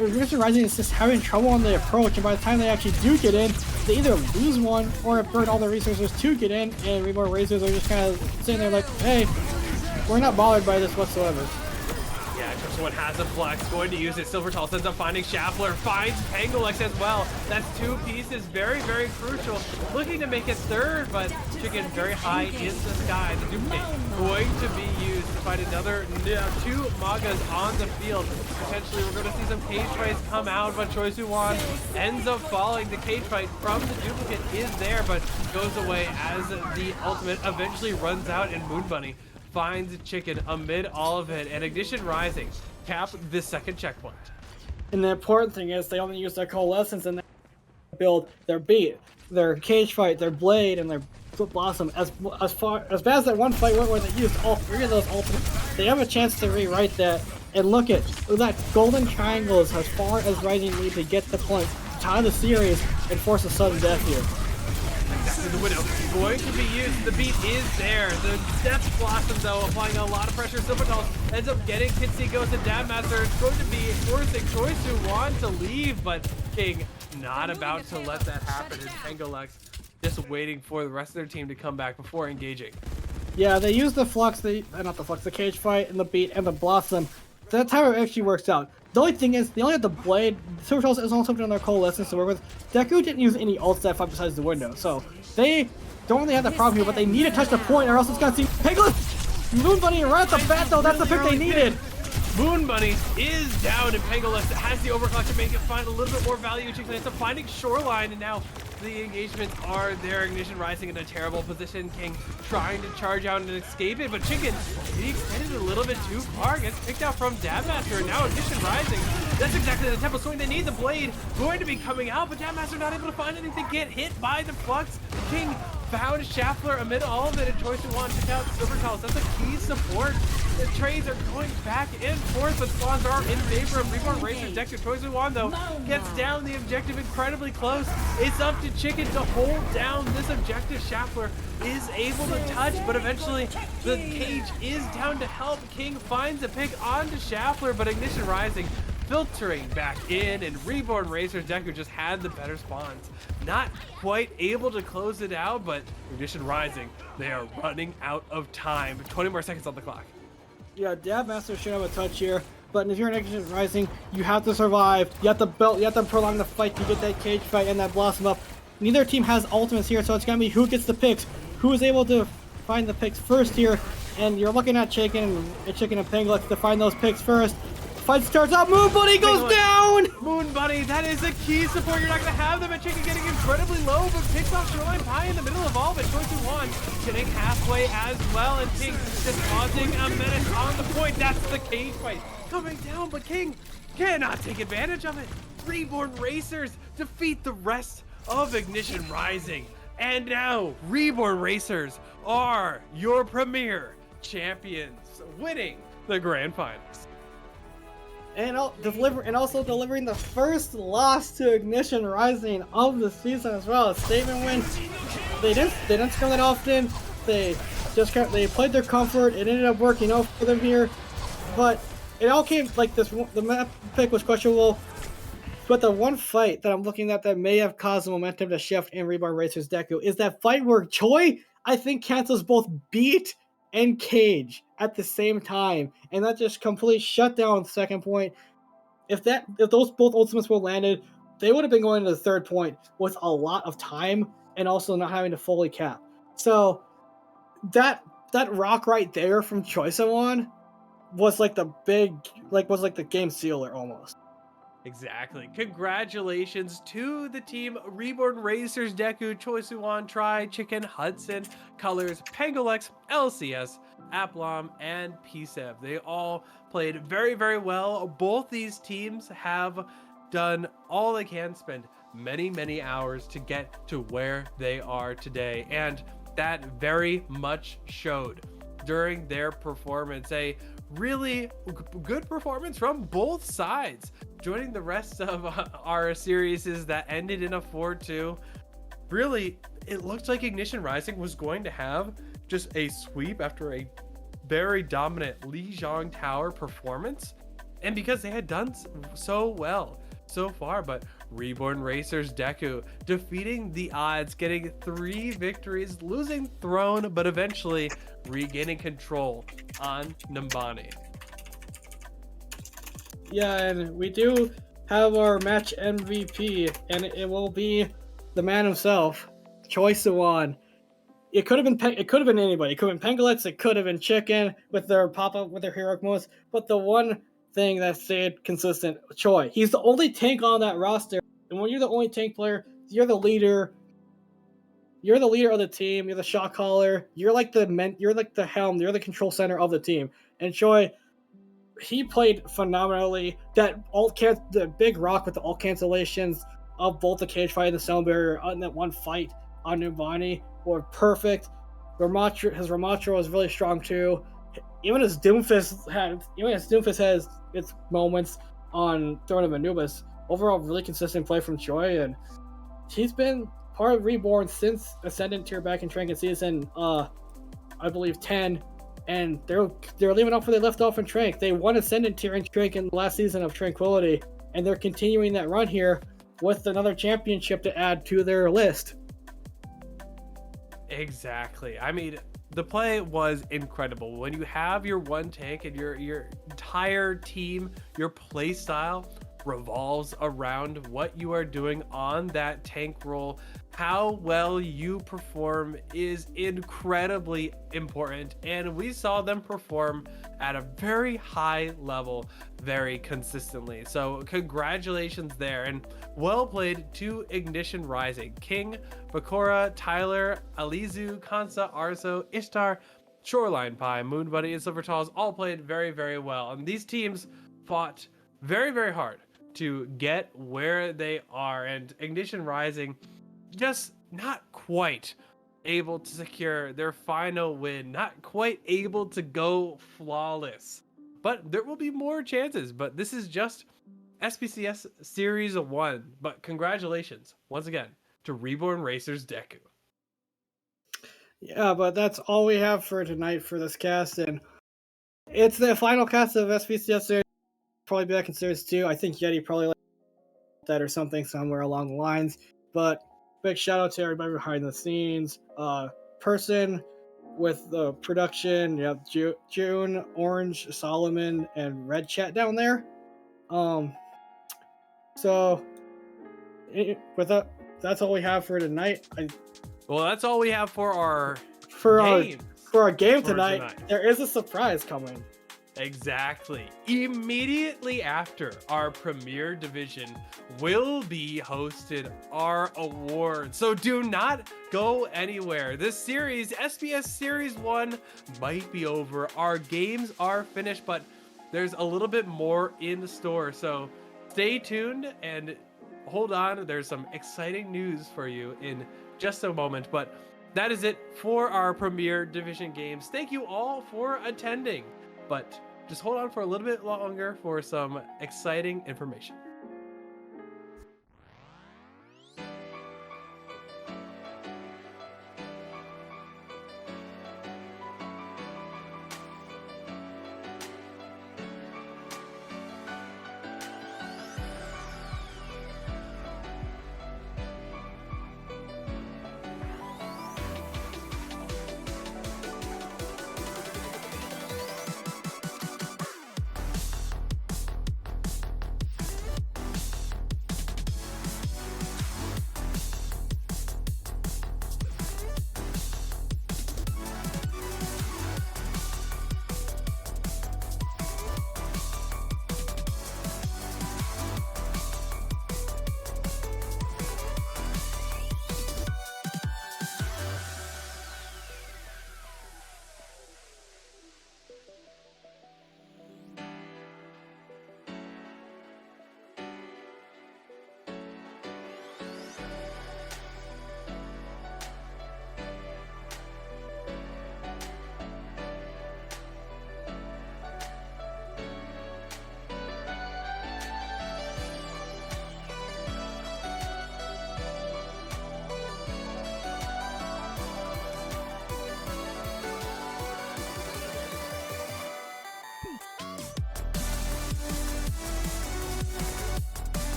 Ignition Rising is just having trouble on the approach. And by the time they actually do get in, they either lose one or burn all the resources to get in. And Reborn Racers are just kind of sitting there like, hey, we're not bothered by this whatsoever. Yeah, just one has a Flex, going to use it. Silvertall ends up finding Schaffler, finds Pangolix as well. That's 2 pieces, very, very crucial. Looking to make it 3rd, but Chicken very high in the sky. The duplicate going to be used to find another 2 Magas on the field. Potentially, we're going to see some cage fights come out, but Choi Soo-won ends up falling. The cage fight from the duplicate is there, but goes away as the ultimate eventually runs out, and Moon Bunny finds Chicken amid all of it, and Ignition Rising cap this 2nd checkpoint. And the important thing is they only use their Coalescence and build their beat, their cage fight, their blade, and their blossom. As bad as that one fight went where they used all 3 of those ultimates, they have a chance to rewrite that. And look at that golden triangle is as far as Rising need to get the point, tie the series, and force a sudden death here. Exactly, the window going to be used. The beat is there. The Death Blossom, though, applying a lot of pressure. Silvertall ends up getting Kitsy goes to Dabmaster. It's going to be forcing Choi Soo-won to leave, but King not about to let that happen. And Pangolix just waiting for the rest of their team to come back before engaging. Yeah, they use the Flux, the cage fight, and the beat, and the Blossom. That's how it actually works out. The only thing is, they only have the blade. Supercell is also something on their coalescence to work with. Deku didn't use any ults that fight besides the window, so they don't really have that problem here, but they need to touch the point or else it's gonna see Piglet! Moon Bunny right at the bat though, that's the pick they needed! Moon Bunny is down, and Pangolin has the overclock to make it find a little bit more value. Chicken ends up finding Shoreline, and now the engagements are there. Ignition Rising in a terrible position. King trying to charge out and escape it, but Chicken, he extended a little bit too far. Gets picked out from Dabmaster, and now Ignition Rising. That's exactly the tempo swing they need. The blade going to be coming out, but Dabmaster not able to find anything. Get hit by the Flux. King found Schaffler amid all of it, and Choice to check out Silver Talus. That's a key support. The trades are going back and forth, but spawns are in favor of Reborn Racer. Deku Choice One though gets down the objective incredibly close. It's up to Chicken to hold down this objective. Schaffler is able to touch, but eventually the cage is down to help. King finds a pick onto Schaffler, but Ignition Rising filtering back in, and Reborn Racer Deku just had the better spawns. Not quite able to close it out, but Ignition Rising, they are running out of time. 20 more seconds on the clock. Yeah, Dabmaster should have a touch here, but if you're an Ignition Rising, you have to survive. You have to build, you have to prolong the fight to get that cage fight and that blossom up. Neither team has ultimates here, so it's gonna be who gets the picks, who is able to find the picks first here, and you're looking at Chicken and Pangolin to find those picks first. Fight starts up, Moon Bunny goes down! Moon Bunny, that is a key support. You're not going to have them, and Chicken getting incredibly low, but picks off Shoreline Pie in the middle of all of it. Choice One getting halfway as well, and King just causing a menace on the point. That's the cage fight coming down, but King cannot take advantage of it. Reborn Racers defeat the rest of Ignition Rising, and now Reborn Racers are your premier champions, winning the grand finals. And also delivering the first loss to Ignition Rising of the season as well. A statement win. They didn't scrim that often. They played their comfort. It ended up working out for them here, but it all came like this. The map pick was questionable, but the one fight that I'm looking at that may have caused the momentum to shift in Reborn Racers Deku is that fight where Choi, I think, cancels both beat and cage at the same time, and that just completely shut down the second point. If those both ultimates were landed, they would have been going to the third point with a lot of time and also not having to fully cap. So that rock right there from Choice One was like the game sealer almost. Exactly. Congratulations to the team Reborn Racers, Deku, Choi Suwon, Tri, Chicken, Hudson, Colors, Pangolex, LCS, Aplom, and PSEV. They all played very, very well. Both these teams have done all they can, spend many, many hours to get to where they are today. And that very much showed during their performance. A really good performance from both sides. Joining the rest of our series that ended in a 4-2. Really, it looked like Ignition Rising was going to have just a sweep after a very dominant Lijiang Tower performance. And because they had done so well so far, but Reborn Racers Deku defeating the odds, getting 3 victories, losing throne, but eventually regaining control on Numbani. Yeah, and we do have our match MVP, and it will be the man himself, Choi Suwon. It could have been anybody. It could have been Pangolets, it could have been Chicken with their pop-up with their heroic moves, but the one thing that stayed consistent, Choi. He's the only tank on that roster, and when you're the only tank player, you're the leader. You're the leader of the team. You're the shot caller. You're like the helm. You're the control center of the team. And Choi, he played phenomenally. The big rock with the ult cancellations of both the cage fight and the sound barrier on that one fight on Numbani were perfect. His Ramatra was really strong too. Even his Doomfist has its moments on Throne of Anubis. Overall, really consistent play from Choi, and he's been part of Reborn since Ascendant tier back in Tranquil Season, I believe 10, and they're leaving off where they left off in Trank. They won Ascendant tier in Trank in the last season of Tranquility, and they're continuing that run here with another championship to add to their list. Exactly. I mean, the play was incredible. When you have your one tank and your entire team, your play style revolves around what you are doing on that tank role, how well you perform is incredibly important, and we saw them perform at a very high level very consistently. So congratulations there, and well played to Ignition Rising. King, Bakura, Tyler, Alizu, Kansa, Arzo, Ishtar, Shoreline Pie, Moon Buddy, and Silver Talls all played very, very well, and these teams fought very, very hard to get where they are, and Ignition Rising just not quite able to secure their final win, not quite able to go flawless. But there will be more chances, but this is just SPCS Series 1. But congratulations, once again, to Reborn Racers Deku. Yeah, but that's all we have for tonight for this cast, and it's the final cast of SPCS Series. Probably back in Series 2. I think Yeti probably like that or something somewhere along the lines. But big shout out to everybody behind the scenes. Person with the production, you have June, Orange, Solomon, and Red Chat down there. So with that, that's all we have for tonight. Well, that's all we have for our games. For our game tonight. There is a surprise coming. Exactly. Immediately after our Premier Division will be hosted our awards. So do not go anywhere. This series, SPS Series 1, might be over. Our games are finished, but there's a little bit more in store. So stay tuned and hold on. There's some exciting news for you in just a moment. But that is it for our Premier Division games. Thank you all for attending. But just hold on for a little bit longer for some exciting information.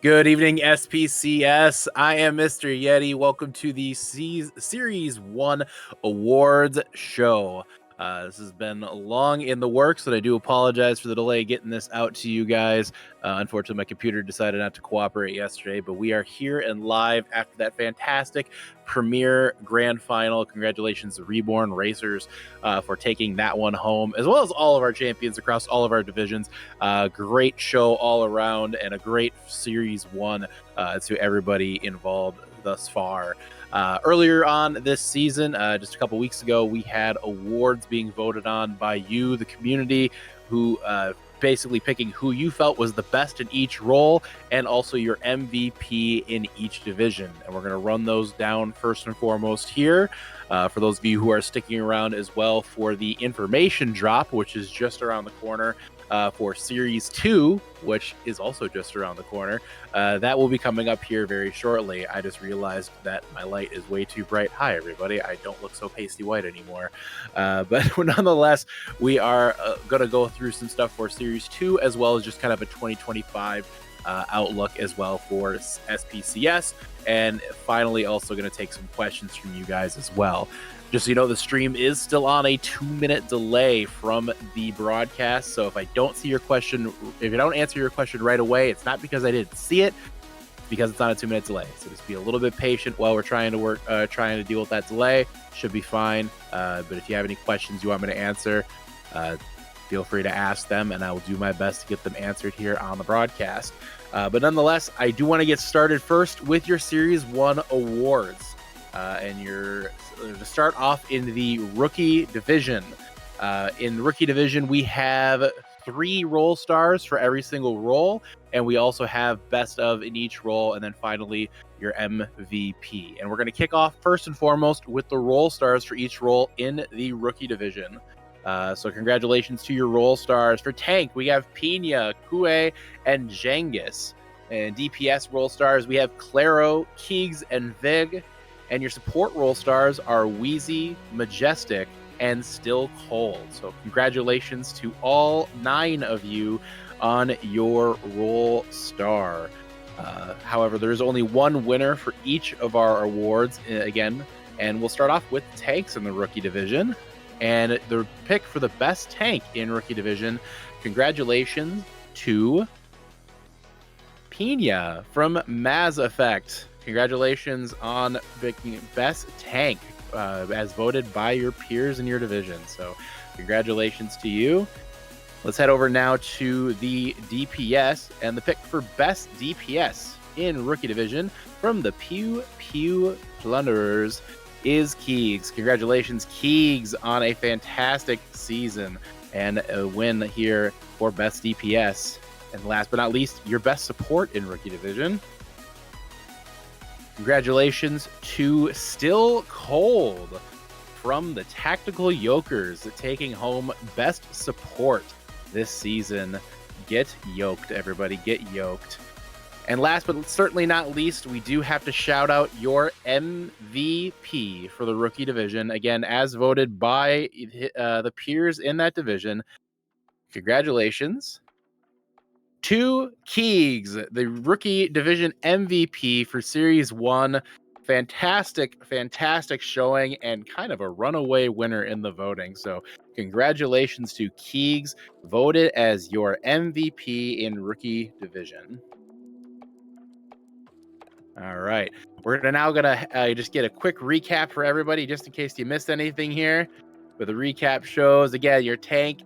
Good evening, SPCS. I am Mr. Yeti. Welcome to the Series 1 Awards show. This has been long in the works, and I do apologize for the delay getting this out to you guys. Unfortunately, my computer decided not to cooperate yesterday, but we are here and live after that fantastic premier grand final. Congratulations to Reborn Racers for taking that one home, as well as all of our champions across all of our divisions. Great show all around, and a great Series 1 to everybody involved thus far. Earlier on this season, just a couple weeks ago, we had awards being voted on by you, the community, who basically picking who you felt was the best in each role and also your MVP in each division. And we're going to run those down first and foremost here. For those of you who are sticking around as well for the information drop, which is just around the corner, for Series 2, which is also just around the corner. That will be coming up here very shortly. I just realized that my light is way too bright. Hi, everybody. I don't look so pasty white anymore. But nonetheless, we are going to go through some stuff for Series 2, as well as just kind of a 2025 outlook as well for SPCS. And finally, also going to take some questions from you guys as well. Just so you know, the stream is still on a 2-minute delay from the broadcast. So if I don't see your question, if I don't answer your question right away, it's not because I didn't see it, because it's on a 2-minute delay. So just be a little bit patient while we're trying to deal with that delay. Should be fine. But if you have any questions you want me to answer, feel free to ask them, and I will do my best to get them answered here on the broadcast. But nonetheless, I do want to get started first with your Series 1 awards. And you're to start off in the rookie division. In the rookie division, we have 3 role stars for every single role, and we also have best of in each role, and then finally your MVP. And we're going to kick off first and foremost with the role stars for each role in the rookie division. So congratulations to your role stars. For tank, we have Pina, Kue, and Jengis. And DPS role stars, we have Claro, Keegs, and Vig. And your support role stars are Wheezy, Majestic, and Still Cold. So congratulations to all 9 of you on your role star. However, there's only one winner for each of our awards again. And we'll start off with tanks in the rookie division. And the pick for the best tank in rookie division, congratulations to Pina from Mass Effect. Congratulations on picking best tank as voted by your peers in your division. So congratulations to you. Let's head over now to the DPS, and the pick for best DPS in rookie division from the Pew Pew Plunderers is Keegs. Congratulations, Keegs, on a fantastic season and a win here for best DPS. And last but not least, your best support in rookie division. Congratulations to Still Cold from the Tactical Yokers, taking home best support this season. Get yoked, everybody. Get yoked. And last but certainly not least, we do have to shout out your MVP for the rookie division. Again, as voted by the peers in that division. Congratulations to Keegs, the rookie division MVP for Series 1. Fantastic showing and kind of a runaway winner in the voting. So congratulations to Keegs, voted as your MVP in rookie division. All right, we're now gonna just get a quick recap for everybody, just in case you missed anything here. But the recap shows again your tank,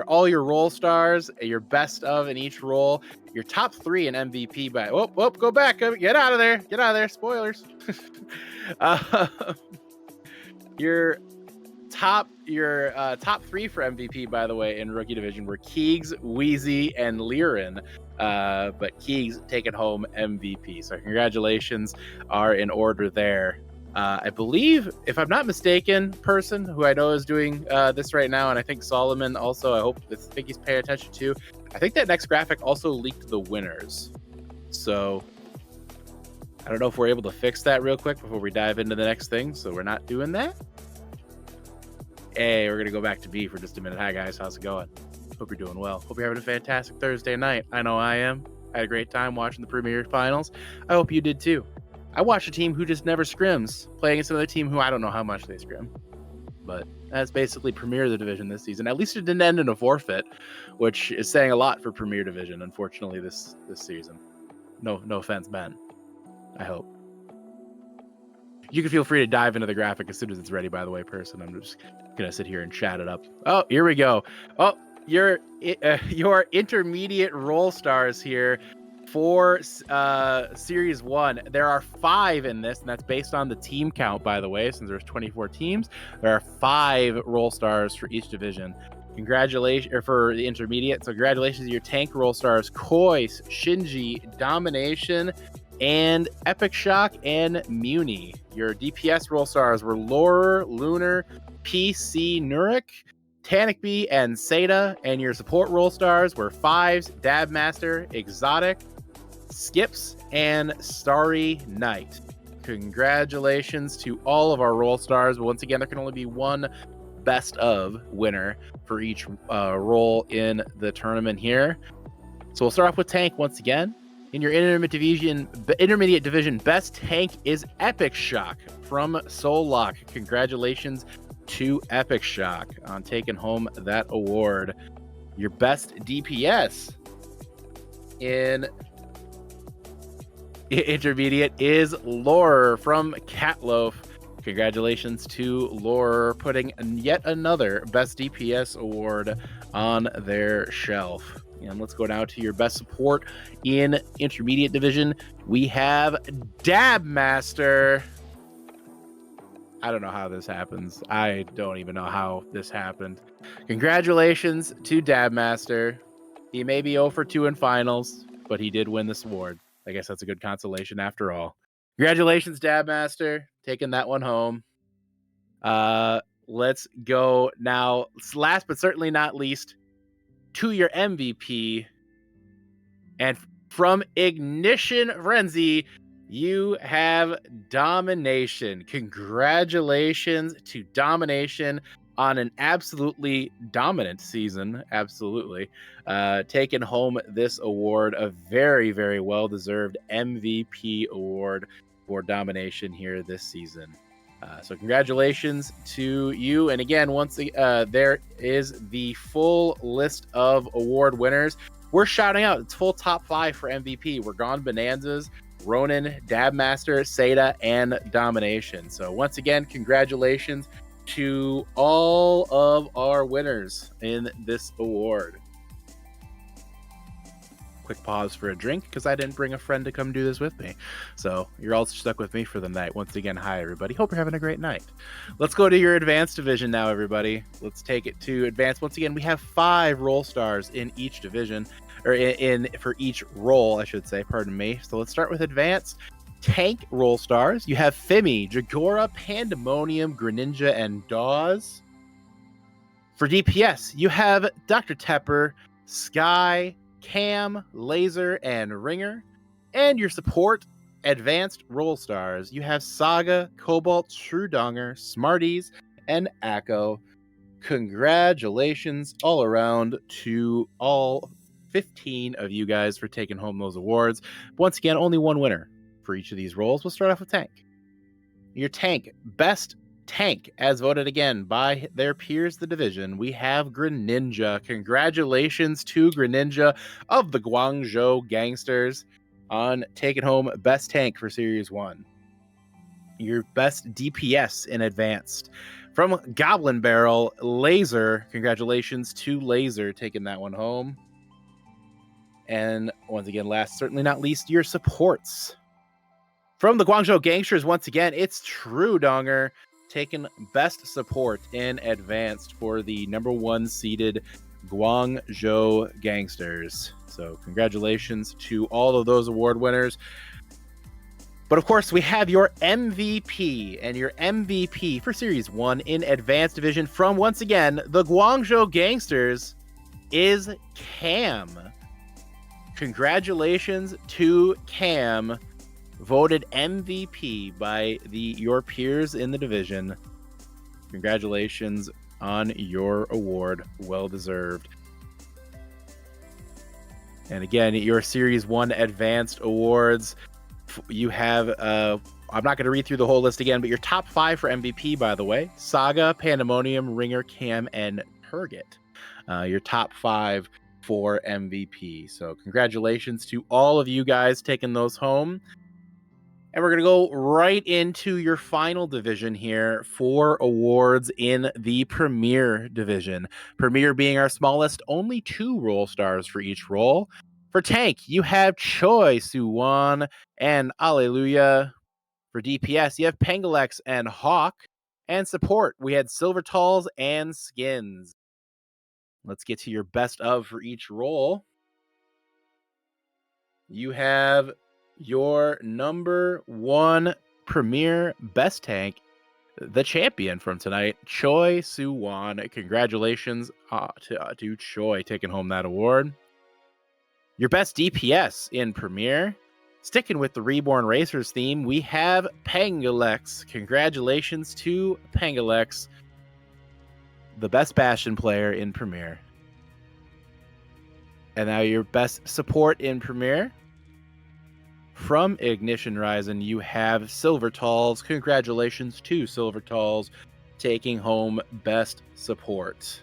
all your role stars, your best of in each role, your top 3 in MVP by go back, get out of there, spoilers. Your top 3 for MVP, by the way, in rookie division were Keegs, Wheezy, and Lirin. But Keegs taking home MVP. So congratulations are in order there. I believe, if I'm not mistaken, person who I know is doing this right now, and I think Solomon also, I think he's paying attention to, I think that next graphic also leaked the winners. So I don't know if we're able to fix that real quick before we dive into the next thing. So we're not doing that. Hey, we're going to go back to B for just a minute. Hi, guys. How's it going? Hope you're doing well. Hope you're having a fantastic Thursday night. I know I am. I had a great time watching the Premier Finals. I hope you did too. I watched a team who just never scrims play against another team who I don't know how much they scrim. But that's basically Premier the division this season. At least it didn't end in a forfeit, which is saying a lot for Premier Division, unfortunately, this season. No offense, Ben. I hope. You can feel free to dive into the graphic as soon as it's ready, by the way, person. I'm just going to sit here and chat it up. Oh, here we go. Oh, your intermediate role stars here for Series 1. There are 5 in this, and that's based on the team count, by the way, since there's 24 teams. There are 5 role stars for each division. Congratulations, or for the intermediate. So congratulations to your tank role stars, Kois, Shinji, Domination, and Epic Shock and Muni. Your DPS role stars were Laurer, Lunar, PC Nurik, Tanikby, and Seda. And your support role stars were Fives, Dabmaster, Exotic, Skips, and Starry Knight. Congratulations to all of our role stars. But once again, there can only be one best of winner for each role in the tournament here. So we'll start off with tank once again. In your intermediate division, best tank is Epic Shock from Soullock. Congratulations to Epic Shock on taking home that award. Your best DPS in intermediate is Laurer from Catloaf. Congratulations to Laurer putting yet another best DPS award on their shelf. And let's go down to your best support in intermediate division. We have Dabmaster. I don't know how this happens. I don't even know how this happened. Congratulations to Dabmaster. He may be 0 for 2 in finals, but he did win this award. I guess that's a good consolation after all. Congratulations, Dabmaster, taking that one home. Let's go now. Last but certainly not least, to your MVP. And from Ignition Frenzy, you have Domination. Congratulations to Domination on an absolutely dominant season. Absolutely. Taking home this award, a very, very well-deserved MVP award for Domination here this season. So congratulations to you. And again, there is the full list of award winners. We're shouting out, it's full top 5 for MVP. We're gone Bonanzas, Ronin, Dabmaster, Seda, and Domination. So once again, congratulations to all of our winners in this award. Quick pause for a drink because I didn't bring a friend to come do this with me. So you're all stuck with me for the night. Once again, hi everybody. Hope you're having a great night. Let's go to your advanced division now, everybody. Let's take it to advanced. Once again, we have 5 role stars in each division, or for each role, I should say, pardon me. So let's start with advanced. Tank role stars. You have Fimi, Jagora, Pandemonium, Greninja, and Dawes. For DPS, you have Dr. Tepper, Sky, Cam, Laser, and Ringer. And your support advanced role stars, you have Saga, Cobalt, Shrewdonger, Smarties, and Akko. Congratulations all around to all 15 of you guys for taking home those awards. Once again, only one winner for each of these roles. We'll start off with tank. Your tank, best tank, as voted again by their peers, the division, we have Greninja. Congratulations to Greninja of the Guangzhou Gangsters on taking home best tank for Series 1. Your best DPS in advanced. From Goblin Barrel, Laser. Congratulations to Laser taking that one home. And once again, last, certainly not least, your supports. From the Guangzhou Gangsters, once again, it's Shrewdonger taking best support in advanced for the #1 seeded Guangzhou Gangsters. So congratulations to all of those award winners. But of course, we have your MVP, and your MVP for Series 1 in Advanced Division from, once again, the Guangzhou Gangsters is Cam. Congratulations to Cam, voted MVP by your peers in the division. Congratulations on your award. Well deserved. And again, your Series 1 Advanced Awards, you have, I'm not going to read through the whole list again, but your top 5 for MVP, by the way, Saga, Pandemonium, Ringer, Cam, and Turget. Your top 5 for MVP. So congratulations to all of you guys taking those home. And we're going to go right into your final division here for awards in the Premier division. Premier being our smallest, only 2 role stars for each role. For Tank, you have Choi Suwon and Alleluia. For DPS, you have Pangalex and Hawk. And support, we had Silver Talls and Skins. Let's get to your best of for each role. You have your number 1 Premier Best Tank, the champion from tonight, Choi Suwon. Congratulations to Choi taking home that award. Your best DPS in Premier, sticking with the Reborn Racers theme, we have Pangalex. Congratulations to Pangalex, the best Bastion player in Premier. And now your best support in Premier. From Ignition Risin, you have Silver Talls. Congratulations to Silver Talls taking home best support.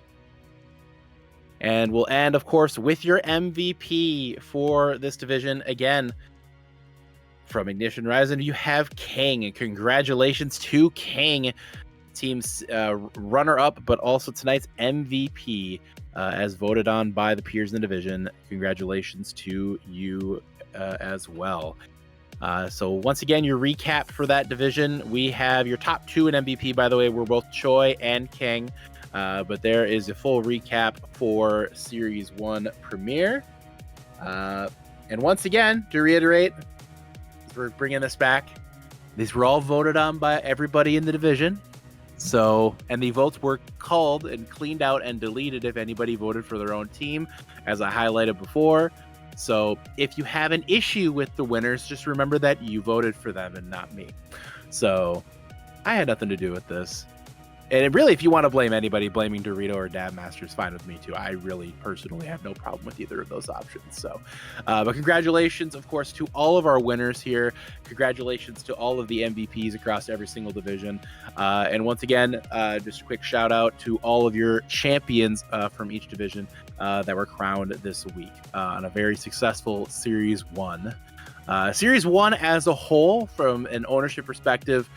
And we'll end, of course, with your MVP for this division. Again, from Ignition Risin, you have King. And congratulations to King, team's runner-up, but also tonight's MVP, as voted on by the peers in the division. Congratulations to you as well. So once again, your recap for that division, we have your top 2 in MVP, by the way, were both Choi and King, but there is a full recap for Series 1 Premier. And once again, to reiterate, we're bringing this back. These were all voted on by everybody in the division. So, and the votes were called and cleaned out and deleted if anybody voted for their own team, as I highlighted before. So if you have an issue with the winners, just remember that you voted for them and not me. So I had nothing to do with this. And really, if you want to blame anybody, blaming Dorito or Dab Master is fine with me too. I really personally have no problem with either of those options. So, but congratulations, of course, to all of our winners here. Congratulations to all of the MVPs across every single division. And once again, just a quick shout out to all of your champions from each division that were crowned this week on a very successful Series 1. Series 1 as a whole, from an ownership perspective,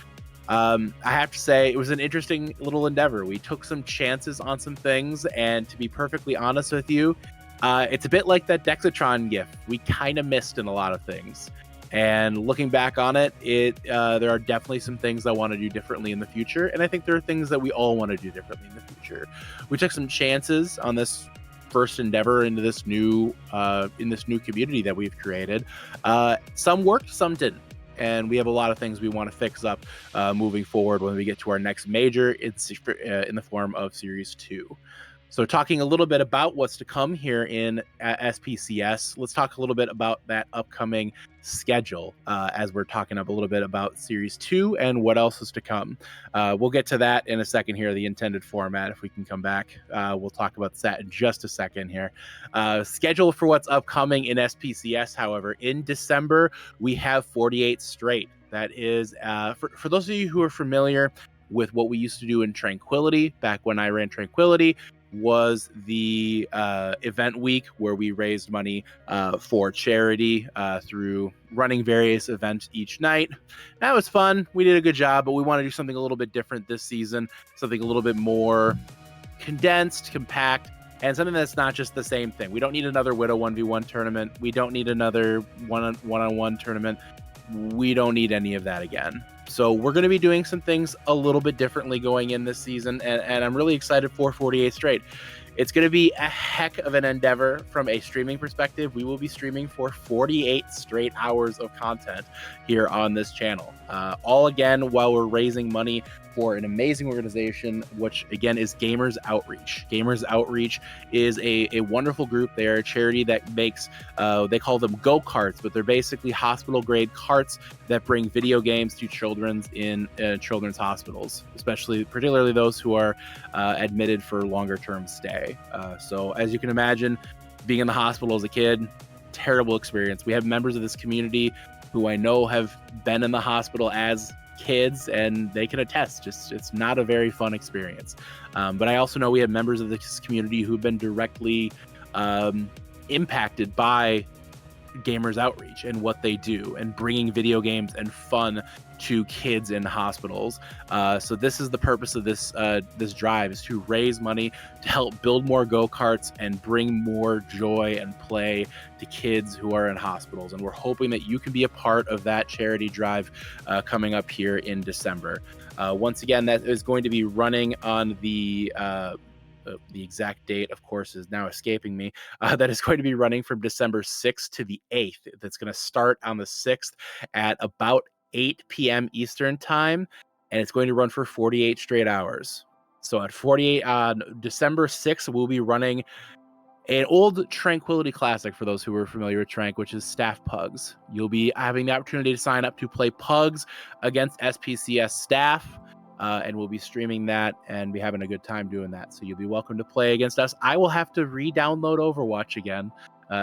I have to say it was an interesting little endeavor. We took some chances on some things, and to be perfectly honest with you, it's a bit like that Dexatron gift. We kind of missed in a lot of things, and looking back on it, there are definitely some things I want to do differently in the future, and I think there are things that we all want to do differently in the future. We took some chances on this first endeavor into this new community that we've created. Some worked, some didn't. And we have a lot of things we want to fix up moving forward when we get to our next major in the form of Series 2. So talking a little bit about what's to come here in SPCS, let's talk a little bit about that upcoming schedule as we're talking up a little bit about Series 2 and what else is to come. We'll get to that in a second here, the intended format, if we can come back. We'll talk about that in just a second here. Schedule for what's upcoming in SPCS, however, in December, we have 48 straight. That is, for those of you who are familiar with what we used to do in Tranquility, back when I ran Tranquility, was the event week where we raised money for charity through running various events each night. That was fun. We did a good job, but we want to do something a little bit different this season, something a little bit more condensed, compact, and something that's not just the same thing. We don't need another Widow 1v1 tournament. We don't need another one-on-one tournament. We don't need any of that again. So we're going to be doing some things a little bit differently going in this season, and I'm really excited for 48 straight. It's going to be a heck of an endeavor from a streaming perspective. We will be streaming for 48 straight hours of content here on this channel. All again, while we're raising money for an amazing organization, which again is Gamers Outreach. Gamers Outreach is a wonderful group. They're a charity that makes, they call them go-karts, but they're basically hospital-grade carts that bring video games to children's in children's hospitals, particularly those who are admitted for longer-term stay. So as you can imagine, being in the hospital as a kid, terrible experience. We have members of this community who I know have been in the hospital as kids, and they can attest, it's not a very fun experience. But I also know we have members of this community who've been directly impacted by Gamers Outreach and what they do and bringing video games and fun to kids in hospitals. So this is the purpose of this drive, is to raise money to help build more go-karts and bring more joy and play to kids who are in hospitals. And we're hoping that you can be a part of that charity drive coming up here in December. Once again, that is going to be running on the exact date, of course, is now escaping me. That is going to be running from December 6th to the 8th. That's going to start on the 6th at about 8 p.m. Eastern time, and it's going to run for 48 straight hours. So at 48 on December 6th, we'll be running an old Tranquility Classic for those who are familiar with Trank, which is staff pugs. You'll be having the opportunity to sign up to play pugs against SPCS staff. And we'll be streaming that and be having a good time doing that. So you'll be welcome to play against us. I will have to re-download Overwatch again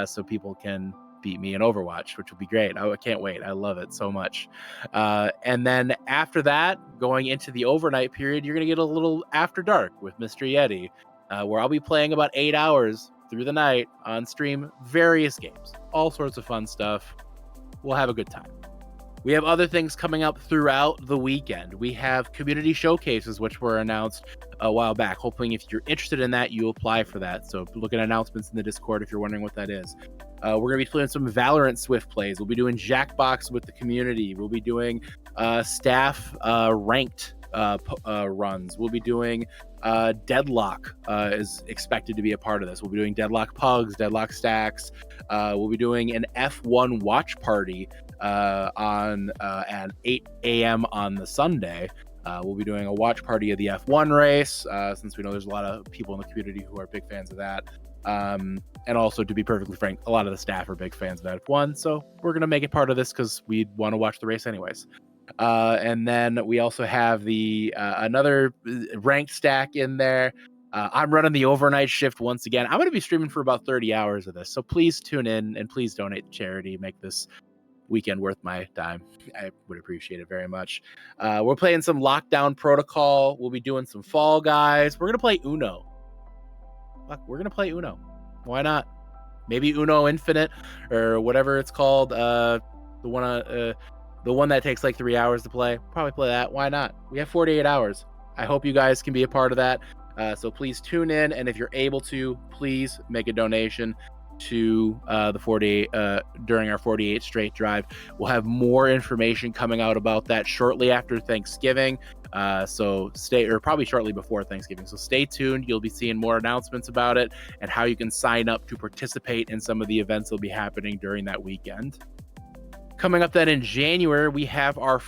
so people can beat me in Overwatch, which will be great. I can't wait. I love it so much. And then after that, going into the overnight period, you're going to get a little After Dark with Mr. Yeti, where I'll be playing about 8 hours through the night on stream, various games, all sorts of fun stuff. We'll have a good time. We have other things coming up throughout the weekend. We have community showcases, which were announced a while back. Hoping if you're interested in that, you apply for that. So look at announcements in the Discord if you're wondering what that is. We're going to be playing some Valorant Swift plays. We'll be doing Jackbox with the community. We'll be doing staff ranked runs. We'll be doing Deadlock is expected to be a part of this. We'll be doing Deadlock Pugs, Deadlock Stacks. We'll be doing an F1 watch party on at 8 a.m. on the Sunday. We'll be doing a watch party of the F1 race, since we know there's a lot of people in the community who are big fans of that. And also, to be perfectly frank, a lot of the staff are big fans of F1, so we're going to make it part of this because we want to watch the race anyways. And then we also have the another ranked stack in there. I'm running the overnight shift once again. I'm going to be streaming for about 30 hours of this, so please tune in and please donate to charity. Make this weekend worth my time. I would appreciate it very much. We're playing some Lockdown Protocol. We'll be doing some Fall Guys. We're going to play Uno. Fuck, we're going to play Uno. Why not? Maybe Uno Infinite or whatever it's called. The one that takes like 3 hours to play. Probably play that. Why not? We have 48 hours. I hope you guys can be a part of that. So please tune in, and if you're able to, please make a donation to the 48 during our 48 straight drive. We'll have more information coming out about that shortly after Thanksgiving. So probably shortly before Thanksgiving. So stay tuned. You'll be seeing more announcements about it and how you can sign up to participate in some of the events that will be happening during that weekend. Coming up then in January, we have our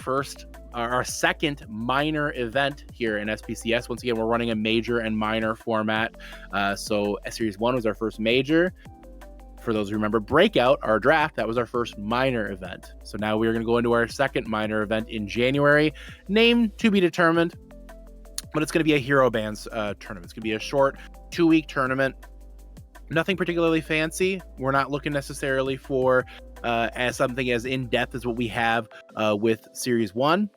second minor event here in SPCS. Once again, we're running a major and minor format. So Series 1 was our first major. For those who remember Breakout, our draft, that was our first minor event. So now we're going to go into our second minor event in January, name to be determined, but it's going to be a Hero Bands tournament. It's going to be a short 2-week tournament. Nothing particularly fancy. We're not looking necessarily for as something as in-depth as what we have with Series 1.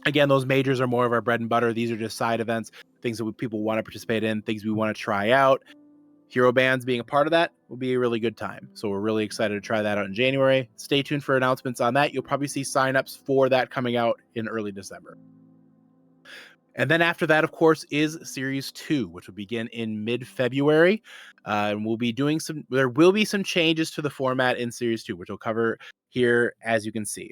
Again, those majors are more of our bread and butter. These are just side events, things that people want to participate in, things we want to try out. Hero Bands being a part of that will be a really good time. So we're really excited to try that out in January. Stay tuned for announcements on that. You'll probably see signups for that coming out in early December. And then after that, of course, is Series 2, which will begin in mid-February. And we'll be doing there will be some changes to the format in Series 2, which we'll cover here, as you can see.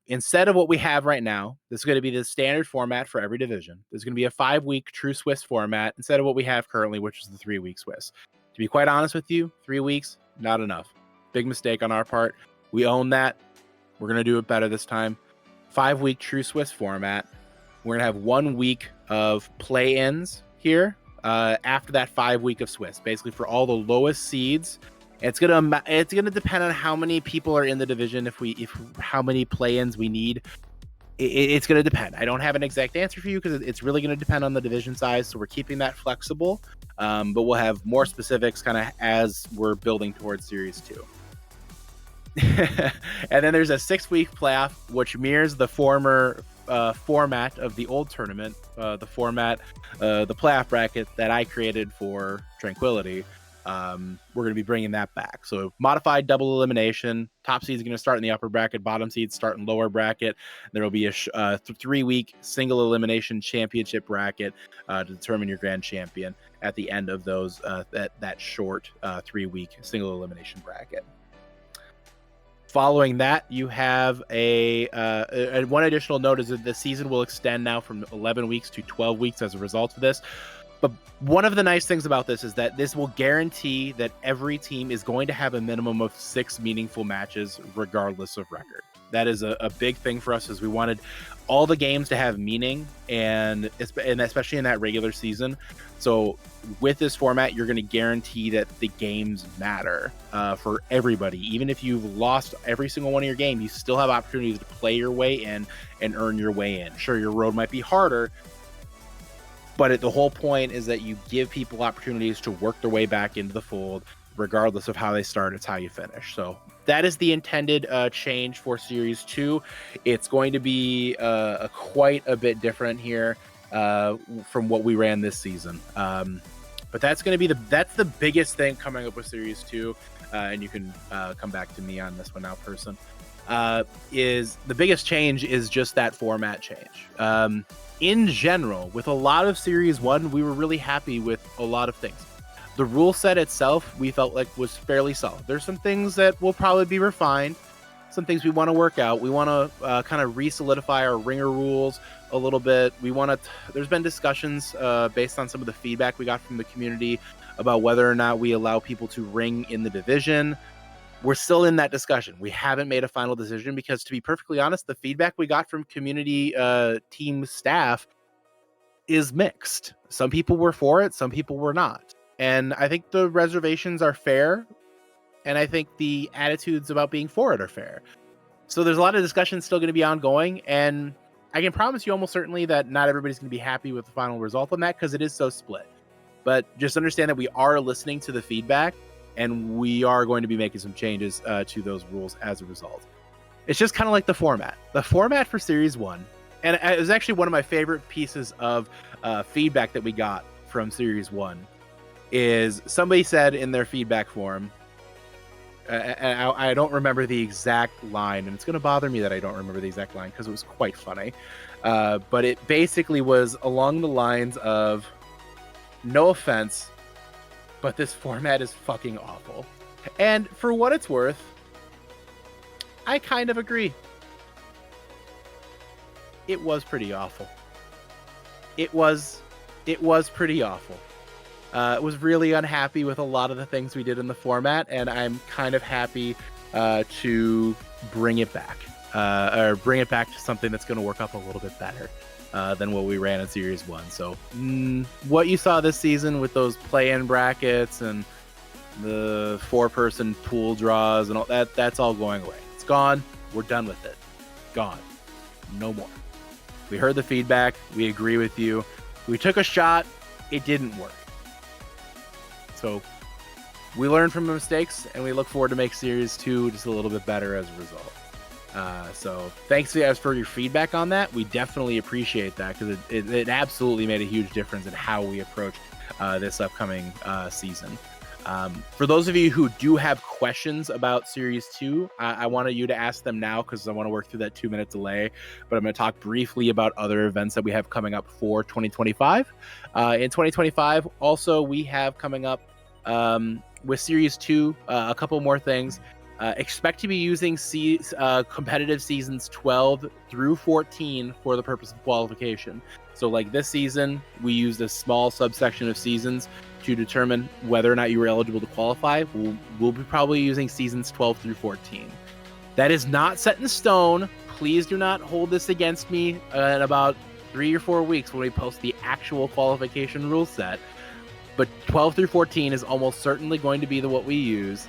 Instead of what we have right now, this is going to be the standard format for every division. There's going to be a 5-week true Swiss format instead of what we have currently, which is the 3-week Swiss. To be quite honest with you, 3 weeks, not enough. Big mistake on our part. We own that. We're going to do it better this time. 5-week true Swiss format. We're going to have 1 week of play-ins here after that 5-week of Swiss, basically for all the lowest seeds. It's gonna depend on how many people are in the division, if how many play-ins we need. It's going to depend. I don't have an exact answer for you because it's really going to depend on the division size. So we're keeping that flexible, but we'll have more specifics kind of as we're building towards Series 2. And then there's a 6-week playoff, which mirrors the former format of the old tournament, the playoff bracket that I created for Tranquility. We're going to be bringing that back. So modified double elimination. Top seeds are going to start in the upper bracket. Bottom seeds start in lower bracket. There will be a 3-week single elimination championship bracket to determine your grand champion at the end of those that short 3-week single elimination bracket. Following that, you have one additional note is that the season will extend now from 11 weeks to 12 weeks as a result of this. But one of the nice things about this is that this will guarantee that every team is going to have a minimum of 6 meaningful matches regardless of record. That is a big thing for us, as we wanted all the games to have meaning, and especially in that regular season. So with this format, you're going to guarantee that the games matter for everybody. Even if you've lost every single one of your game, you still have opportunities to play your way in and earn your way in. Sure, your road might be harder, but the whole point is that you give people opportunities to work their way back into the fold, regardless of how they start. It's how you finish. So that is the intended change for Series 2. It's going to be quite a bit different here from what we ran this season. But that's going to be that's the biggest thing coming up with Series 2. And you can come back to me on this one now, person. Is the biggest change is just that format change. In general, with a lot of Series 1, we were really happy with a lot of things. The rule set itself, we felt like was fairly solid. There's some things that will probably be refined, some things we want to work out. We want to kind of re-solidify our ringer rules a little bit. There's been discussions based on some of the feedback we got from the community about whether or not we allow people to ring in the division. We're still in that discussion. We haven't made a final decision because, to be perfectly honest, the feedback we got from community team staff is mixed. Some people were for it, some people were not. And I think the reservations are fair, and I think the attitudes about being for it are fair. So there's a lot of discussion still going to be ongoing, and I can promise you almost certainly that not everybody's going to be happy with the final result on that because it is so split. But just understand that we are listening to the feedback, and we are going to be making some changes to those rules as a result. It's just kind of like the format. The format for Series 1, and it was actually one of my favorite pieces of feedback that we got from Series 1, is somebody said in their feedback form, I don't remember the exact line, and it's going to bother me that I don't remember the exact line because it was quite funny. But it basically was along the lines of, no offense, but this format is fucking awful. And for what it's worth, I kind of agree. It was pretty awful. It was pretty awful. Was really unhappy with a lot of the things we did in the format, and I'm kind of happy to bring it back, or bring it back to something that's going to work up a little bit better than what we ran in Series 1. So what you saw this season with those play-in brackets and the 4-person pool draws and all that, that's all going away. It's gone. We're done with it. Gone. No more. We heard the feedback. We agree with you. We took a shot. It didn't work. So we learned from the mistakes, and we look forward to make Series 2 just a little bit better as a result. So thanks to you guys for your feedback on that. We definitely appreciate that because it absolutely made a huge difference in how we approach this upcoming season. For those of you who do have questions about Series 2, I wanted you to ask them now because I want to work through that 2-minute delay. But I'm going to talk briefly about other events that we have coming up for 2025. In 2025, also, we have coming up with Series 2, a couple more things. Expect to be using competitive seasons 12 through 14 for the purpose of qualification. So like this season, we used a small subsection of seasons to determine whether or not you were eligible to qualify. We'll be probably using seasons 12 through 14. That is not set in stone. Please do not hold this against me in about 3 or 4 weeks when we post the actual qualification rule set. But 12 through 14 is almost certainly going to be what we use,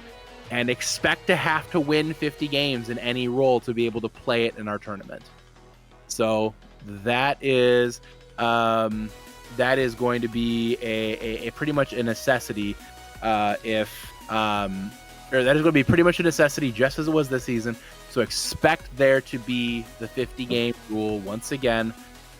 and expect to have to win 50 games in any role to be able to play it in our tournament. So that is going to be a pretty much a necessity or that is going to be pretty much a necessity just as it was this season. So expect there to be the 50 game rule once again.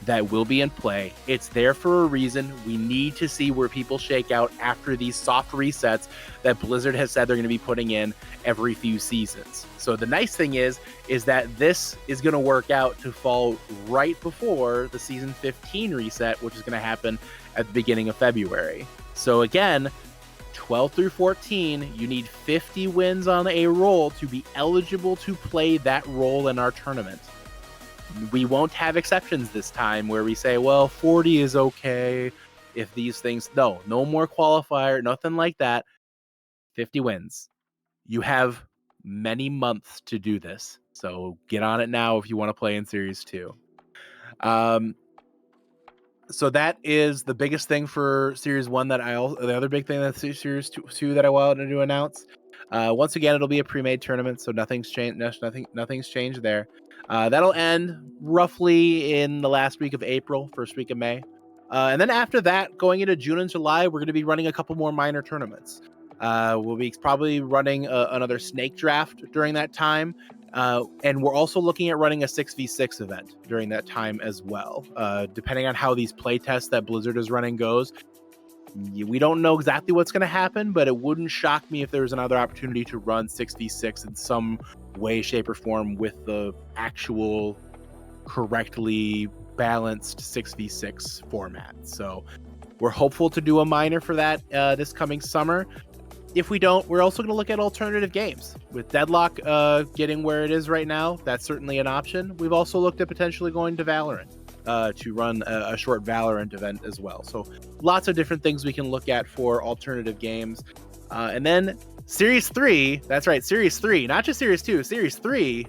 That will be in play. It's there for a reason. We need to see where people shake out after these soft resets that Blizzard has said they're going to be putting in every few seasons. So the nice thing is that this is going to work out to fall right before the season 15 reset, which is going to happen at the beginning of February. So again, 12 through 14, you need 50 wins on a roll to be eligible to play that role in our tournament. We won't have exceptions this time where we say, well, 40 is okay if these things... No more qualifier, nothing like that. 50 wins. You have many months to do this. So get on it now if you want to play in Series 2. So that is the biggest thing for Series 1 the other big thing that's Series 2 that I wanted to announce. Once again, it'll be a pre-made tournament, so nothing's changed. Nothing's changed there. That'll end roughly in the last week of April, first week of May. And then after that, going into June and July, we're going to be running a couple more minor tournaments. We'll be probably running another snake draft during that time. And we're also looking at running a 6v6 event during that time as well. Depending on how these playtests that Blizzard is running goes, we don't know exactly what's going to happen, but it wouldn't shock me if there was another opportunity to run 6v6 in some way, shape, or form with the actual correctly balanced 6v6 format. So we're hopeful to do a minor for that this coming summer. If we don't, we're also going to look at alternative games. With Deadlock getting where it is right now, that's certainly an option. We've also looked at potentially going to Valorant to run a short Valorant event as well. So lots of different things we can look at for alternative games. And then Series 3, that's right, Series 3, not just Series 2, Series 3,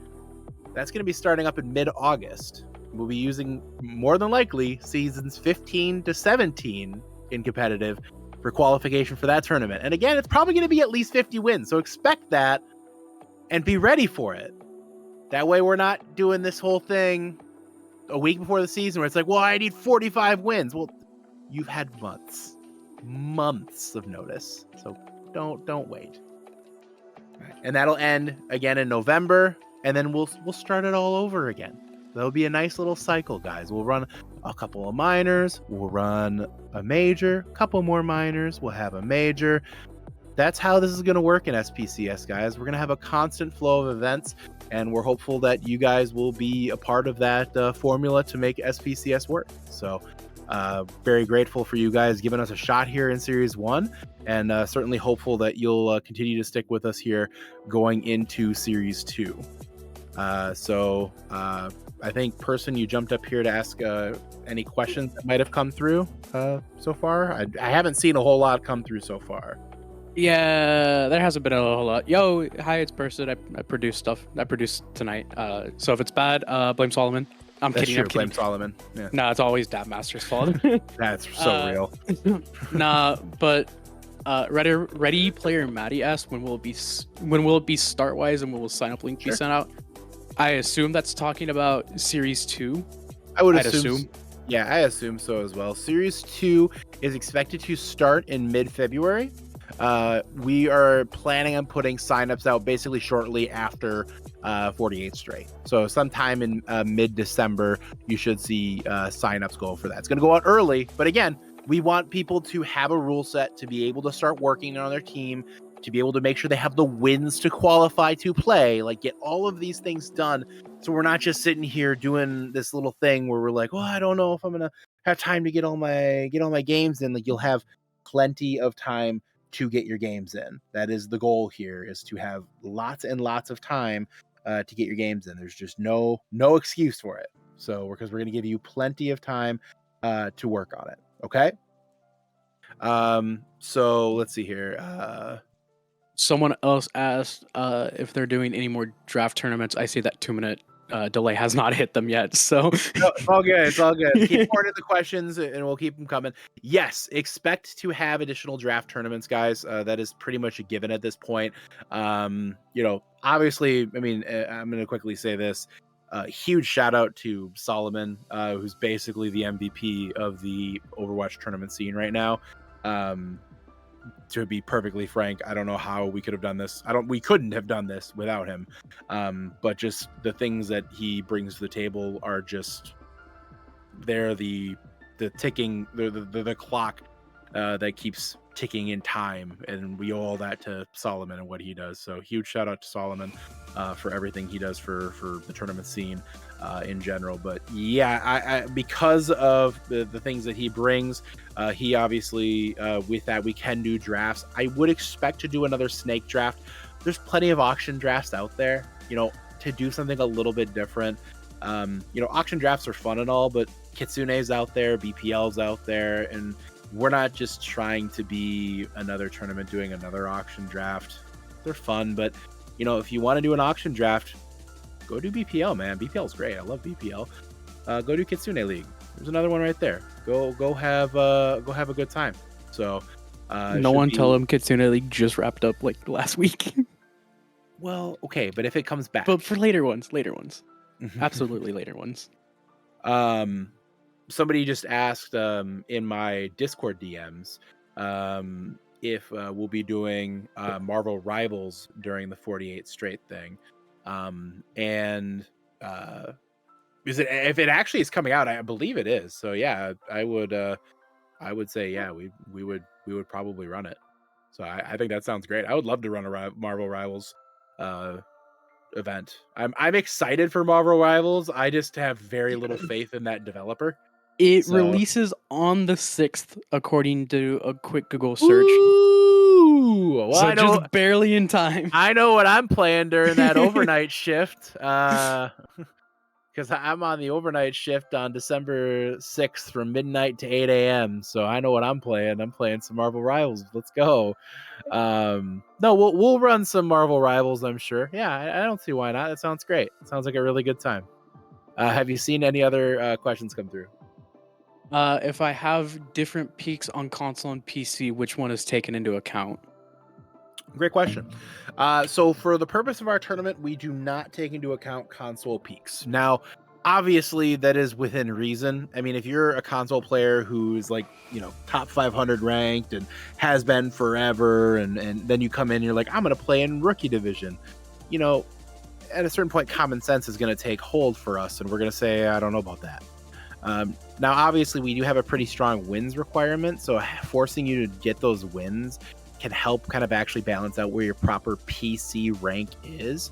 that's going to be starting up in mid-August. We'll be using, more than likely, seasons 15 to 17 in competitive for qualification for that tournament. And again, it's probably going to be at least 50 wins, so expect that and be ready for it. That way we're not doing this whole thing a week before the season where it's like, well, I need 45 wins. Well, you've had months of notice, so don't wait. And that'll end again in November, and then we'll start it all over again. That'll be a nice little cycle, guys. We'll run a couple of minors, we'll run a major, a couple more minors, we'll have a major. That's how this is going to work in SPCS, guys. We're going to have a constant flow of events, and we're hopeful that you guys will be a part of that formula to make SPCS work. So very grateful for you guys giving us a shot here in Series 1, and certainly hopeful that you'll continue to stick with us here going into Series 2. So I think, Person, you jumped up here to ask any questions that might have come through so far. I haven't seen a whole lot come through so far. Yeah, there hasn't been a whole lot. Yo, hi, it's Person. I produce stuff. I produced tonight. So if it's bad, blame Solomon. I'm That's kidding. True. I'm kidding. Blame Solomon. Yeah. Nah, it's always Dab Master's fault. That's so real. Nah, but Ready Player Maddie asked when will it be Startwise and when will sign up link be sent out? I assume that's talking about Series 2. I'd assume. Yeah, I assume so as well. Series 2 is expected to start in mid-February. We are planning on putting signups out basically shortly after 48 straight. So sometime in mid-December, you should see signups go for that. It's going to go out early, but again, we want people to have a rule set to be able to start working on their team, to be able to make sure they have the wins to qualify to play, like get all of these things done. So we're not just sitting here doing this little thing where we're like, well, I don't know if I'm going to have time to get all my games in. Like, you'll have plenty of time to get your games in. That is the goal here, is to have lots and lots of time to get your games in. There's just no excuse for it. So because we're going to give you plenty of time to work on it. Okay. So let's see here. Someone else asked if they're doing any more draft tournaments. I see that 2-minute delay has not hit them yet. So no, it's all good. It's all good. Keep pouring in the questions and we'll keep them coming. Yes, expect to have additional draft tournaments, guys. That is pretty much a given at this point. Obviously, I mean, I'm going to quickly say this. Huge shout out to Solomon, who's basically the MVP of the Overwatch tournament scene right now. To be perfectly frank, I don't know how we could have done this. We couldn't have done this without him. But just the things that he brings to the table are just, they're the ticking, the clock that keeps ticking in time, and we owe all that to Solomon and what he does. So huge shout out to Solomon for everything he does for the tournament scene in general. But yeah, I because of the things that he brings, he obviously with that we can do drafts. I would expect to do another snake draft. There's plenty of auction drafts out there, to do something a little bit different. Auction drafts are fun and all, but Kitsune's out there, BPL's out there, and we're not just trying to be another tournament doing another auction draft. They're fun, but if you want to do an auction draft, go do BPL, man. BPL is great. I love BPL. Go do Kitsune League. There's another one right there. Go have a good time. So no one tell him Kitsune League just wrapped up like last week. Well, okay, but if it comes back, but for later ones, absolutely later ones. Somebody just asked in my Discord DMs if we'll be doing Marvel Rivals during the 48 straight thing. And is it, if it actually is coming out, I believe it is. So yeah, I would say yeah, we would probably run it. So I think that sounds great. I would love to run a Marvel Rivals event. I'm excited for Marvel Rivals. I just have very little faith in that developer. It releases on the 6th, according to a quick Google search. Ooh, well, so just barely in time. I know what I'm playing during that overnight shift. Because I'm on the overnight shift on December 6th from midnight to 8 a.m. So I know what I'm playing. I'm playing some Marvel Rivals. Let's go. No, we'll run some Marvel Rivals, I'm sure. Yeah, I don't see why not. That sounds great. It sounds like a really good time. Have you seen any other questions come through? If I have different peaks on console and PC, which one is taken into account? Great question. So for the purpose of our tournament, we do not take into account console peaks. Now, obviously, that is within reason. I mean, if you're a console player who's like, top 500 ranked and has been forever, and then you come in and you're like, I'm going to play in rookie division, at a certain point, common sense is going to take hold for us, and we're going to say, I don't know about that. Now, obviously, we do have a pretty strong wins requirement, so forcing you to get those wins can help kind of actually balance out where your proper PC rank is,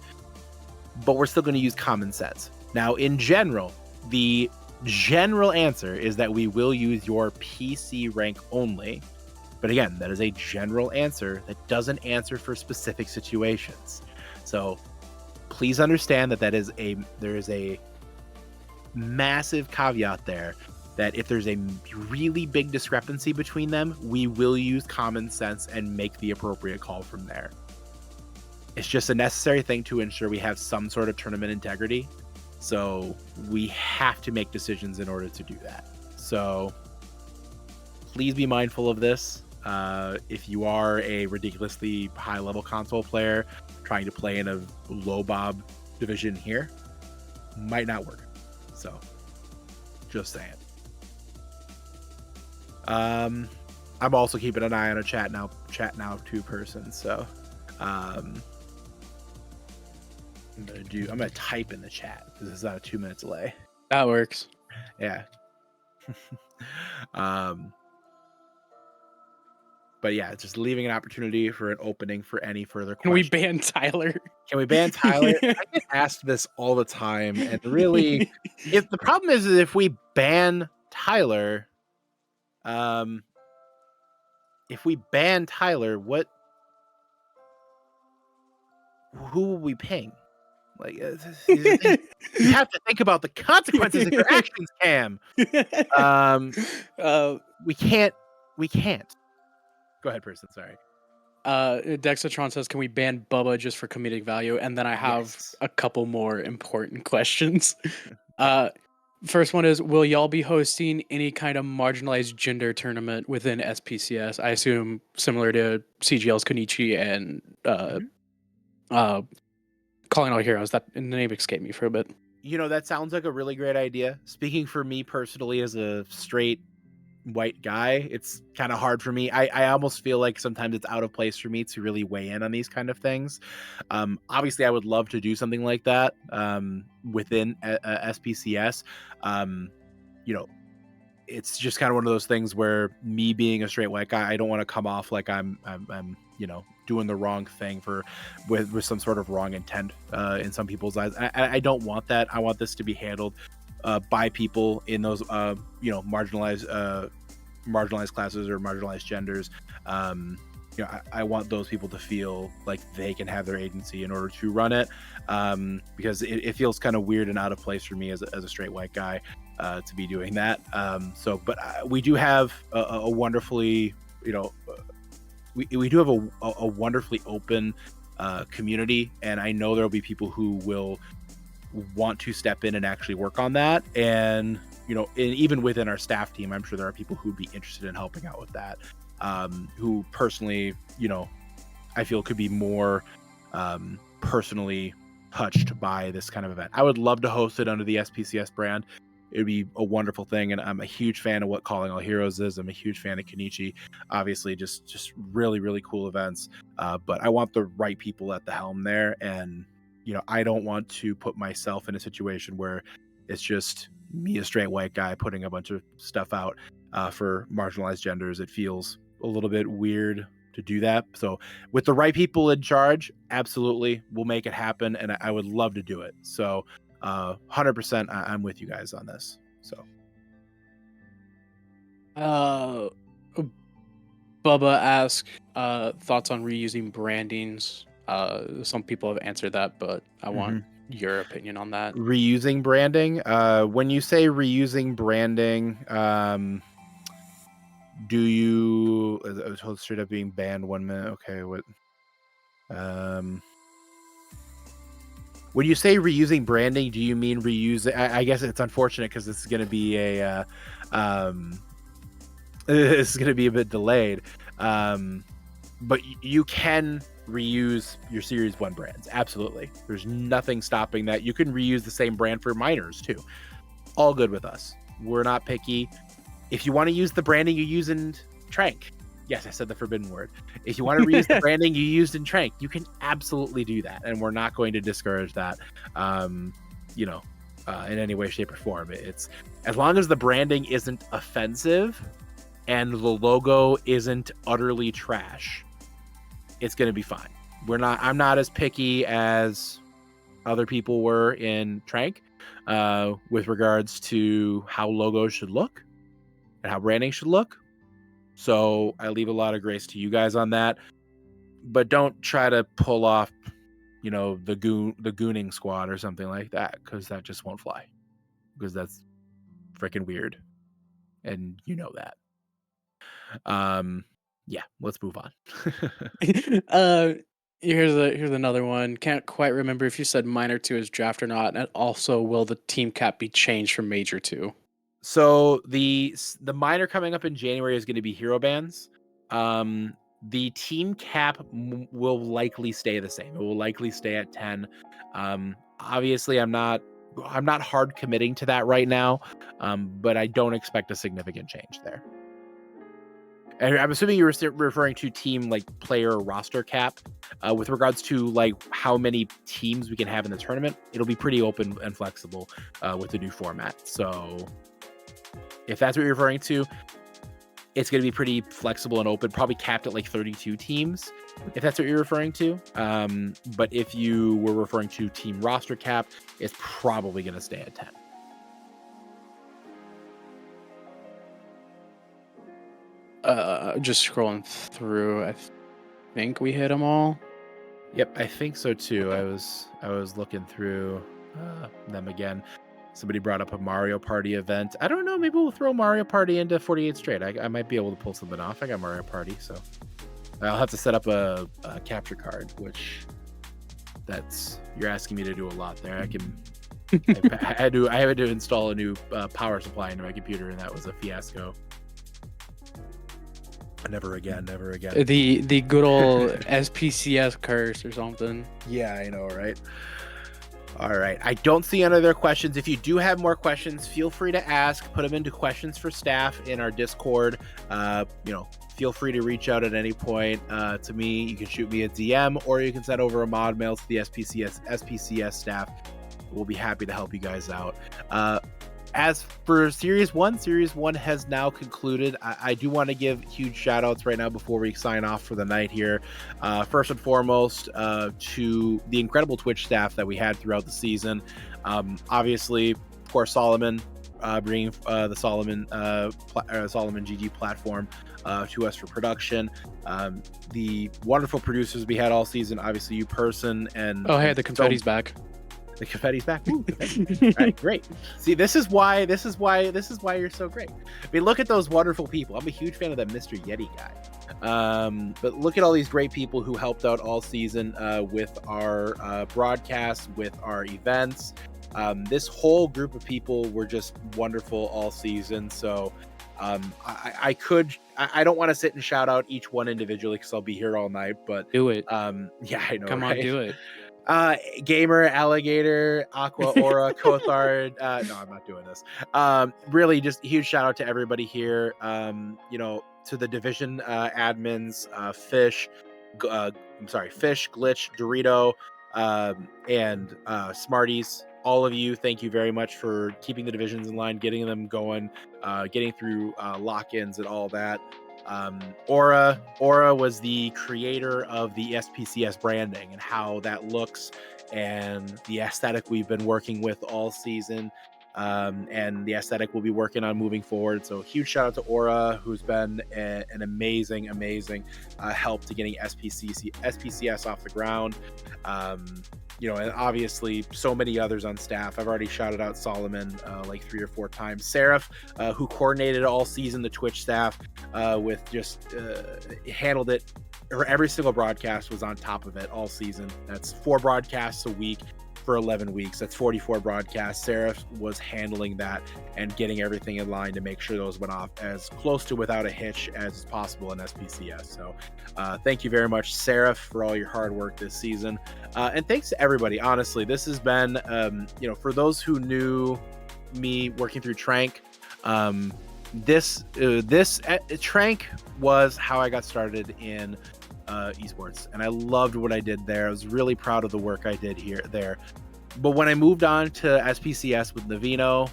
but we're still going to use common sense. Now, in general, the general answer is that we will use your PC rank only, but again, that is a general answer that doesn't answer for specific situations. So please understand that there is a massive caveat there, that if there's a really big discrepancy between them, we will use common sense and make the appropriate call from there. It's just a necessary thing to ensure we have some sort of tournament integrity. So we have to make decisions in order to do that. So please be mindful of this. If you are a ridiculously high level console player trying to play in a low bob division here, might not work. So just saying. I'm also keeping an eye on a chat now 2 person. So I'm gonna type in the chat because it's not a 2-minute delay. That works. Yeah. But yeah, just leaving an opportunity for an opening for any further questions. Can we ban Tyler? Can we ban Tyler? I get asked this all the time, and really, if the problem is if we ban Tyler, who will we ping? Like, you have to think about the consequences of your actions, Cam. We can't. Go ahead, person. Sorry. Dexatron says, "Can we ban Bubba just for comedic value?" And then I have a couple more important questions. First one is, will y'all be hosting any kind of marginalized gender tournament within SPCS? I assume similar to CGL's Konichi and Calling All Heroes. That the name escaped me for a bit. that sounds like a really great idea. Speaking for me personally as a straight white guy, it's kind of hard for me. I almost feel like sometimes it's out of place for me to really weigh in on these kind of things. Obviously, I would love to do something like that within SPCS. It's just kind of one of those things where me being a straight white guy, I don't want to come off like I'm doing the wrong thing with some sort of wrong intent in some people's eyes. I don't want that. I want this to be handled by people in those marginalized classes or marginalized genders. I want those people to feel like they can have their agency in order to run it, because it feels kind of weird and out of place for me as a straight white guy to be doing that. But we do have a wonderfully, we do have a wonderfully open community, and I know there'll be people who will want to step in and actually work on that. And and even within our staff team, I'm sure there are people who'd be interested in helping out with that, who personally, I feel could be more personally touched by this kind of event. I would love to host it under the SPCS brand. It would be a wonderful thing, and I'm a huge fan of what Calling All Heroes is. I'm a huge fan of Kenichi. Obviously, just really, really cool events. But I want the right people at the helm there, and I don't want to put myself in a situation where it's just me, a straight white guy, putting a bunch of stuff out for marginalized genders. It feels a little bit weird to do that. So with the right people in charge, absolutely, we'll make it happen, and I would love to do it. So 100% I'm with you guys on this. So Bubba asked thoughts on reusing brandings. Some people have answered that, but I want your opinion on that. Reusing branding, when you say reusing branding, do you, I was told straight up being banned 1 minute, okay, what when you say reusing branding, do you mean reuse? I guess it's unfortunate because this is going to be this is going to be a bit delayed. But you can reuse your Series 1 brands. Absolutely. There's nothing stopping that. You can reuse the same brand for minors too. All good with us. We're not picky. If you want to use the branding you use in Trank, yes, I said the forbidden word. If you want to reuse the branding you used in Trank, you can absolutely do that, and we're not going to discourage that, in any way, shape, or form. It's as long as the branding isn't offensive and the logo isn't utterly trash, it's going to be fine. I'm not as picky as other people were in Trank with regards to how logos should look and how branding should look. So I leave a lot of grace to you guys on that, but don't try to pull off, the gooning squad or something like that, because that just won't fly, because that's freaking weird, and you know that. Yeah, let's move on. Here's another one. Can't quite remember if you said minor 2 is draft or not, and also will the team cap be changed from major 2? So the minor coming up in January is going to be hero bans. The team cap will likely stay the same. It will likely stay at 10. Obviously, I'm not hard committing to that right now, but I don't expect a significant change there. And I'm assuming you were referring to team player roster cap. With regards to how many teams we can have in the tournament, it'll be pretty open and flexible with the new format. So if that's what you're referring to, it's going to be pretty flexible and open, probably capped at 32 teams, if that's what you're referring to. But if you were referring to team roster cap, it's probably going to stay at 10. Just scrolling through, I think we hit them all. Yep, I think so too. I was looking through them again. Somebody brought up a Mario Party event. I don't know. Maybe we'll throw Mario Party into 48 straight. I might be able to pull something off. I got Mario Party, so I'll have to set up a capture card, which you're asking me to do a lot there. I had to install a new power supply into my computer, and that was a fiasco. Never again. The good old SPCS curse or something. Yeah, I know, right? All right. I don't see any other questions. If you do have more questions, feel free to ask. Put them into questions for staff in our Discord. Feel free to reach out at any point to me. You can shoot me a DM, or you can send over a mod mail to the SPCS staff. We'll be happy to help you guys out. As for Series 1, Series 1 has now concluded. I do want to give huge shout outs right now before we sign off for the night here. First and foremost, to the incredible Twitch staff that we had throughout the season. Obviously, of course, Solomon, bringing the Solomon GG platform to us for production. The wonderful producers we had all season, obviously you person and the confetti's back. The confetti's back. Ooh, confetti. All right, great. See, this is why you're so great. I mean, look at those wonderful people. I'm a huge fan of that Mr. Yeti guy. But look at all these great people who helped out all season with our broadcasts, with our events. This whole group of people were just wonderful all season. So I don't want to sit and shout out each one individually because I'll be here all night. But do it. Yeah, I know. Come right? on, do it. Gamer, Alligator, Aqua, Aura, Kothard. No, I'm not doing this. Really, just a huge shout out to everybody here. To the division admins, Fish, Glitch, Dorito, and Smarties. All of you, thank you very much for keeping the divisions in line, getting them going, getting through lock-ins and all that. Aura was the creator of the SPCS branding and how that looks and the aesthetic we've been working with all season, and the aesthetic we'll be working on moving forward. So huge shout out to Aura, who's been an amazing help to getting SPCS off the ground. And obviously so many others on staff. I've already shouted out Solomon like 3 or 4 times. Seraph, who coordinated all season the Twitch staff with just handled it. Every single broadcast was on top of it all season. That's 4 broadcasts a week for 11 weeks. That's 44 broadcasts. Seraph was handling that and getting everything in line to make sure those went off as close to without a hitch as possible in SPCS. So thank you very much, Seraph, for all your hard work this season. And thanks to everybody. Honestly, this has been, for those who knew me working through Trank, this Trank was how I got started in esports, and I loved what I did there. I was really proud of the work I did there. But when I moved on to SPCS with Navino,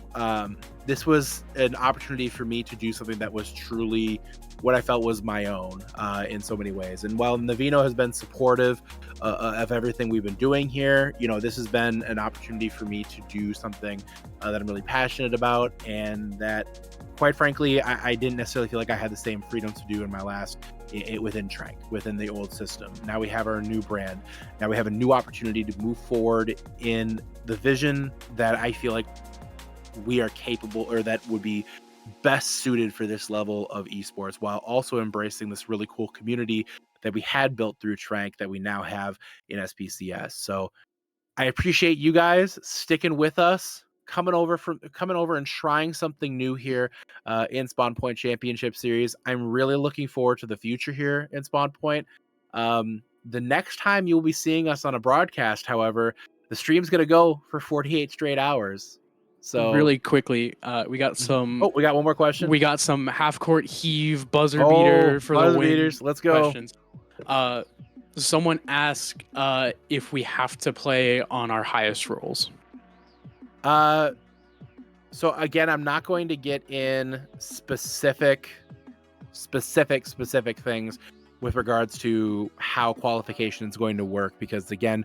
this was an opportunity for me to do something that was truly what I felt was my own in so many ways. And while Navino has been supportive of everything we've been doing here, this has been an opportunity for me to do something that I'm really passionate about, and that, quite frankly, I didn't necessarily feel like I had the same freedom to do in my last within Trank, within the old system. Now we have our new brand. Now we have a new opportunity to move forward in the vision that I feel like we are capable, or that would be best suited for this level of esports, while also embracing this really cool community that we had built through Trank that we now have in SPCS. So I appreciate you guys sticking with us, coming over and trying something new here in Spawn Point Championship Series. I'm really looking forward to the future here in Spawn Point. The next time you'll be seeing us on a broadcast, however, the stream's going to go for 48 straight hours. So really quickly, we got some. Oh, we got one more question. We got some half-court heave buzzer beater for the win. Beaters. Let's go. Questions. Someone asked if we have to play on our highest rolls. So again, I'm not going to get in specific things with regards to how qualification is going to work, because again,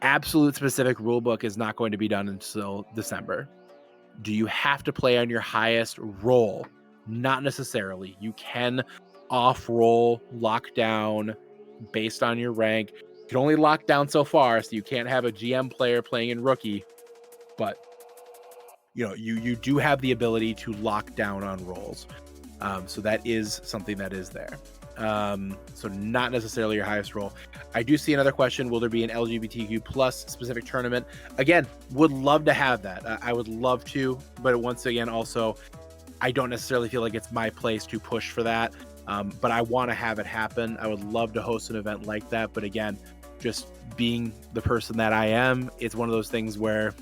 absolute specific rulebook is not going to be done until December. Do you have to play on your highest roll? Not necessarily. You can off-roll, lock down based on your rank. You can only lock down so far, so you can't have a GM player playing in rookie, but you do have the ability to lock down on rolls. So that is something that is there. So not necessarily your highest roll. I do see another question. Will there be an LGBTQ plus specific tournament? Again, would love to have that. I would love to, but once again, also, I don't necessarily feel like it's my place to push for that. But I want to have it happen. I would love to host an event like that. But again, just being the person that I am, it's one of those things where,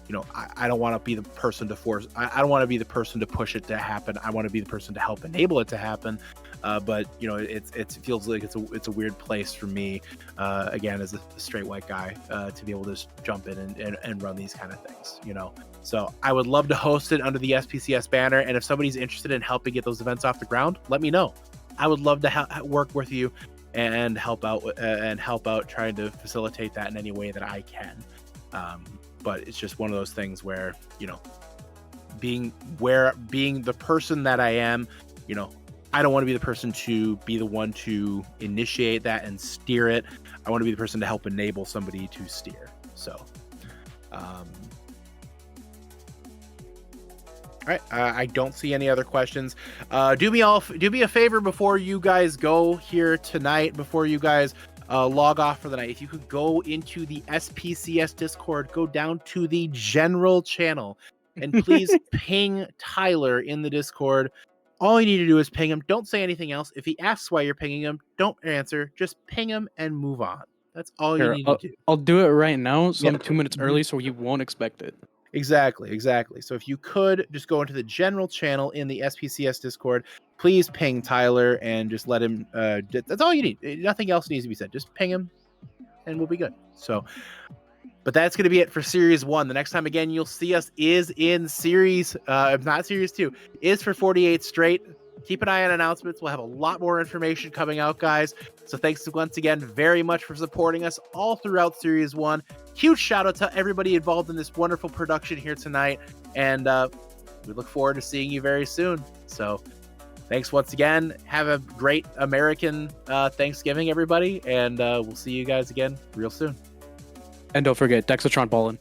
you know, I don't want to be the person to force. I don't want to be the person to push it to happen. I want to be the person to help enable it to happen. But you know, it feels like it's a weird place for me, again, as a straight white guy, to be able to just jump in and run these kind of things. You know, so I would love to host it under the SPCS banner. And if somebody's interested in helping get those events off the ground, let me know. I would love to work with you and help out trying to facilitate that in any way that I can. But it's just one of those things where, you know, being the person that I am, you know, I don't want to be the person to be the one to initiate that and steer it. I want to be the person to help enable somebody to steer. So, all right. I don't see any other questions. Do me a favor before you guys go here tonight, before you guys log off for the night. If you could go into the SPCS Discord, go down to the general channel, and please ping Tyler in the Discord. All you need to do is ping him. Don't say anything else. If he asks why you're pinging him, don't answer. Just ping him and move on. That's all you need to do. I'll do it right now, so Yeah. I'm 2 minutes early, so you won't expect it. Exactly. So if you could just go into the general channel in the SPCS Discord, please ping Tyler and just let him. That's all you need. Nothing else needs to be said. Just ping him, and we'll be good. So, but that's going to be it for Series 1. The next time again you'll see us is in Series, not Series 2, is for 48 straight. Keep an eye on announcements. We'll have a lot more information coming out, guys. So thanks once again very much for supporting us all throughout Series 1. Huge shout out to everybody involved in this wonderful production here tonight. And we look forward to seeing you very soon. So thanks once again. Have a great American Thanksgiving, everybody. And we'll see you guys again real soon. And don't forget, Dexatron ballin'.